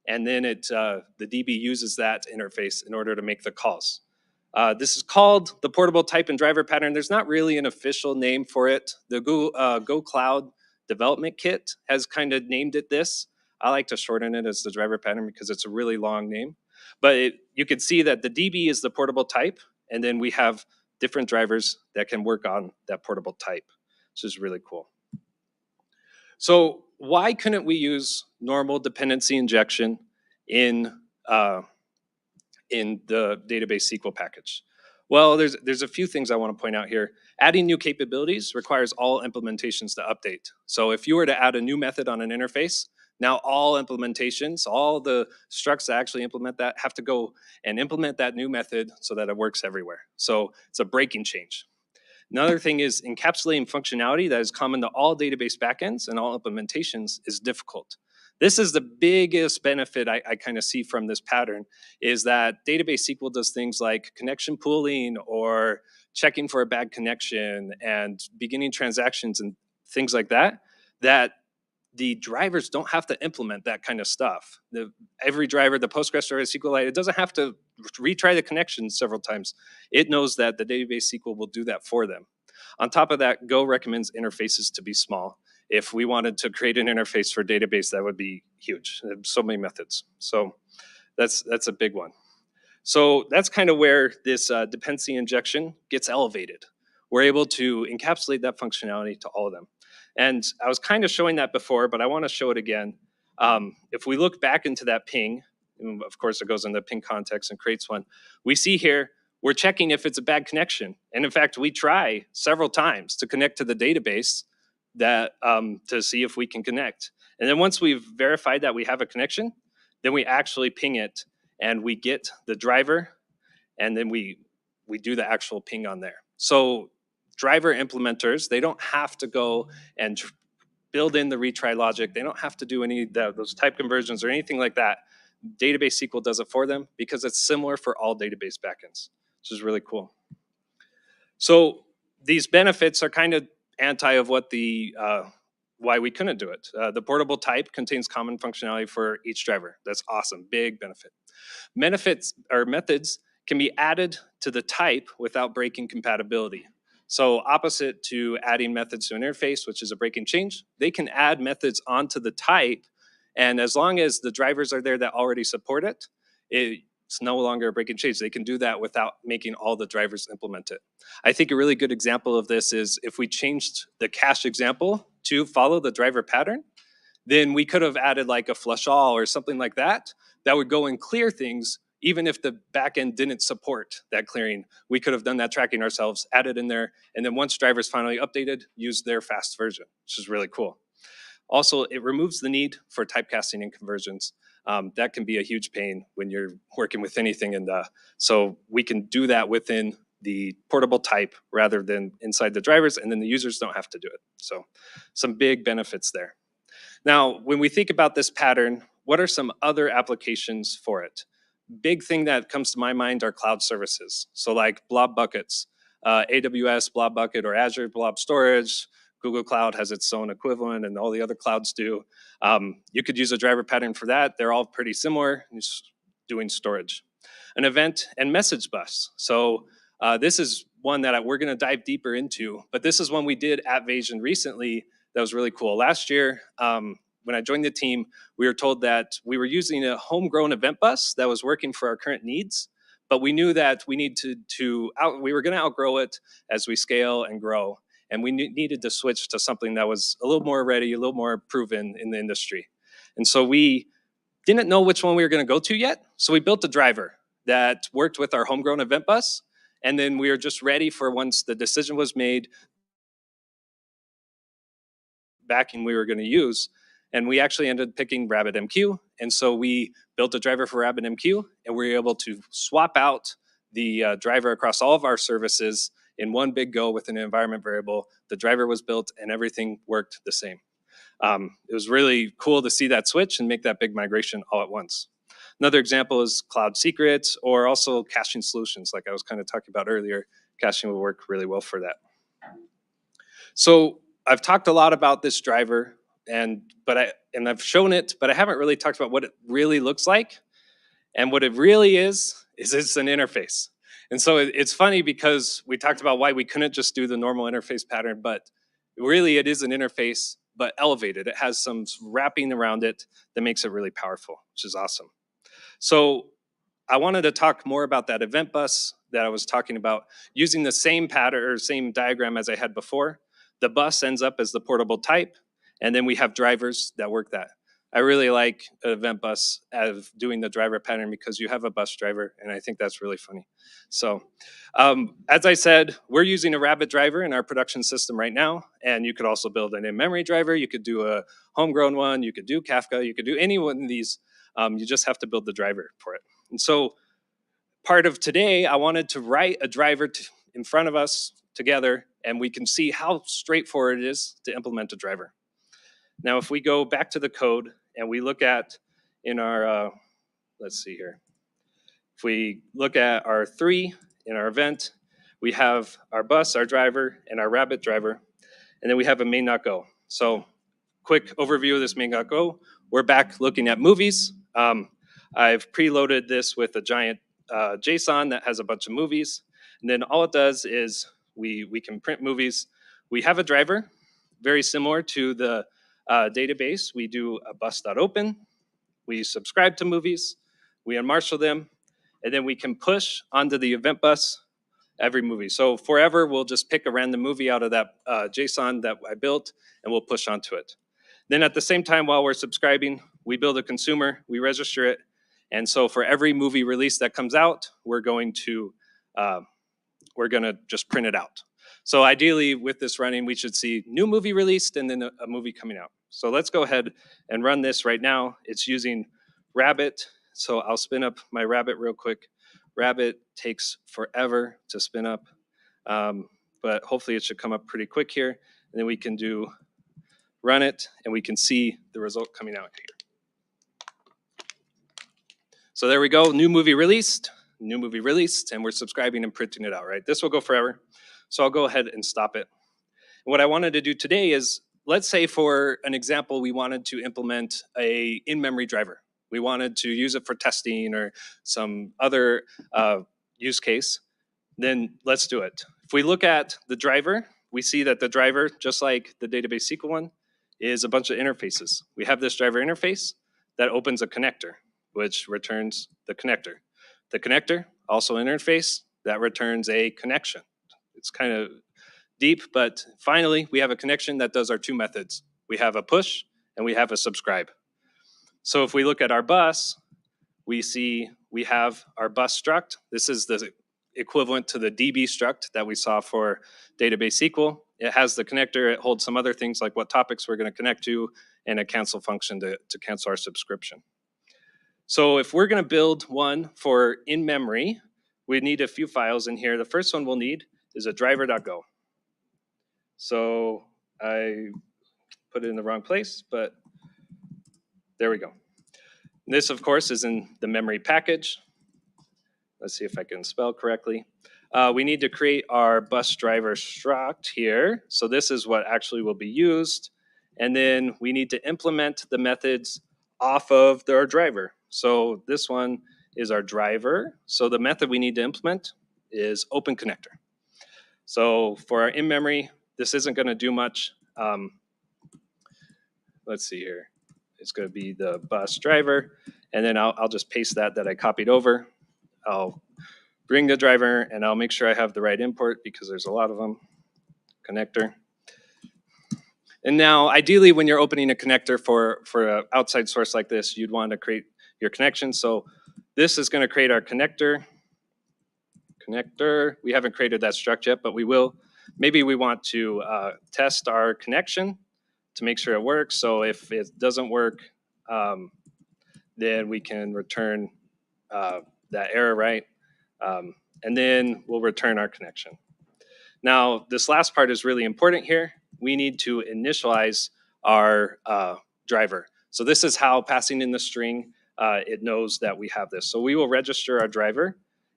and then the DB uses that interface in order to make the calls. This is called the portable type and driver pattern. There's not really an official name for it. The Go Cloud Development Kit has kind of named it this. I like to shorten it as the driver pattern because it's a really long name. But you can see that the DB is the portable type, and then we have different drivers that can work on that portable type, which is really cool. So why couldn't we use normal dependency injection in the database SQL package? Well, there's a few things I want to point out here. Adding new capabilities requires all implementations to update. So if you were to add a new method on an interface, now all implementations, all the structs that actually implement that have to go and implement that new method so that it works everywhere. So it's a breaking change. Another thing is encapsulating functionality that is common to all database backends and all implementations is difficult. This is the biggest benefit I kind of see from this pattern, is that database SQL does things like connection pooling or checking for a bad connection and beginning transactions and things like that, that the drivers don't have to implement that kind of stuff. Every driver, the Postgres driver, SQLite, it doesn't have to retry the connection several times. It knows that the database SQL will do that for them. On top of that, Go recommends interfaces to be small. If we wanted to create an interface for database, that would be huge. There's so many methods. So that's a big one. So that's kind of where this dependency injection gets elevated. We're able to encapsulate that functionality to all of them. And I was kind of showing that before, but I want to show it again. If we look back into that ping, and of course it goes in the ping context and creates one, we see here, we're checking if it's a bad connection. And in fact, we try several times to connect to the database that to see if we can connect. And then once we've verified that we have a connection, then we actually ping it and we get the driver, and then we do the actual ping on there. So driver implementers, they don't have to go and build in the retry logic. They don't have to do any of those type conversions or anything like that. Database SQL does it for them because it's similar for all database backends, which is really cool. So these benefits are kind of anti of what the why we couldn't do it. The portable type contains common functionality for each driver. That's awesome, big benefit. Benefits or methods can be added to the type without breaking compatibility. So opposite to adding methods to an interface, which is a break and change, they can add methods onto the type, and as long as the drivers are there that already support it, it's no longer a break and change. They can do that without making all the drivers implement it. I think a really good example of this is if we changed the cache example to follow the driver pattern, then we could have added like a flush all or something like that would go and clear things. Even if the backend didn't support that clearing, we could have done that tracking ourselves, added in there, and then once drivers finally updated, use their fast version, which is really cool. Also, it removes the need for typecasting and conversions. That can be a huge pain when you're working with anything so we can do that within the portable type rather than inside the drivers, and then the users don't have to do it. So some big benefits there. Now, when we think about this pattern, what are some other applications for it? Big thing that comes to my mind are cloud services. So like blob buckets, AWS blob bucket or Azure blob storage. Google Cloud has its own equivalent and all the other clouds do. You could use a driver pattern for that. They're all pretty similar, just doing storage. An event and message bus. So this is one that we're gonna dive deeper into, but this is one we did at Vasion recently that was really cool. Last year, when I joined the team, we were told that we were using a homegrown event bus that was working for our current needs, but we knew that we were gonna outgrow it as we scale and grow. And we needed to switch to something that was a little more ready, a little more proven in the industry. And so we didn't know which one we were gonna go to yet. So we built a driver that worked with our homegrown event bus. And then we were just ready for once the decision was made, backing we were gonna use. And we actually ended up picking RabbitMQ. And so we built a driver for RabbitMQ, and we were able to swap out the driver across all of our services in one big go with an environment variable. The driver was built and everything worked the same. It was really cool to see that switch and make that big migration all at once. Another example is Cloud Secrets or also caching solutions, like I was kind of talking about earlier. Caching will work really well for that. So I've talked a lot about this driver, and I've shown it, but I haven't really talked about what it really looks like. And what it really is it's an interface. And so it's funny because we talked about why we couldn't just do the normal interface pattern, but really it is an interface, but elevated. It has some wrapping around it that makes it really powerful, which is awesome. So I wanted to talk more about that event bus that I was talking about, using the same pattern or same diagram as I had before. The bus ends up as the portable type, and then we have drivers that work that. I really like an event bus of doing the driver pattern because you have a bus driver, and I think that's really funny. So as I said, we're using a Rabbit driver in our production system right now, and you could also build an in-memory driver. You could do a homegrown one. You could do Kafka. You could do any one of these. You just have to build the driver for it. And so part of today, I wanted to write a driver in front of us together, and we can see how straightforward it is to implement a driver. Now, if we go back to the code and we look at in our, let's see here. If we look at our 3 in our event, we have our bus, our driver, and our rabbit driver, and then we have a main.go. So quick overview of this main.go. We're back looking at movies. I've preloaded this with a giant JSON that has a bunch of movies. And then all it does is we can print movies. We have a driver, very similar to the database. We do a bus.open. We subscribe to movies. We unmarshal them. And then we can push onto the event bus every movie. So forever, we'll just pick a random movie out of that JSON that I built, and we'll push onto it. Then at the same time, while we're subscribing, we build a consumer, we register it. And so for every movie release that comes out, we're going to just print it out. So ideally, with this running, we should see new movie released and then a movie coming out. So let's go ahead and run this right now. It's using Rabbit. So I'll spin up my Rabbit real quick. Rabbit takes forever to spin up, but hopefully it should come up pretty quick here. And then we can run it, and we can see the result coming out here. So there we go, new movie released, and we're subscribing and printing it out, right? This will go forever. So I'll go ahead and stop it. And what I wanted to do today is, let's say for an example, we wanted to implement a in-memory driver. We wanted to use it for testing or some other use case, then let's do it. If we look at the driver, we see that the driver, just like the database SQL one, is a bunch of interfaces. We have this driver interface that opens a connector, which returns the connector. The connector, also an interface, that returns a connection. It's kind of deep, but finally, we have a connection that does our 2 methods. We have a push, and we have a subscribe. So if we look at our bus, we see we have our bus struct. This is the equivalent to the DB struct that we saw for database SQL. It has the connector. It holds some other things like what topics we're going to connect to and a cancel function to cancel our subscription. So if we're going to build one for in-memory, we need a few files in here. The first one we'll need is a driver.go. So I put it in the wrong place, but there we go. This, of course, is in the memory package. Let's see if I can spell correctly. We need to create our bus driver struct here. So this is what actually will be used. And then we need to implement the methods off of our driver. So this one is our driver. So the method we need to implement is open connector. So for our in-memory, this isn't going to do much. Let's see here. It's going to be the bus driver, and then I'll just paste that I copied over. I'll bring the driver, and I'll make sure I have the right import because there's a lot of them. Connector. And now, ideally, when you're opening a connector for an outside source like this, you'd want to create your connection. So this is going to create our connector. We haven't created that struct yet, but we will. Maybe we want to test our connection to make sure it works. So if it doesn't work, then we can return that error, right? And then we'll return our connection. Now, this last part is really important here. We need to initialize our driver. So this is how passing in the string, it knows that we have this. So we will register our driver,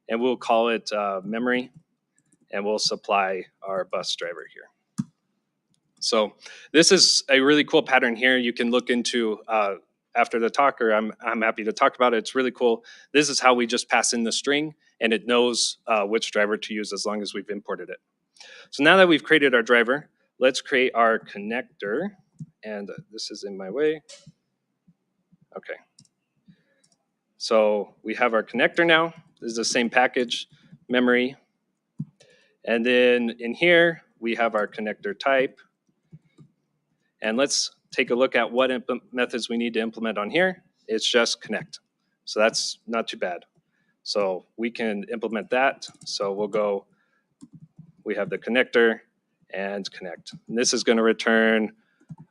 and we'll call it memory, and we'll supply our bus driver here. So this is a really cool pattern here. You can look into after the talk, or I'm happy to talk about it. It's really cool. This is how we just pass in the string, and it knows which driver to use as long as we've imported it. So now that we've created our driver, let's create our connector. And this is in my way. Okay. So we have our connector now. This is the same package, memory. And then in here, we have our connector type. And let's take a look at what methods we need to implement on here. It's just connect. So that's not too bad. So we can implement that. So we'll go, we have the connector and connect. And this is going to return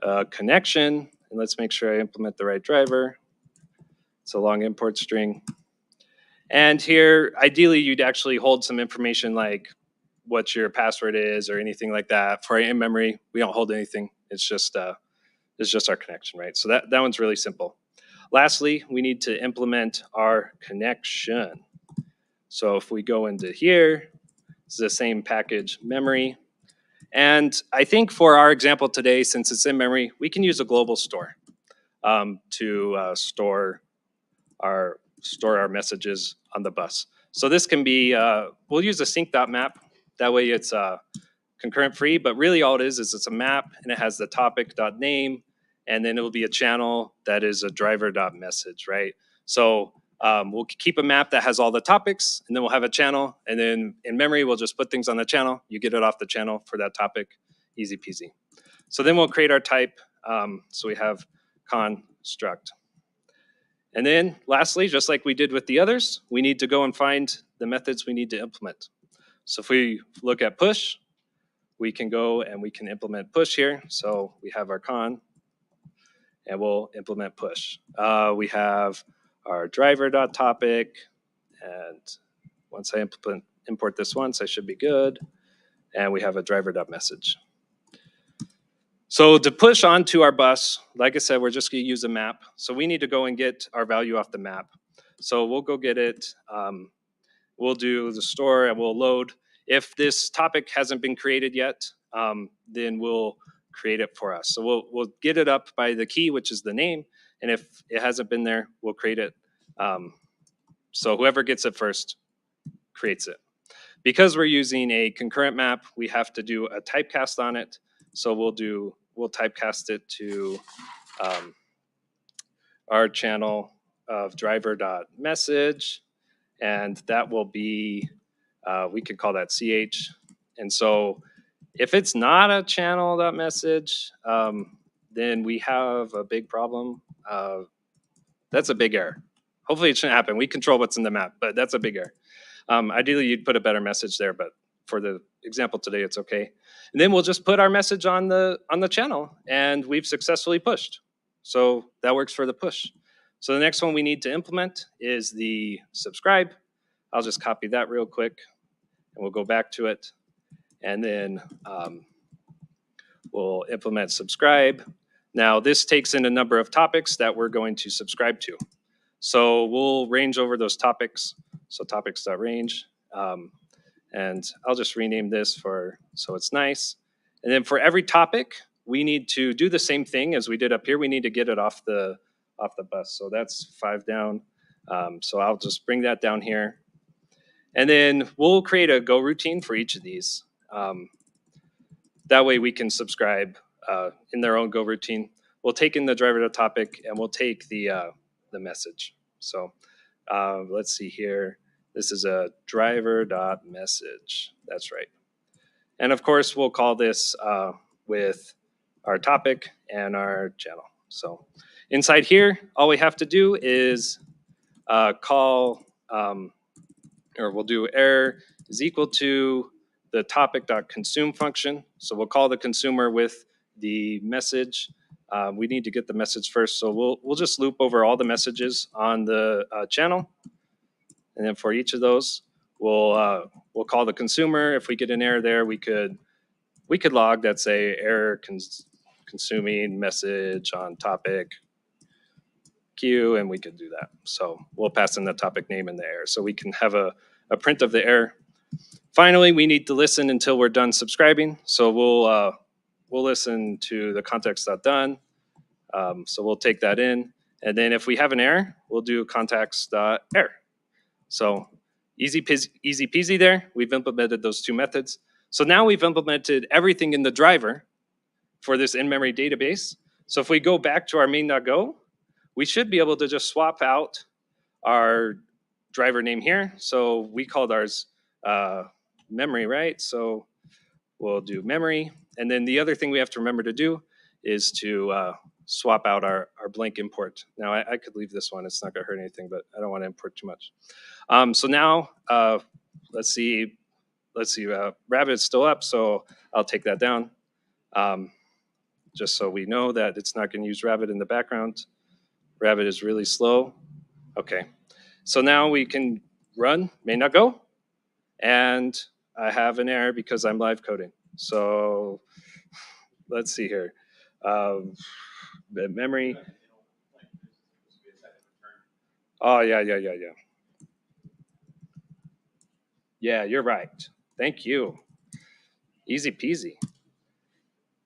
a connection. And let's make sure I implement the right driver. It's a long import string. And here, ideally, you'd actually hold some information like what your password is or anything like that. For in-memory, we don't hold anything. It's just is just our connection, right? So that one's really simple. Lastly, we need to implement our connection. So if we go into here, it's the same package memory. And I think for our example today, since it's in memory, we can use a global store to store our messages on the bus. So this can be, we'll use a sync.map. That way it's concurrent free, but really all it is it's a map and it has the topic.name, and then it will be a channel that is a driver.message, right? So we'll keep a map that has all the topics, and then we'll have a channel, and then in memory, we'll just put things on the channel. You get it off the channel for that topic, easy peasy. So then we'll create our type. So we have construct. And then lastly, just like we did with the others, we need to go and find the methods we need to implement. So if we look at push, we can go and we can implement push here. So we have our con, and we'll implement push. We have our driver.topic, and once I import this once, I should be good. And we have a driver.message. So to push onto our bus, like I said, we're just going to use a map. So we need to go and get our value off the map. So we'll go get it. We'll do the store and we'll load. If this topic hasn't been created yet, then we'll create it for us. So we'll get it up by the key, which is the name. And if it hasn't been there, we'll create it. So whoever gets it first creates it. Because we're using a concurrent map, we have to do a typecast on it. So we'll typecast it to our channel of driver.message, and that will be, we could call that CH. And so if it's not a channel.message, then we have a big problem. That's a big error. Hopefully it shouldn't happen. We control what's in the map, but that's a big error. Ideally, you'd put a better message there, but for the example today, it's okay. And then we'll just put our message on the channel, and we've successfully pushed. So that works for the push. So the next one we need to implement is the subscribe. I'll just copy that real quick, and we'll go back to it. And then we'll implement subscribe. Now this takes in a number of topics that we're going to subscribe to. So we'll range over those topics. So topics.range. And I'll just rename this so it's nice. And then for every topic, we need to do the same thing as we did up here. We need to get it off the bus. So that's 5 down. So I'll just bring that down here. And then we'll create a Go routine for each of these. That way we can subscribe in their own Go routine. We'll take in the driver.topic and we'll take the message. So let's see here. This is a driver.message. That's right. And of course, we'll call this with our topic and our channel. So inside here, all we have to do is call, or we'll do error is equal to the topic.consume function. So we'll call the consumer with the message. We need to get the message first. So we'll just loop over all the messages on the channel. And then for each of those, we'll call the consumer. If we get an error there, we could log that say error consuming message on topic queue, and we could do that. So we'll pass in the topic name and the error, so we can have a print of the error. Finally, we need to listen until we're done subscribing. So we'll listen to the context.done. So we'll take that in, and then if we have an error, we'll do context.error. So easy peasy there. We've implemented those two methods. So now we've implemented everything in the driver for this in-memory database. So if we go back to our main.go, we should be able to just swap out our driver name here. So we called ours memory, right? So we'll do memory. And then the other thing we have to remember to do is to swap out our blank import. Now I could leave this one. It's not gonna hurt anything, but I don't want to import too much. So now let's see, Rabbit is still up, so I'll take that down. Just so we know that it's not gonna use Rabbit in the background. Rabbit is really slow. Okay, so now we can run main.go, and I have an error because I'm live coding. So let's see here. memory. Oh, yeah. Yeah, you're right. Thank you. Easy peasy.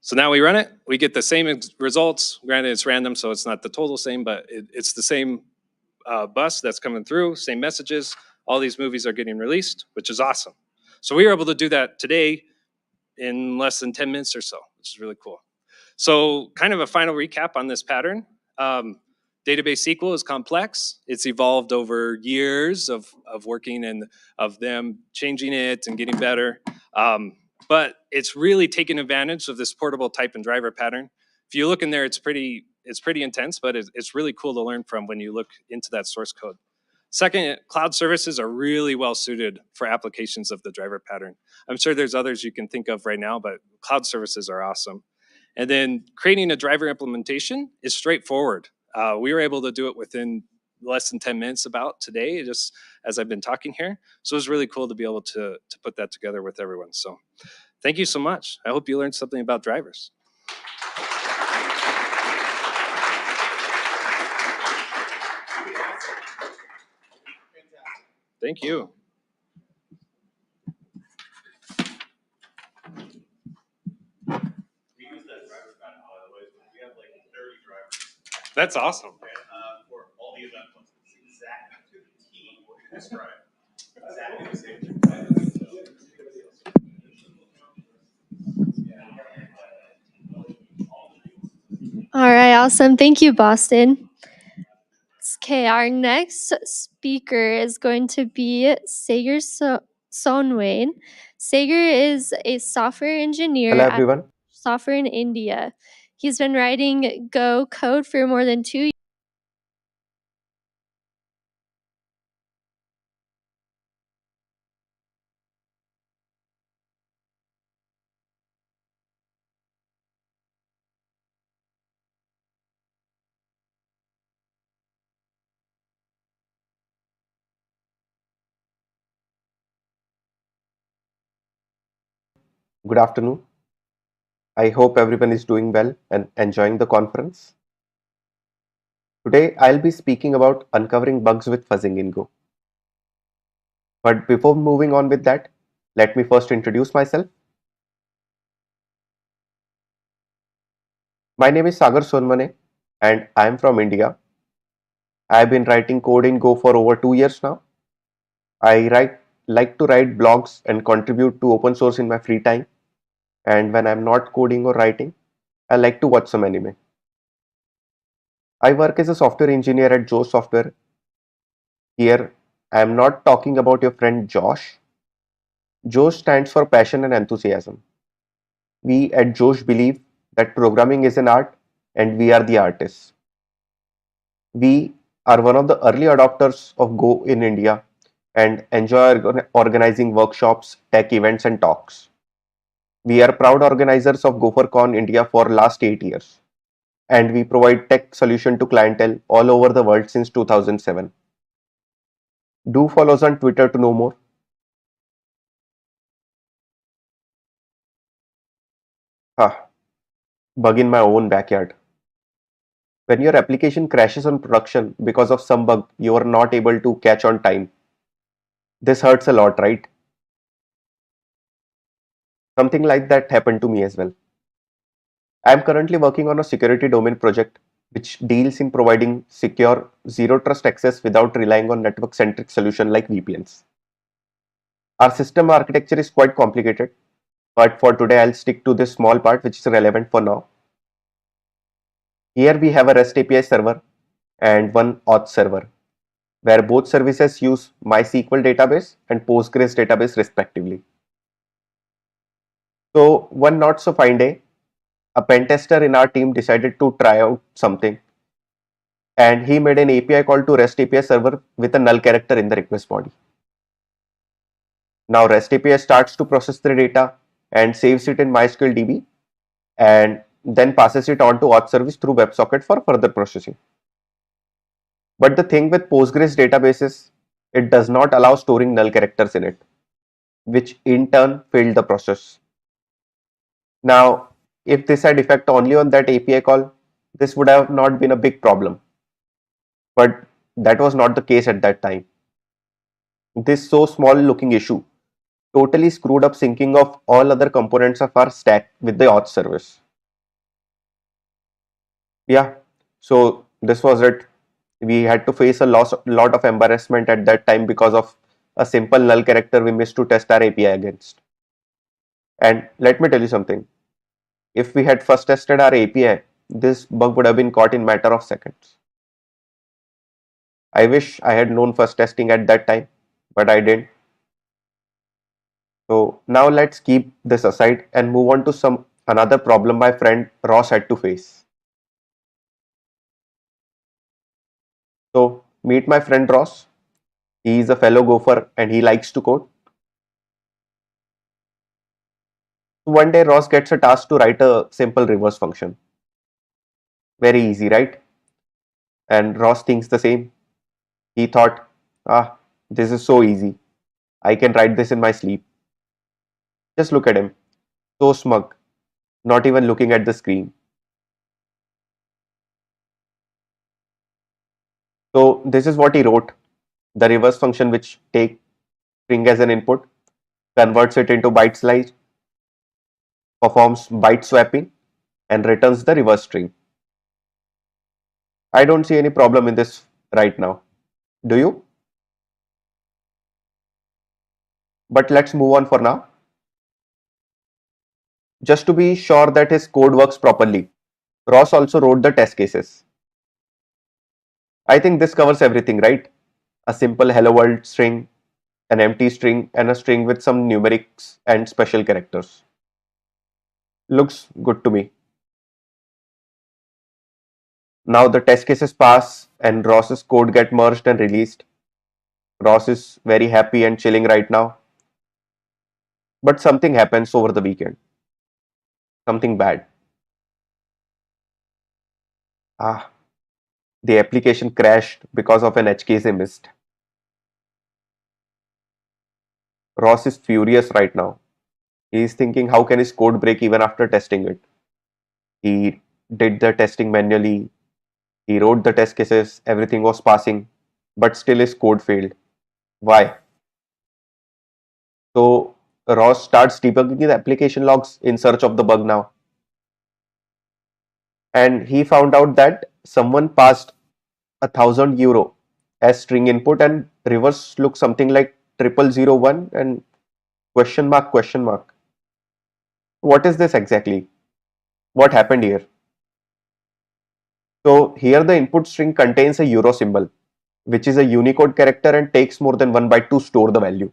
So now we run it. We get the same results. Granted, it's random, so it's not the total same, but it's the same bus that's coming through, same messages. All these movies are getting released, which is awesome. So we were able to do that today in less than 10 minutes or so, which is really cool. So kind of a final recap on this pattern. Database SQL is complex. It's evolved over years of working and of them changing it and getting better. But it's really taken advantage of this portable type and driver pattern. If you look in there, it's pretty intense, but it's really cool to learn from when you look into that source code. Second, cloud services are really well suited for applications of the driver pattern. I'm sure there's others you can think of right now, but cloud services are awesome. And then creating a driver implementation is straightforward. We were able to do it within less than 10 minutes about today, just as I've been talking here. So it was really cool to be able to put that together with everyone. So thank you so much. I hope you learned something about drivers. Thank you. That's awesome. For all the event ones, it's exactly to the T what you described. Exactly the same. All right, awesome. Thank you, Boston. Okay, our next speaker is going to be Sagar Sonwain. Sagar is a software engineer Hello at everyone. software in India. He's been writing Go code for more than 2 years. Good afternoon. I hope everyone is doing well and enjoying the conference. Today I'll be speaking about uncovering bugs with fuzzing in Go. But before moving on with that, let me first introduce myself. My name is Sagar Sonmane and I am from India. I have been writing code in Go for over 2 years now. I like to write blogs and contribute to open source in my free time. And when I'm not coding or writing, I like to watch some anime. I work as a software engineer at Joe Software. Here, I am not talking about your friend Josh. Josh stands for passion and enthusiasm. We at Josh believe that programming is an art and we are the artists. We are one of the early adopters of Go in India and enjoy organizing workshops, tech events and talks. We are proud organizers of GopherCon India for last 8 years. And we provide tech solution to clientele all over the world since 2007. Do follow us on Twitter to know more. Bug in my own backyard. When your application crashes on production because of some bug you are not able to catch on time. This hurts a lot, right? Something like that happened to me as well. I am currently working on a security domain project which deals in providing secure zero trust access without relying on network centric solution like VPNs. Our system architecture is quite complicated, but for today I'll stick to this small part which is relevant for now. Here we have a REST API server and one auth server, where both services use MySQL database and Postgres database respectively. So one not so fine day, a pen tester in our team decided to try out something, and he made an API call to REST API server with a null character in the request body. Now REST API starts to process the data and saves it in MySQL DB and then passes it on to auth service through WebSocket for further processing. But the thing with Postgres databases, it does not allow storing null characters in it, which in turn failed the process. Now, if this had effect only on that API call, this would have not been a big problem. But that was not the case at that time. This so small looking issue totally screwed up syncing of all other components of our stack with the auth service. Yeah, so this was it. We had to face a lot of embarrassment at that time because of a simple null character we missed to test our API against. And let me tell you something. If we had first tested our API, this bug would have been caught in matter of seconds. I wish I had known first testing at that time, but I didn't. So now let's keep this aside and move on to some another problem my friend Ross had to face. So meet my friend Ross. He is a fellow gopher and he likes to code. One day Ross gets a task to write a simple reverse function. Very easy, right? And Ross thinks the same. He thought, this is so easy. I can write this in my sleep. Just look at him. So smug, not even looking at the screen. So this is what he wrote. The reverse function which takes string as an input, converts it into byte slice, performs byte swapping, and returns the reverse string. I don't see any problem in this right now. Do you? But let's move on for now. Just to be sure that his code works properly, Ross also wrote the test cases. I think this covers everything, right? A simple hello world string, an empty string, and a string with some numerics and special characters. Looks good to me. Now the test cases pass and Ross's code get merged and released. Ross is very happy and chilling right now. But something happens over the weekend. Something bad. The application crashed because of an edge case he missed. Ross is furious right now. He is thinking how can his code break even after testing it. He did the testing manually. He wrote the test cases, everything was passing, but still his code failed. Why? So Ross starts debugging the application logs in search of the bug now. And he found out that someone passed €1,000 as string input and reverse looks something like 0001 and question mark question mark. What is this exactly? What happened here? So here the input string contains a euro symbol, which is a Unicode character and takes more than 1 byte to store the value.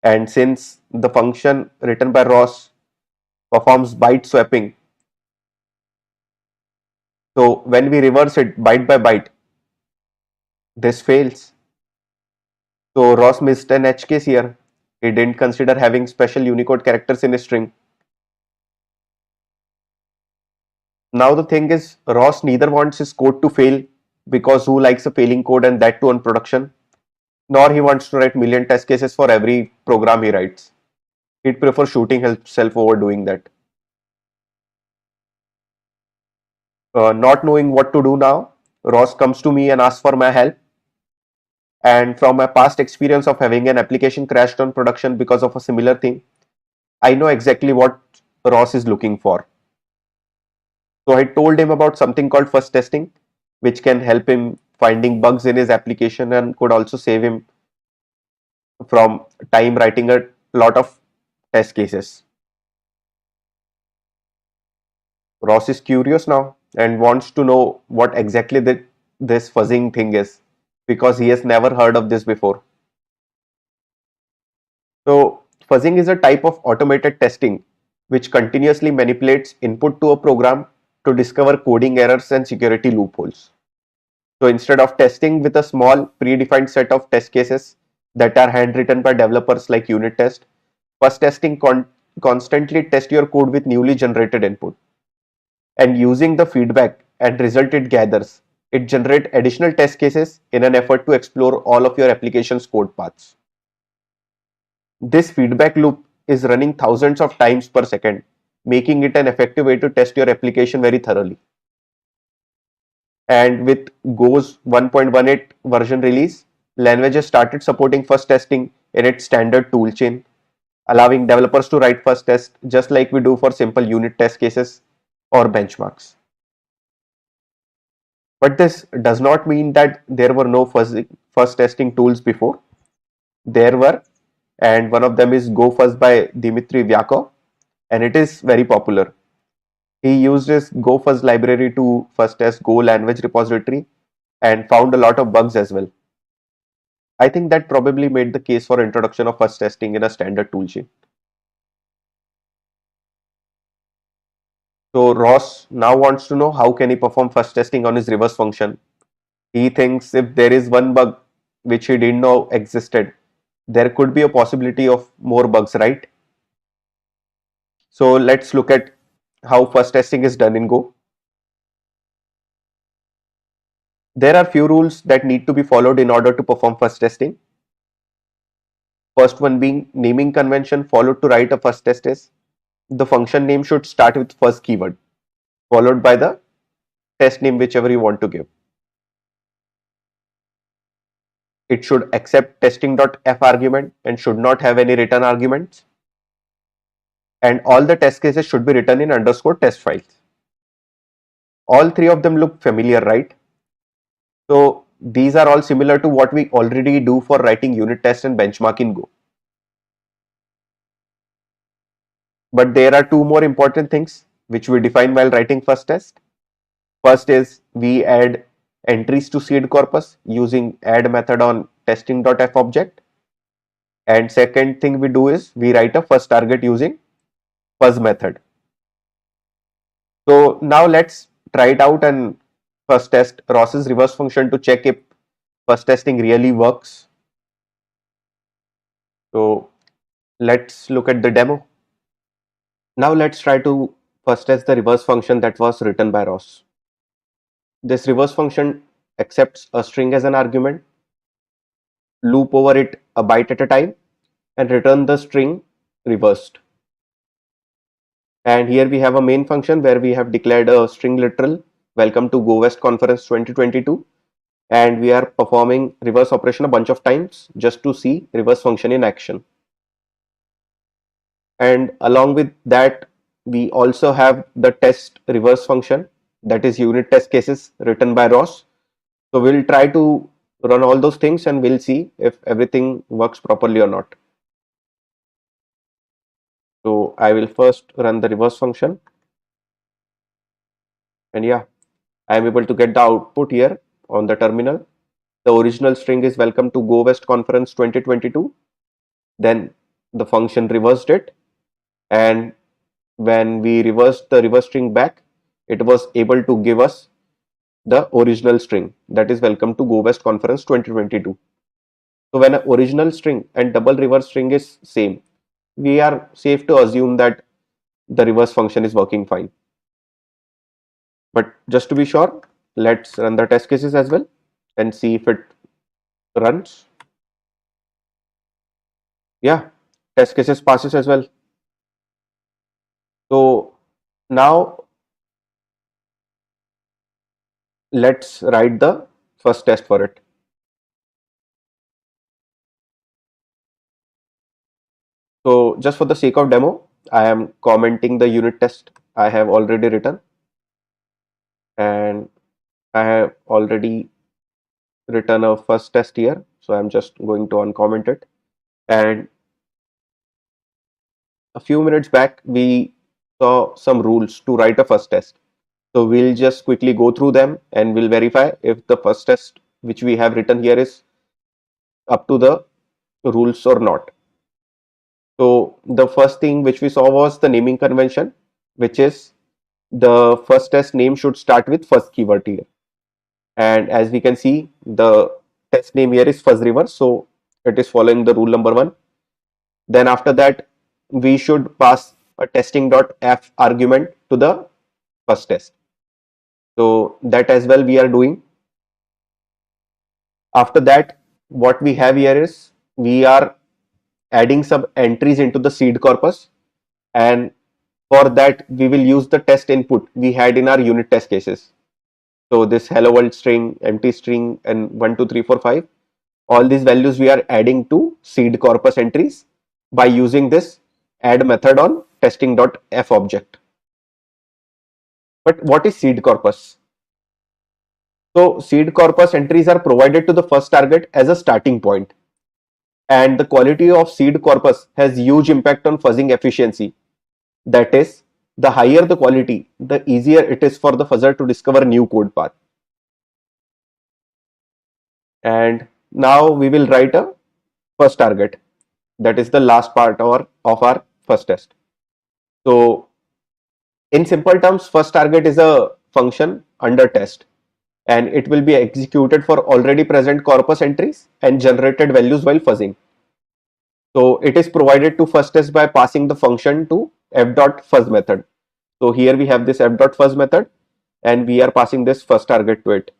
And since the function written by Ross performs byte swapping, so when we reverse it byte by byte, this fails. So Ross missed an edge case here. He didn't consider having special Unicode characters in a string. Now the thing is, Ross neither wants his code to fail because who likes a failing code and that too on production, nor he wants to write million test cases for every program he writes. He'd prefer shooting himself over doing that. Not knowing what to do now, Ross comes to me and asks for my help. And from my past experience of having an application crashed on production because of a similar thing, I know exactly what Ross is looking for. So I told him about something called fuzz testing, which can help him finding bugs in his application and could also save him from time writing a lot of test cases. Ross is curious now and wants to know what exactly this fuzzing thing is because he has never heard of this before. So fuzzing is a type of automated testing which continuously manipulates input to a program to discover coding errors and security loopholes. So instead of testing with a small predefined set of test cases that are handwritten by developers like unit test, fuzz testing constantly test your code with newly generated input. And using the feedback and result it gathers, it generates additional test cases in an effort to explore all of your application's code paths. This feedback loop is running thousands of times per second, making it an effective way to test your application very thoroughly. And with Go's 1.18 version release, language has started supporting fuzz testing in its standard toolchain, allowing developers to write fuzz tests just like we do for simple unit test cases or benchmarks. But this does not mean that there were no fuzz testing tools before. There were, and one of them is GoFuzz by Dmitry Vyakov, and it is very popular. He used his GoFuzz library to fuzz test Go language repository and found a lot of bugs as well. I think that probably made the case for introduction of fuzz testing in a standard toolchain. So Ross now wants to know how can he perform fuzz testing on his reverse function. He thinks if there is one bug which he didn't know existed, there could be a possibility of more bugs, right? So let's look at how fuzz testing is done in Go. There are few rules that need to be followed in order to perform fuzz testing. First one being naming convention followed to write a fuzz test is the function name should start with fuzz keyword followed by the test name whichever you want to give. It should accept testing.f argument and should not have any return arguments. And all the test cases should be written in _test files. All three of them look familiar, right? So these are all similar to what we already do for writing unit tests and benchmark in Go. But there are two more important things which we define while writing fuzz test. First is we add entries to seed corpus using add method on testing.f object. And second thing we do is we write a fuzz target using fuzz method. So now let's try it out and first test Ross's reverse function to check if fuzz testing really works. So let's look at the demo. Now let's try to first test the reverse function that was written by Ross. This reverse function accepts a string as an argument, loop over it a byte at a time, and return the string reversed. And here we have a main function where we have declared a string literal, welcome to GoWest Conference 2022, and we are performing reverse operation a bunch of times just to see reverse function in action. And along with that, we also have the test reverse function, that is unit test cases written by Ross. So we'll try to run all those things and we'll see if everything works properly or not. So I will first run the reverse function. And yeah, I am able to get the output here on the terminal. The original string is welcome to GoWest Conference 2022. Then the function reversed it. And when we reversed the reverse string back, it was able to give us the original string, that is welcome to GoWest Conference 2022. So when an original string and double reverse string is same, we are safe to assume that the reverse function is working fine. But just to be sure, let's run the test cases as well and see if it runs. Yeah, test cases passes as well. So now let's write the first test for it. So just for the sake of demo, I am commenting the unit test I have already written, and I have already written a first test here. So I'm just going to uncomment it. And a few minutes back, we saw some rules to write a first test. So we'll just quickly go through them and we'll verify if the first test which we have written here is up to the rules or not. So the first thing which we saw was the naming convention, which is the first test name should start with fuzz keyword here. And as we can see, the test name here is fuzz reverse, so it is following the rule number 1. Then after that, we should pass a testing.f argument to the first test. So that as well we are doing. After that, what we have here is we are adding some entries into the seed corpus, and for that we will use the test input we had in our unit test cases. So this hello world string, empty string, and 1, 2, 3, 4, 5, all these values we are adding to seed corpus entries by using this add method on testing.f object. But what is seed corpus? So seed corpus entries are provided to the first target as a starting point, and the quality of seed corpus has huge impact on fuzzing efficiency. That is, the higher the quality, the easier it is for the fuzzer to discover new code path. And now we will write a first target. That is the last part of our first test. So in simple terms, first target is a function under test, and it will be executed for already present corpus entries and generated values while fuzzing. So it is provided to first test by passing the function to f.fuzz method. So here we have this f.fuzz method, and we are passing this first target to it.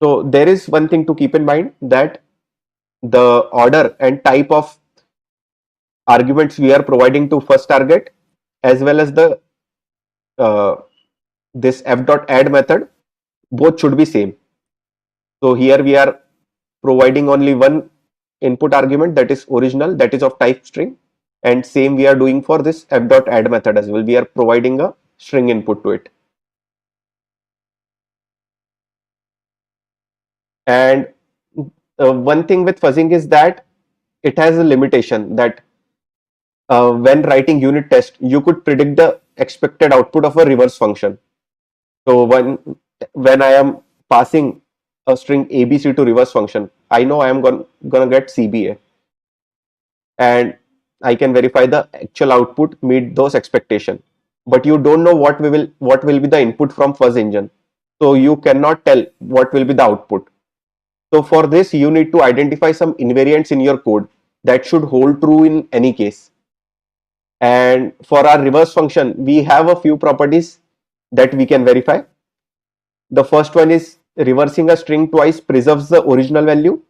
So there is one thing to keep in mind, that the order and type of arguments we are providing to first target, as well as the this f.add method, both should be same. So here we are providing only one input argument, that is original, that is of type string, and same we are doing for this f.add method as well. We are providing a string input to it. And one thing with fuzzing is that it has a limitation, that when writing unit test, you could predict the expected output of a reverse function. So when I am passing a string ABC to reverse function, I know I am gonna get CBA, and I can verify the actual output meet those expectation. But you don't know what will be the input from fuzz engine, so you cannot tell what will be the output. So for this, you need to identify some invariants in your code that should hold true in any case. And for our reverse function, we have a few properties that we can verify. The first one is reversing a string twice preserves the original value,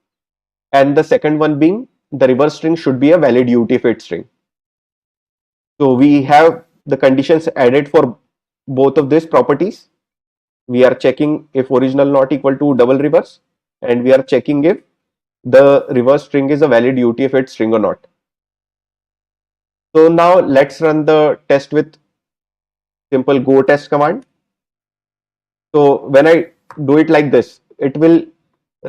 and the second one being the reverse string should be a valid UTF-8 string. So we have the conditions added for both of these properties. We are checking if original not equal to double reverse, and we are checking if the reverse string is a valid UTF-8 string or not. So now let's run the test with simple go test command. So when I do it like this, it will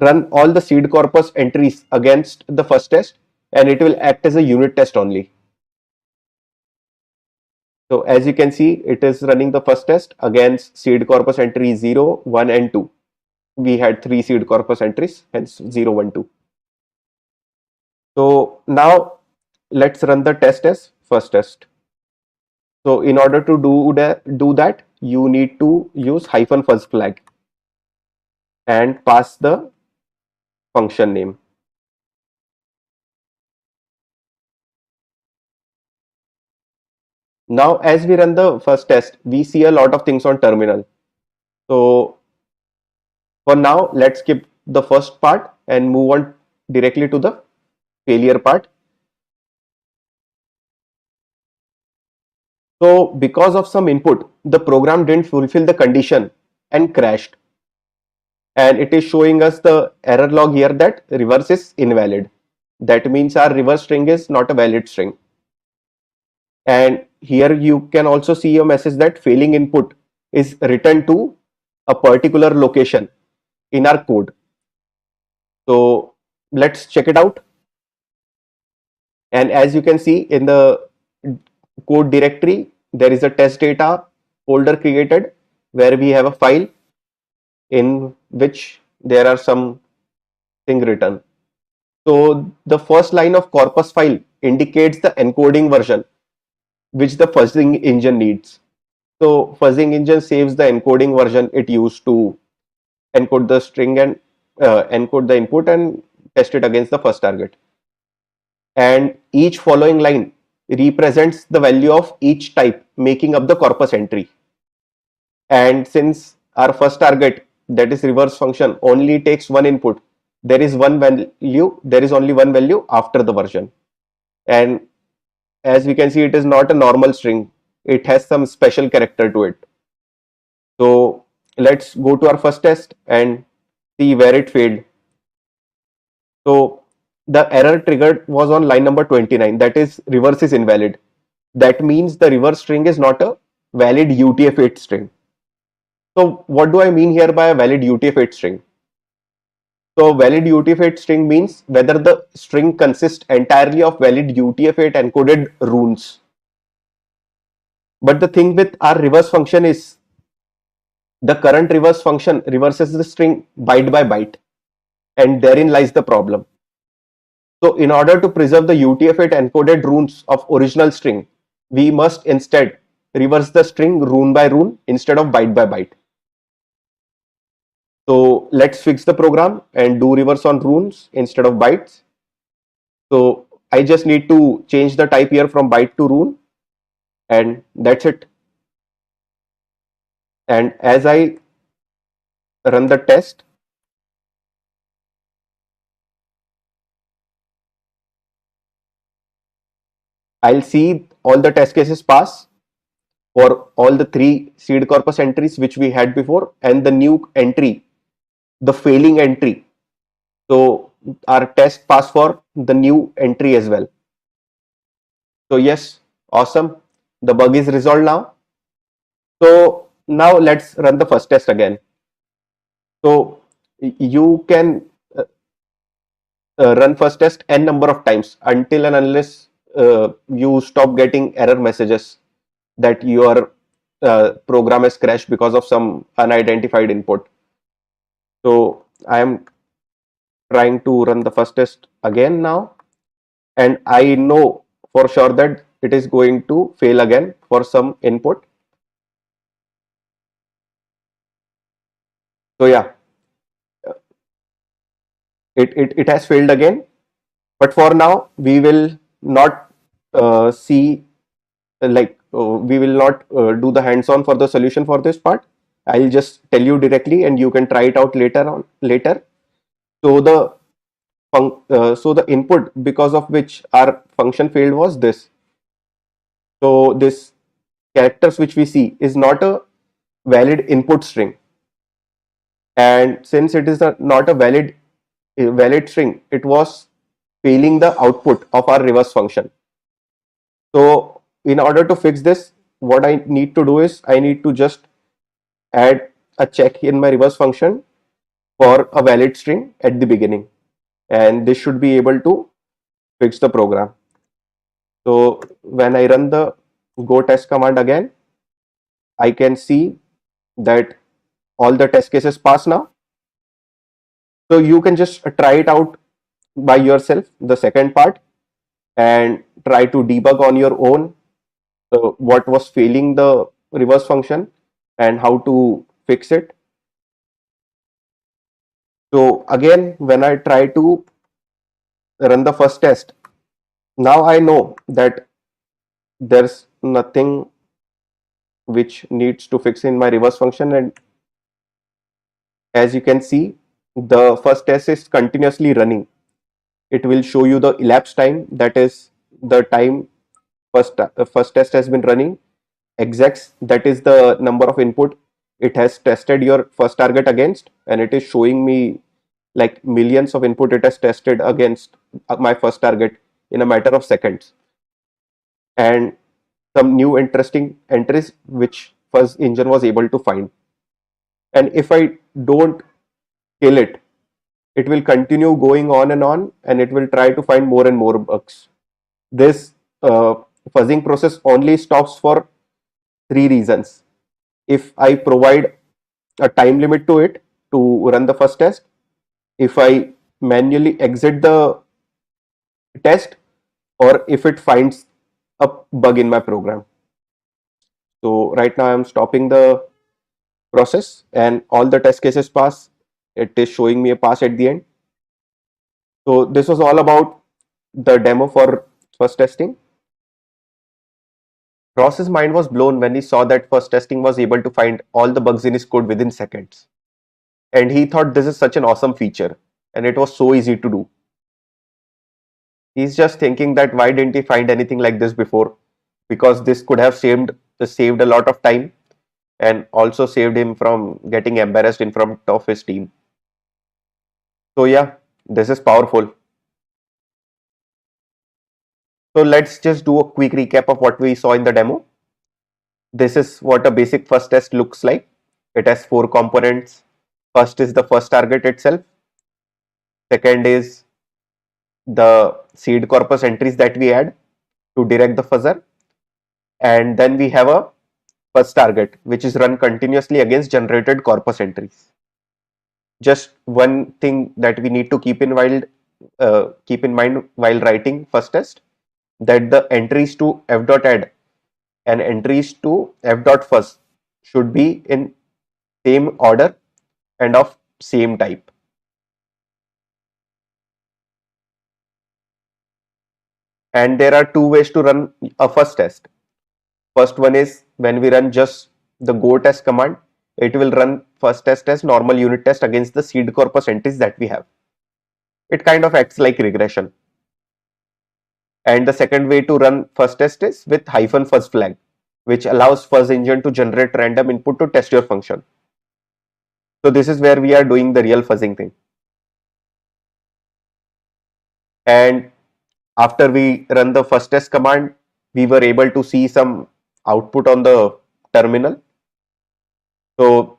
run all the seed corpus entries against the first test, and it will act as a unit test only. So as you can see, it is running the first test against seed corpus entry 0, 1 and 2. We had 3 seed corpus entries, hence 0, 1, 2. So now let's run the test as first test. So in order to do that, you need to use -fuzz flag and pass the function name. Now as we run the first test, we see a lot of things on terminal. So for now, let's skip the first part and move on directly to the failure part. So because of some input, the program didn't fulfill the condition and crashed. And it is showing us the error log here that reverse is invalid. That means our reverse string is not a valid string. And here you can also see a message that failing input is returned to a particular location in our code. So let's check it out. And as you can see in the code directory, there is a test data folder created where we have a file in which there are some thing written. So the first line of corpus file indicates the encoding version which the fuzzing engine needs. So fuzzing engine saves the encoding version it used to encode the string and encode the input and test it against the first target. And each following line represents the value of each type making up the corpus entry. And since our first target, that is reverse function, only takes one input, there is only one value after the version. And as we can see, it is not a normal string, it has some special character to it. So let's go to our first test and see where it failed. So the error triggered was on line number 29, that is reverse is invalid. That means the reverse string is not a valid UTF-8 string. So what do I mean here by a valid UTF-8 string? So valid UTF-8 string means whether the string consists entirely of valid UTF-8 encoded runes. But the thing with our reverse function is the current reverse function reverses the string byte by byte, and therein lies the problem. So in order to preserve the UTF-8 encoded runes of original string, we must instead reverse the string rune by rune instead of byte by byte. So let's fix the program and do reverse on runes instead of bytes. So I just need to change the type here from byte to rune, and that's it. And as I run the test, I'll see all the test cases pass for all the 3 seed corpus entries which we had before, and the new entry, the failing entry. So our test pass for the new entry as well. So yes, awesome. The bug is resolved now. So now let's run the first test again. So you can run first test n number of times until and unless you stop getting error messages that your program has crashed because of some unidentified input. So I am trying to run the first test again now, and I know for sure that it is going to fail again for some input. So yeah, it has failed again, but for now we will not see we will not do the hands-on for the solution for this part. I'll just tell you directly and you can try it out later. So the input because of which our function failed was this. So this characters which we see is not a valid input string, and since it is not a valid string, it was failing the output of our reverse function. So in order to fix this, what I need to do is I need to just add a check in my reverse function for a valid string at the beginning, and this should be able to fix the program. So when I run the go test command again, I can see that all the test cases pass now. So you can just try it out by yourself, the second part, and try to debug on your own what was failing the reverse function and how to fix it. So again, when I try to run the first test, now I know that there's nothing which needs to fix in my reverse function, and as you can see, the first test is continuously running. It will show you the elapsed time, that is the time first test has been running. Execs, that is the number of input it has tested your first target against, and it is showing me like millions of input it has tested against my first target in a matter of seconds. And some new interesting entries which Fuzz engine was able to find. And if I don't kill it, it will continue going on, and it will try to find more and more bugs. This fuzzing process only stops for 3 reasons. If I provide a time limit to it to run the first test, if I manually exit the test, or if it finds a bug in my program. So right now I'm stopping the process and all the test cases pass. It is showing me a pass at the end. So this was all about the demo for first testing. Ross's mind was blown when he saw that first testing was able to find all the bugs in his code within seconds. And he thought this is such an awesome feature, and it was so easy to do. He's just thinking that why didn't he find anything like this before? Because this could have saved a lot of time, and also saved him from getting embarrassed in front of his team. So yeah, this is powerful. So let's just do a quick recap of what we saw in the demo. This is what a basic first test looks like. It has 4 components. First is the first target itself. Second is the seed corpus entries that we add to direct the fuzzer. And then we have a first target, which is run continuously against generated corpus entries. Just one thing that we need to keep in mind while writing first test, that the entries to f.add and entries to f.fuzz should be in same order and of same type. And there are 2 ways to run a first test. First one is when we run just the go test command, it will run first test as normal unit test against the seed corpus entries that we have. It kind of acts like regression. And the second way to run first test is with -fuzz flag, which allows fuzz engine to generate random input to test your function. So this is where we are doing the real fuzzing thing. And after we run the first test command, we were able to see some output on the terminal. So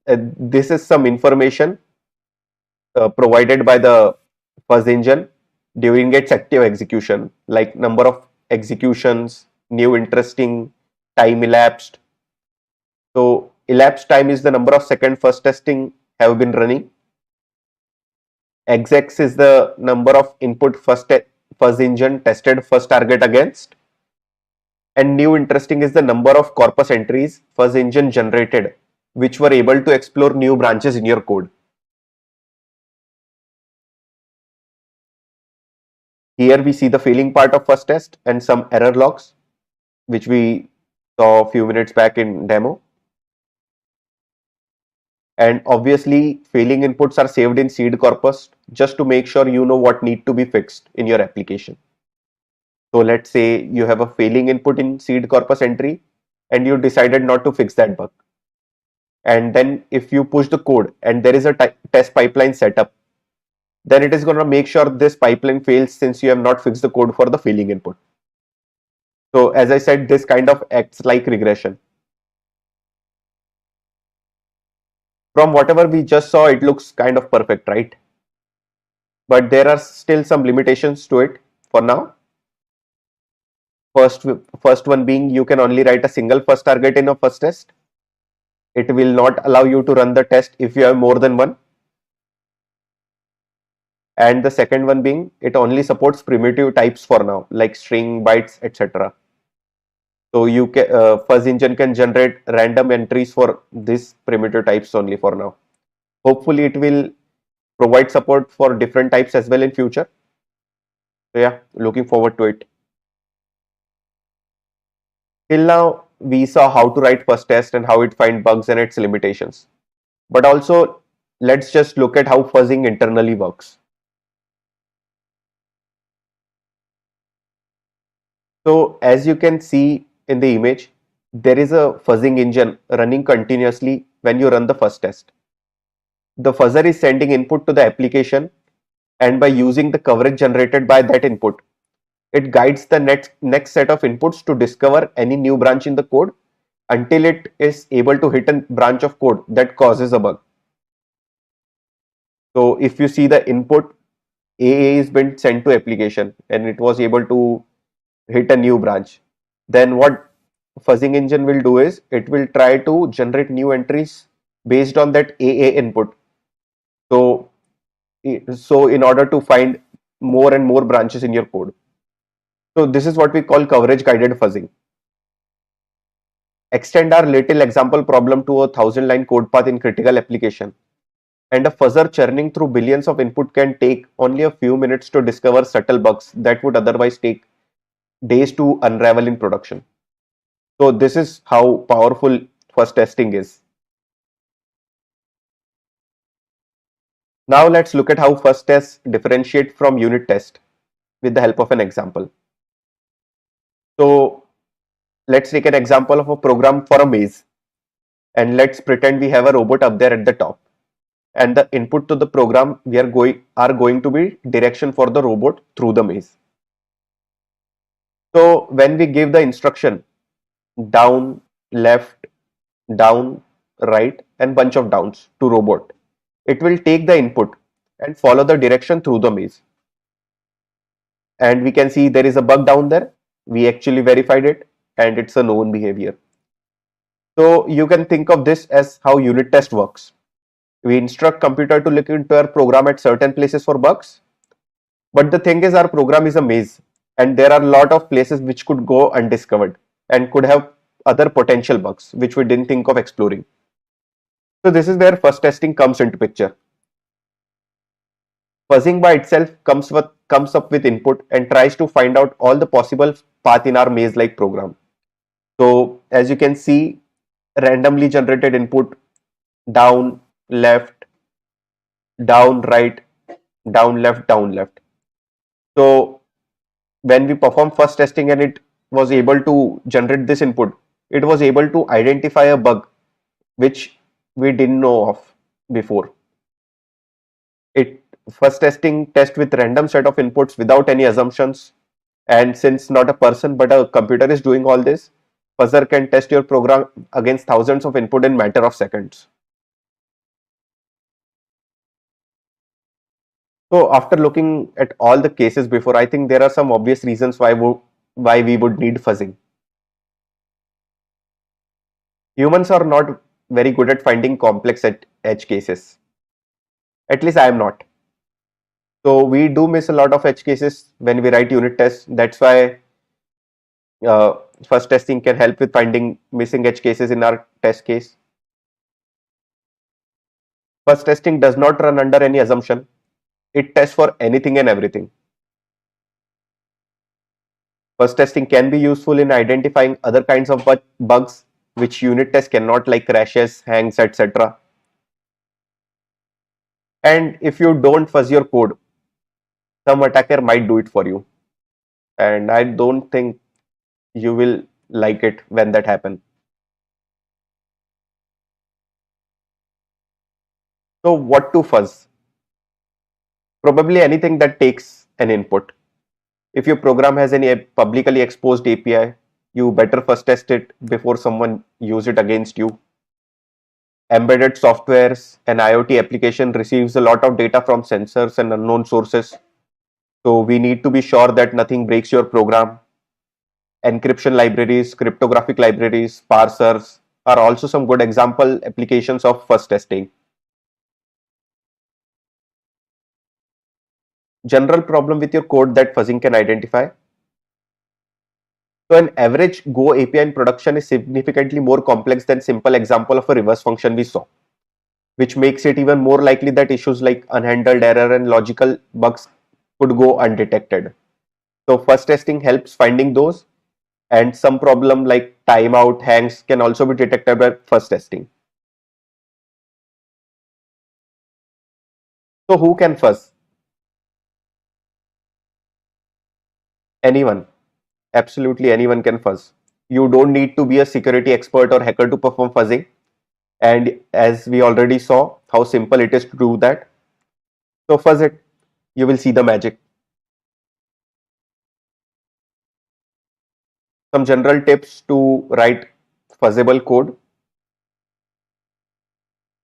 this is some information provided by the fuzz engine during its active execution, like number of executions, new interesting, time elapsed. So elapsed time is the number of seconds first testing have been running. Exex is the number of input fuzz engine tested first target against. And new interesting is the number of corpus entries fuzz engine generated, which were able to explore new branches in your code. Here we see the failing part of first test and some error logs, which we saw a few minutes back in demo. And obviously failing inputs are saved in seed corpus just to make sure you know what need to be fixed in your application. So let's say you have a failing input in seed corpus entry and you decided not to fix that bug. And then if you push the code and there is a test pipeline set up, then it is going to make sure this pipeline fails since you have not fixed the code for the failing input. So as I said, this kind of acts like regression. From whatever we just saw, it looks kind of perfect, right? But there are still some limitations to it for now. First one being you can only write a single first target in a first test. It will not allow you to run the test if you have more than one. And the second one being it only supports primitive types for now, like string, bytes, etc. So you can fuzz engine can generate random entries for these primitive types only for now. Hopefully it will provide support for different types as well in future. So yeah, looking forward to it. Till now we saw how to write first test and how it finds bugs and its limitations. But also let's just look at how fuzzing internally works. So as you can see in the image, there is a fuzzing engine running continuously when you run the first test. The fuzzer is sending input to the application, and by using the coverage generated by that input, it guides the next set of inputs to discover any new branch in the code until it is able to hit a branch of code that causes a bug. So if you see the input AA is been sent to application and it was able to hit a new branch, then what fuzzing engine will do is it will try to generate new entries based on that AA input. So in order to find more and more branches in your code. So this is what we call coverage guided fuzzing. Extend our little example problem to a 1,000-line code path in critical application. And a fuzzer churning through billions of input can take only a few minutes to discover subtle bugs that would otherwise take days to unravel in production. So this is how powerful fuzz testing is. Now let's look at how fuzz tests differentiate from unit test with the help of an example. So let's take an example of a program for a maze. And let's pretend we have a robot up there at the top. And the input to the program we are going to be direction for the robot through the maze. So when we give the instruction down, left, down, right, and bunch of downs to robot, it will take the input and follow the direction through the maze. And we can see there is a bug down there. We actually verified it and it's a known behavior. So you can think of this as how unit test works. We instruct computer to look into our program at certain places for bugs. But the thing is, our program is a maze and there are a lot of places which could go undiscovered and could have other potential bugs which we didn't think of exploring. So this is where fuzz testing comes into picture. Fuzzing by itself comes up with input and tries to find out all the possible path in our maze-like program. So as you can see, randomly generated input down, left, down, right, down, left, down, left. So when we perform fuzz testing and it was able to generate this input, it was able to identify a bug which we didn't know of before. Fuzz testing test with random set of inputs without any assumptions, and since not a person but a computer is doing all this, fuzzer can test your program against thousands of input in matter of seconds. So after looking at all the cases before, I think there are some obvious reasons why we would need fuzzing. Humans are not very good at finding complex edge cases. At least I am not. So we do miss a lot of edge cases when we write unit tests. That's why fuzz testing can help with finding missing edge cases in our test case. Fuzz testing does not run under any assumption. It tests for anything and everything. Fuzz testing can be useful in identifying other kinds of bugs which unit tests cannot, like crashes, hangs, etc. And if you don't fuzz your code, some attacker might do it for you. And I don't think you will like it when that happens. So what to fuzz? Probably anything that takes an input. If your program has any publicly exposed API, you better first test it before someone use it against you. Embedded softwares and IoT application receives a lot of data from sensors and unknown sources. So we need to be sure that nothing breaks your program. Encryption libraries, cryptographic libraries, parsers are also some good example applications of fuzz testing. General problem with your code that fuzzing can identify. So an average Go API in production is significantly more complex than simple example of a reverse function we saw, which makes it even more likely that issues like unhandled error and logical bugs could go undetected. So fuzz testing helps finding those, and some problem like timeout, hangs can also be detected by fuzz testing. So who can fuzz? Anyone. Absolutely anyone can fuzz. You don't need to be a security expert or hacker to perform fuzzing. And as we already saw how simple it is to do that. So fuzz it. You will see the magic. Some general tips to write fuzzable code.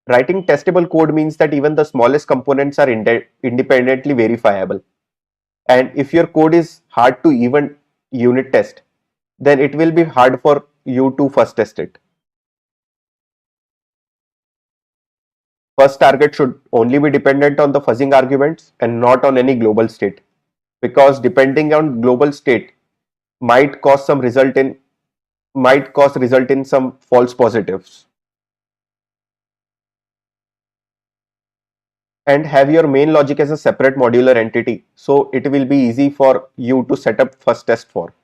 Writing testable code means that even the smallest components are independently verifiable. And if your code is hard to even unit test, then it will be hard for you to fuzz test it. First target should only be dependent on the fuzzing arguments and not on any global state, because depending on global state might cause result in some false positives. And have your main logic as a separate modular entity, so it will be easy for you to set up fuzz test for.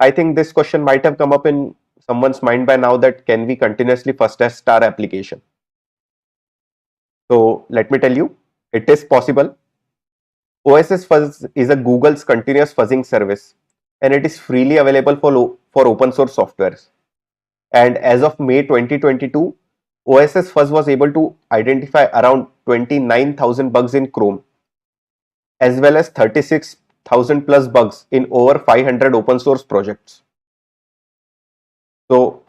I think this question might have come up in someone's mind by now, that can we continuously fuzz test our application? So let me tell you, it is possible. OSS Fuzz is a Google's continuous fuzzing service and it is freely available for open source softwares. And as of May 2022, OSS Fuzz was able to identify around 29,000 bugs in Chrome, as well as 36,000 plus bugs in over 500 open source projects. So,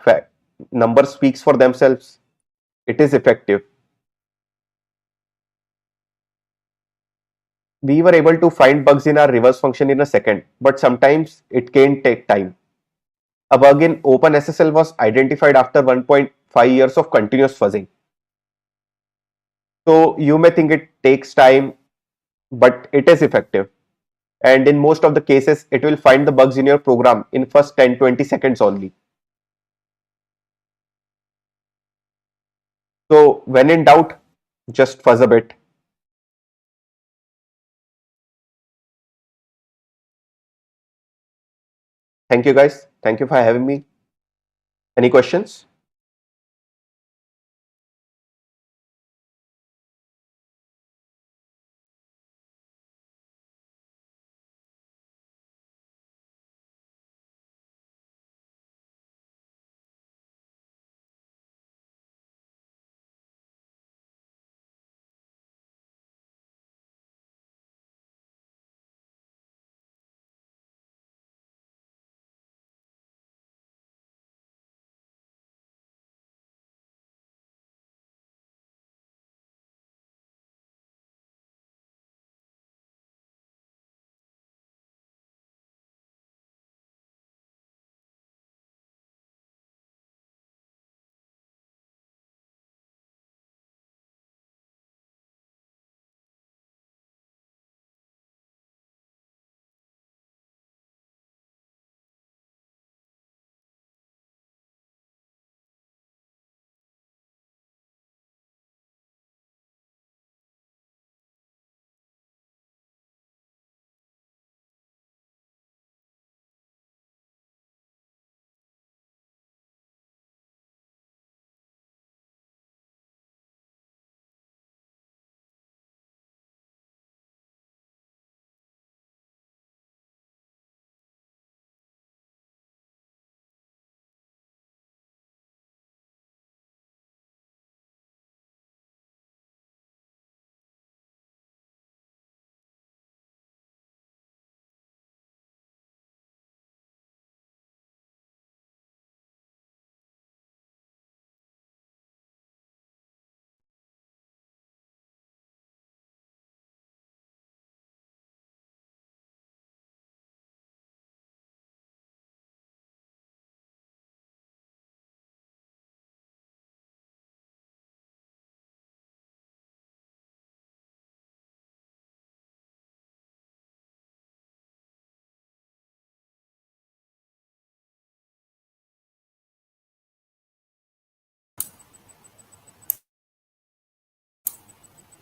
number speaks for themselves. It is effective. We were able to find bugs in our reverse function in a second, but sometimes it can take time. A bug in OpenSSL was identified after 1.5 years of continuous fuzzing. So you may think it takes time, but it is effective. And in most of the cases, it will find the bugs in your program in first 10-20 seconds only. So when in doubt, just fuzz a bit. Thank you guys. Thank you for having me. Any questions?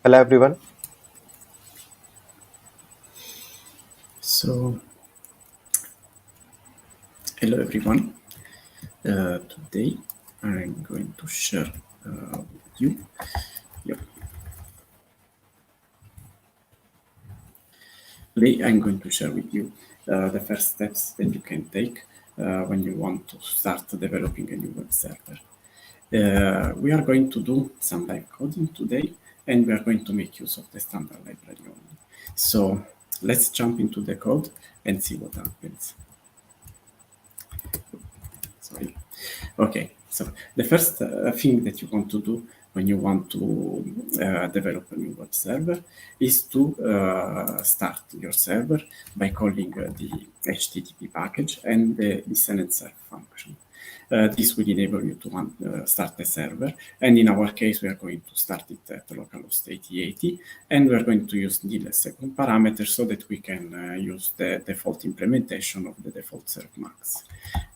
Hello everyone. So, hello everyone. Today I'm going to share with you. Today I'm going to share with you the first steps that you can take when you want to start developing a new web server. We are going to do some live coding today, and we are going to make use of the standard library only. So let's jump into the code and see what happens. Sorry. Okay, so the first thing that you want to do when you want to develop a new web server is to start your server by calling the HTTP package and the listen and serve function. This will enable you to start the server, and in our case we are going to start it at localhost 8080, and we are going to use nil as second parameter so that we can use the default implementation of the default serve max.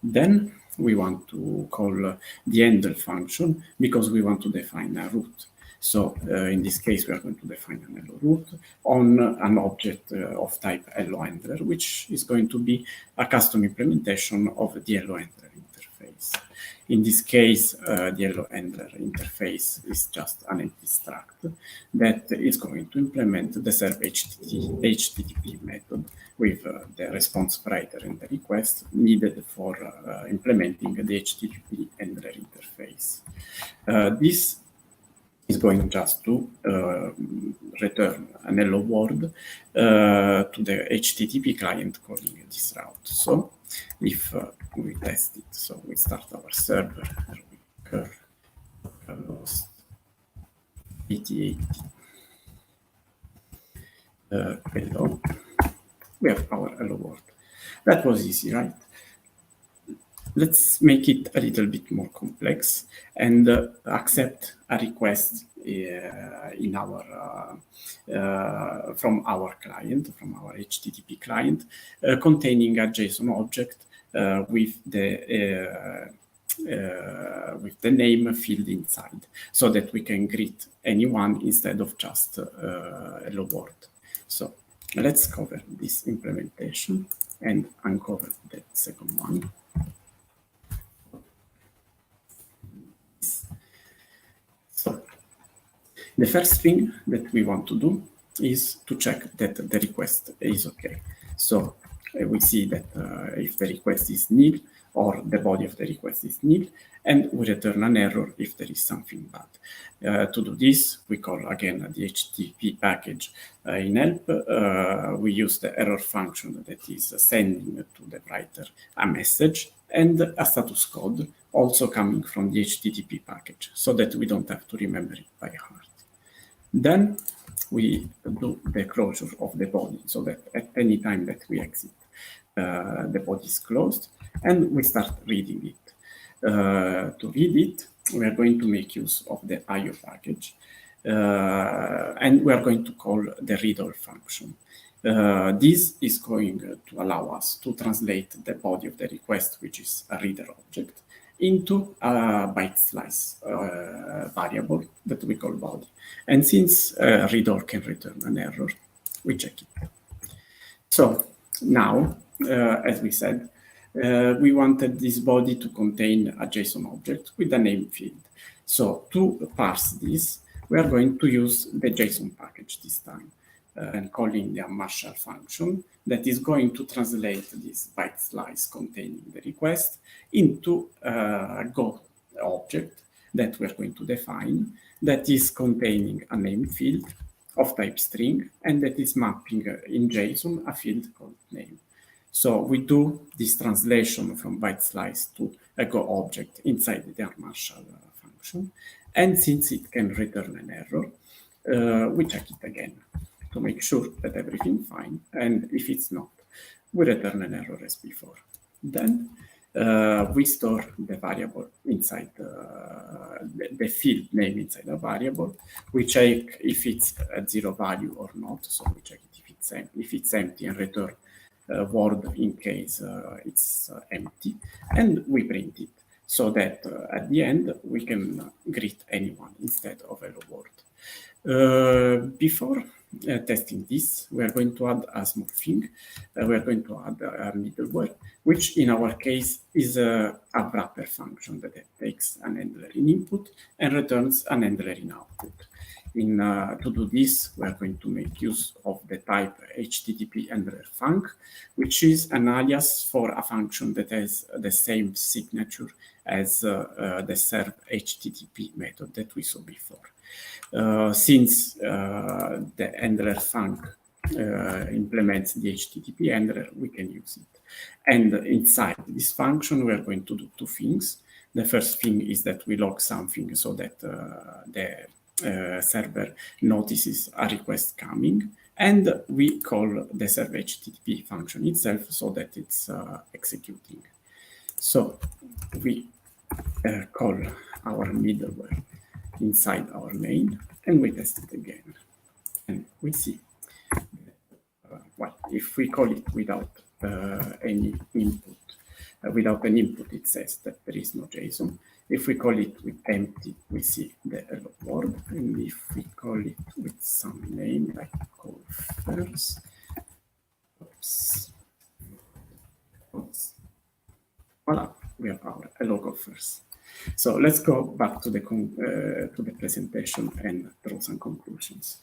Then we want to call the handle function because we want to define a root. So in this case, we are going to define an hello root on an object of type hello handler, which is going to be a custom implementation of the hello handler interface. interface. In this case, the hello handler interface is just an empty struct that is going to implement the serve HTTP method with the response writer and the request needed for implementing the HTTP handler interface. This is going just to return an hello world to the HTTP client calling this route. So if we test it, so we start our server, we curl lost 8080 hello, we have our hello world. That was easy, right? Let's make it a little bit more complex and accept a request in our from our client, from our HTTP client, containing a JSON object with the name field inside, so that we can greet anyone instead of just hello world. So let's cover this implementation and uncover the second one. So the first thing that we want to do is to check that the request is okay. So we see that if the request is nil or the body of the request is nil, and we return an error if there is something bad. To do this, we call again the HTTP package in help. We use the error function that is sending to the writer a message and a status code also coming from the HTTP package, so that we don't have to remember it by heart. Then we do the closure of the body, so that at any time that we exit, the body is closed, and we start reading it. To read it, we are going to make use of the IO package, and we are going to call the read-all function. This is going to allow us to translate the body of the request, which is a reader object, into a byte slice variable that we call body. And since read-all can return an error, we check it. So now, as we said, we wanted this body to contain a JSON object with a name field. So to parse this, we are going to use the JSON package this time, and calling the Marshall function that is going to translate this byte slice containing the request into a Go object that we're going to define, that is containing a name field of type string, and that is mapping in JSON a field called name. So we do this translation from byte slice to a Go object inside the Marshall function. And since it can return an error, we check it again to make sure that everything's fine. And if it's not, we return an error as before. Then we store the variable inside the field name inside a variable. We check if it's a zero value or not. So we check it if it's empty and return word in case it's empty, and we print it so that at the end we can greet anyone instead of hello world. Before testing this, we are going to add a small thing. We are going to add a middleware, which in our case is a wrapper function that takes an handler in input and returns an handler in output. To do this, we are going to make use of the type HTTP handler func, which is an alias for a function that has the same signature as the serve HTTP method that we saw before. Since the handler func implements the HTTP handler, we can use it. And inside this function, we are going to do two things. The first thing is that we log something so that the server notices a request coming, and we call the serve HTTP function itself so that it's executing. So we call our middleware inside our main, and we test it again. And we see, well, if we call it without any input, without an input, it says that there is no JSON. If we call it with empty, we see the hello world. And if we call it with some name like call first, voila, we have our logo first. So let's go back to the presentation and draw some conclusions.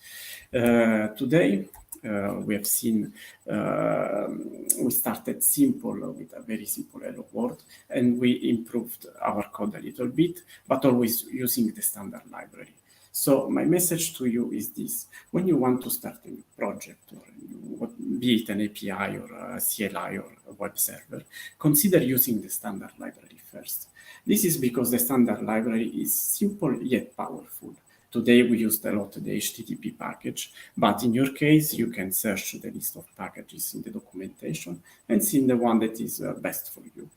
Today, we have seen we started simple with a very simple hello world, and we improved our code a little bit, but always using the standard library. So my message to you is this: when you want to start a new project, or be it an API or a CLI or a web server, consider using the standard library first. This is because the standard library is simple yet powerful. Today we used a lot the HTTP package, but in your case, you can search the list of packages in the documentation and see the one that is best for you.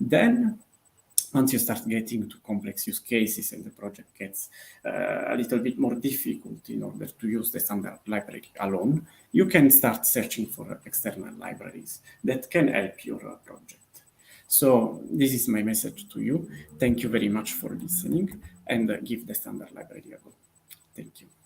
Then, once you start getting to complex use cases and the project gets a little bit more difficult in order to use the standard library alone, you can start searching for external libraries that can help your project. So this is my message to you. Thank you very much for listening, and give the standard library a go. Thank you.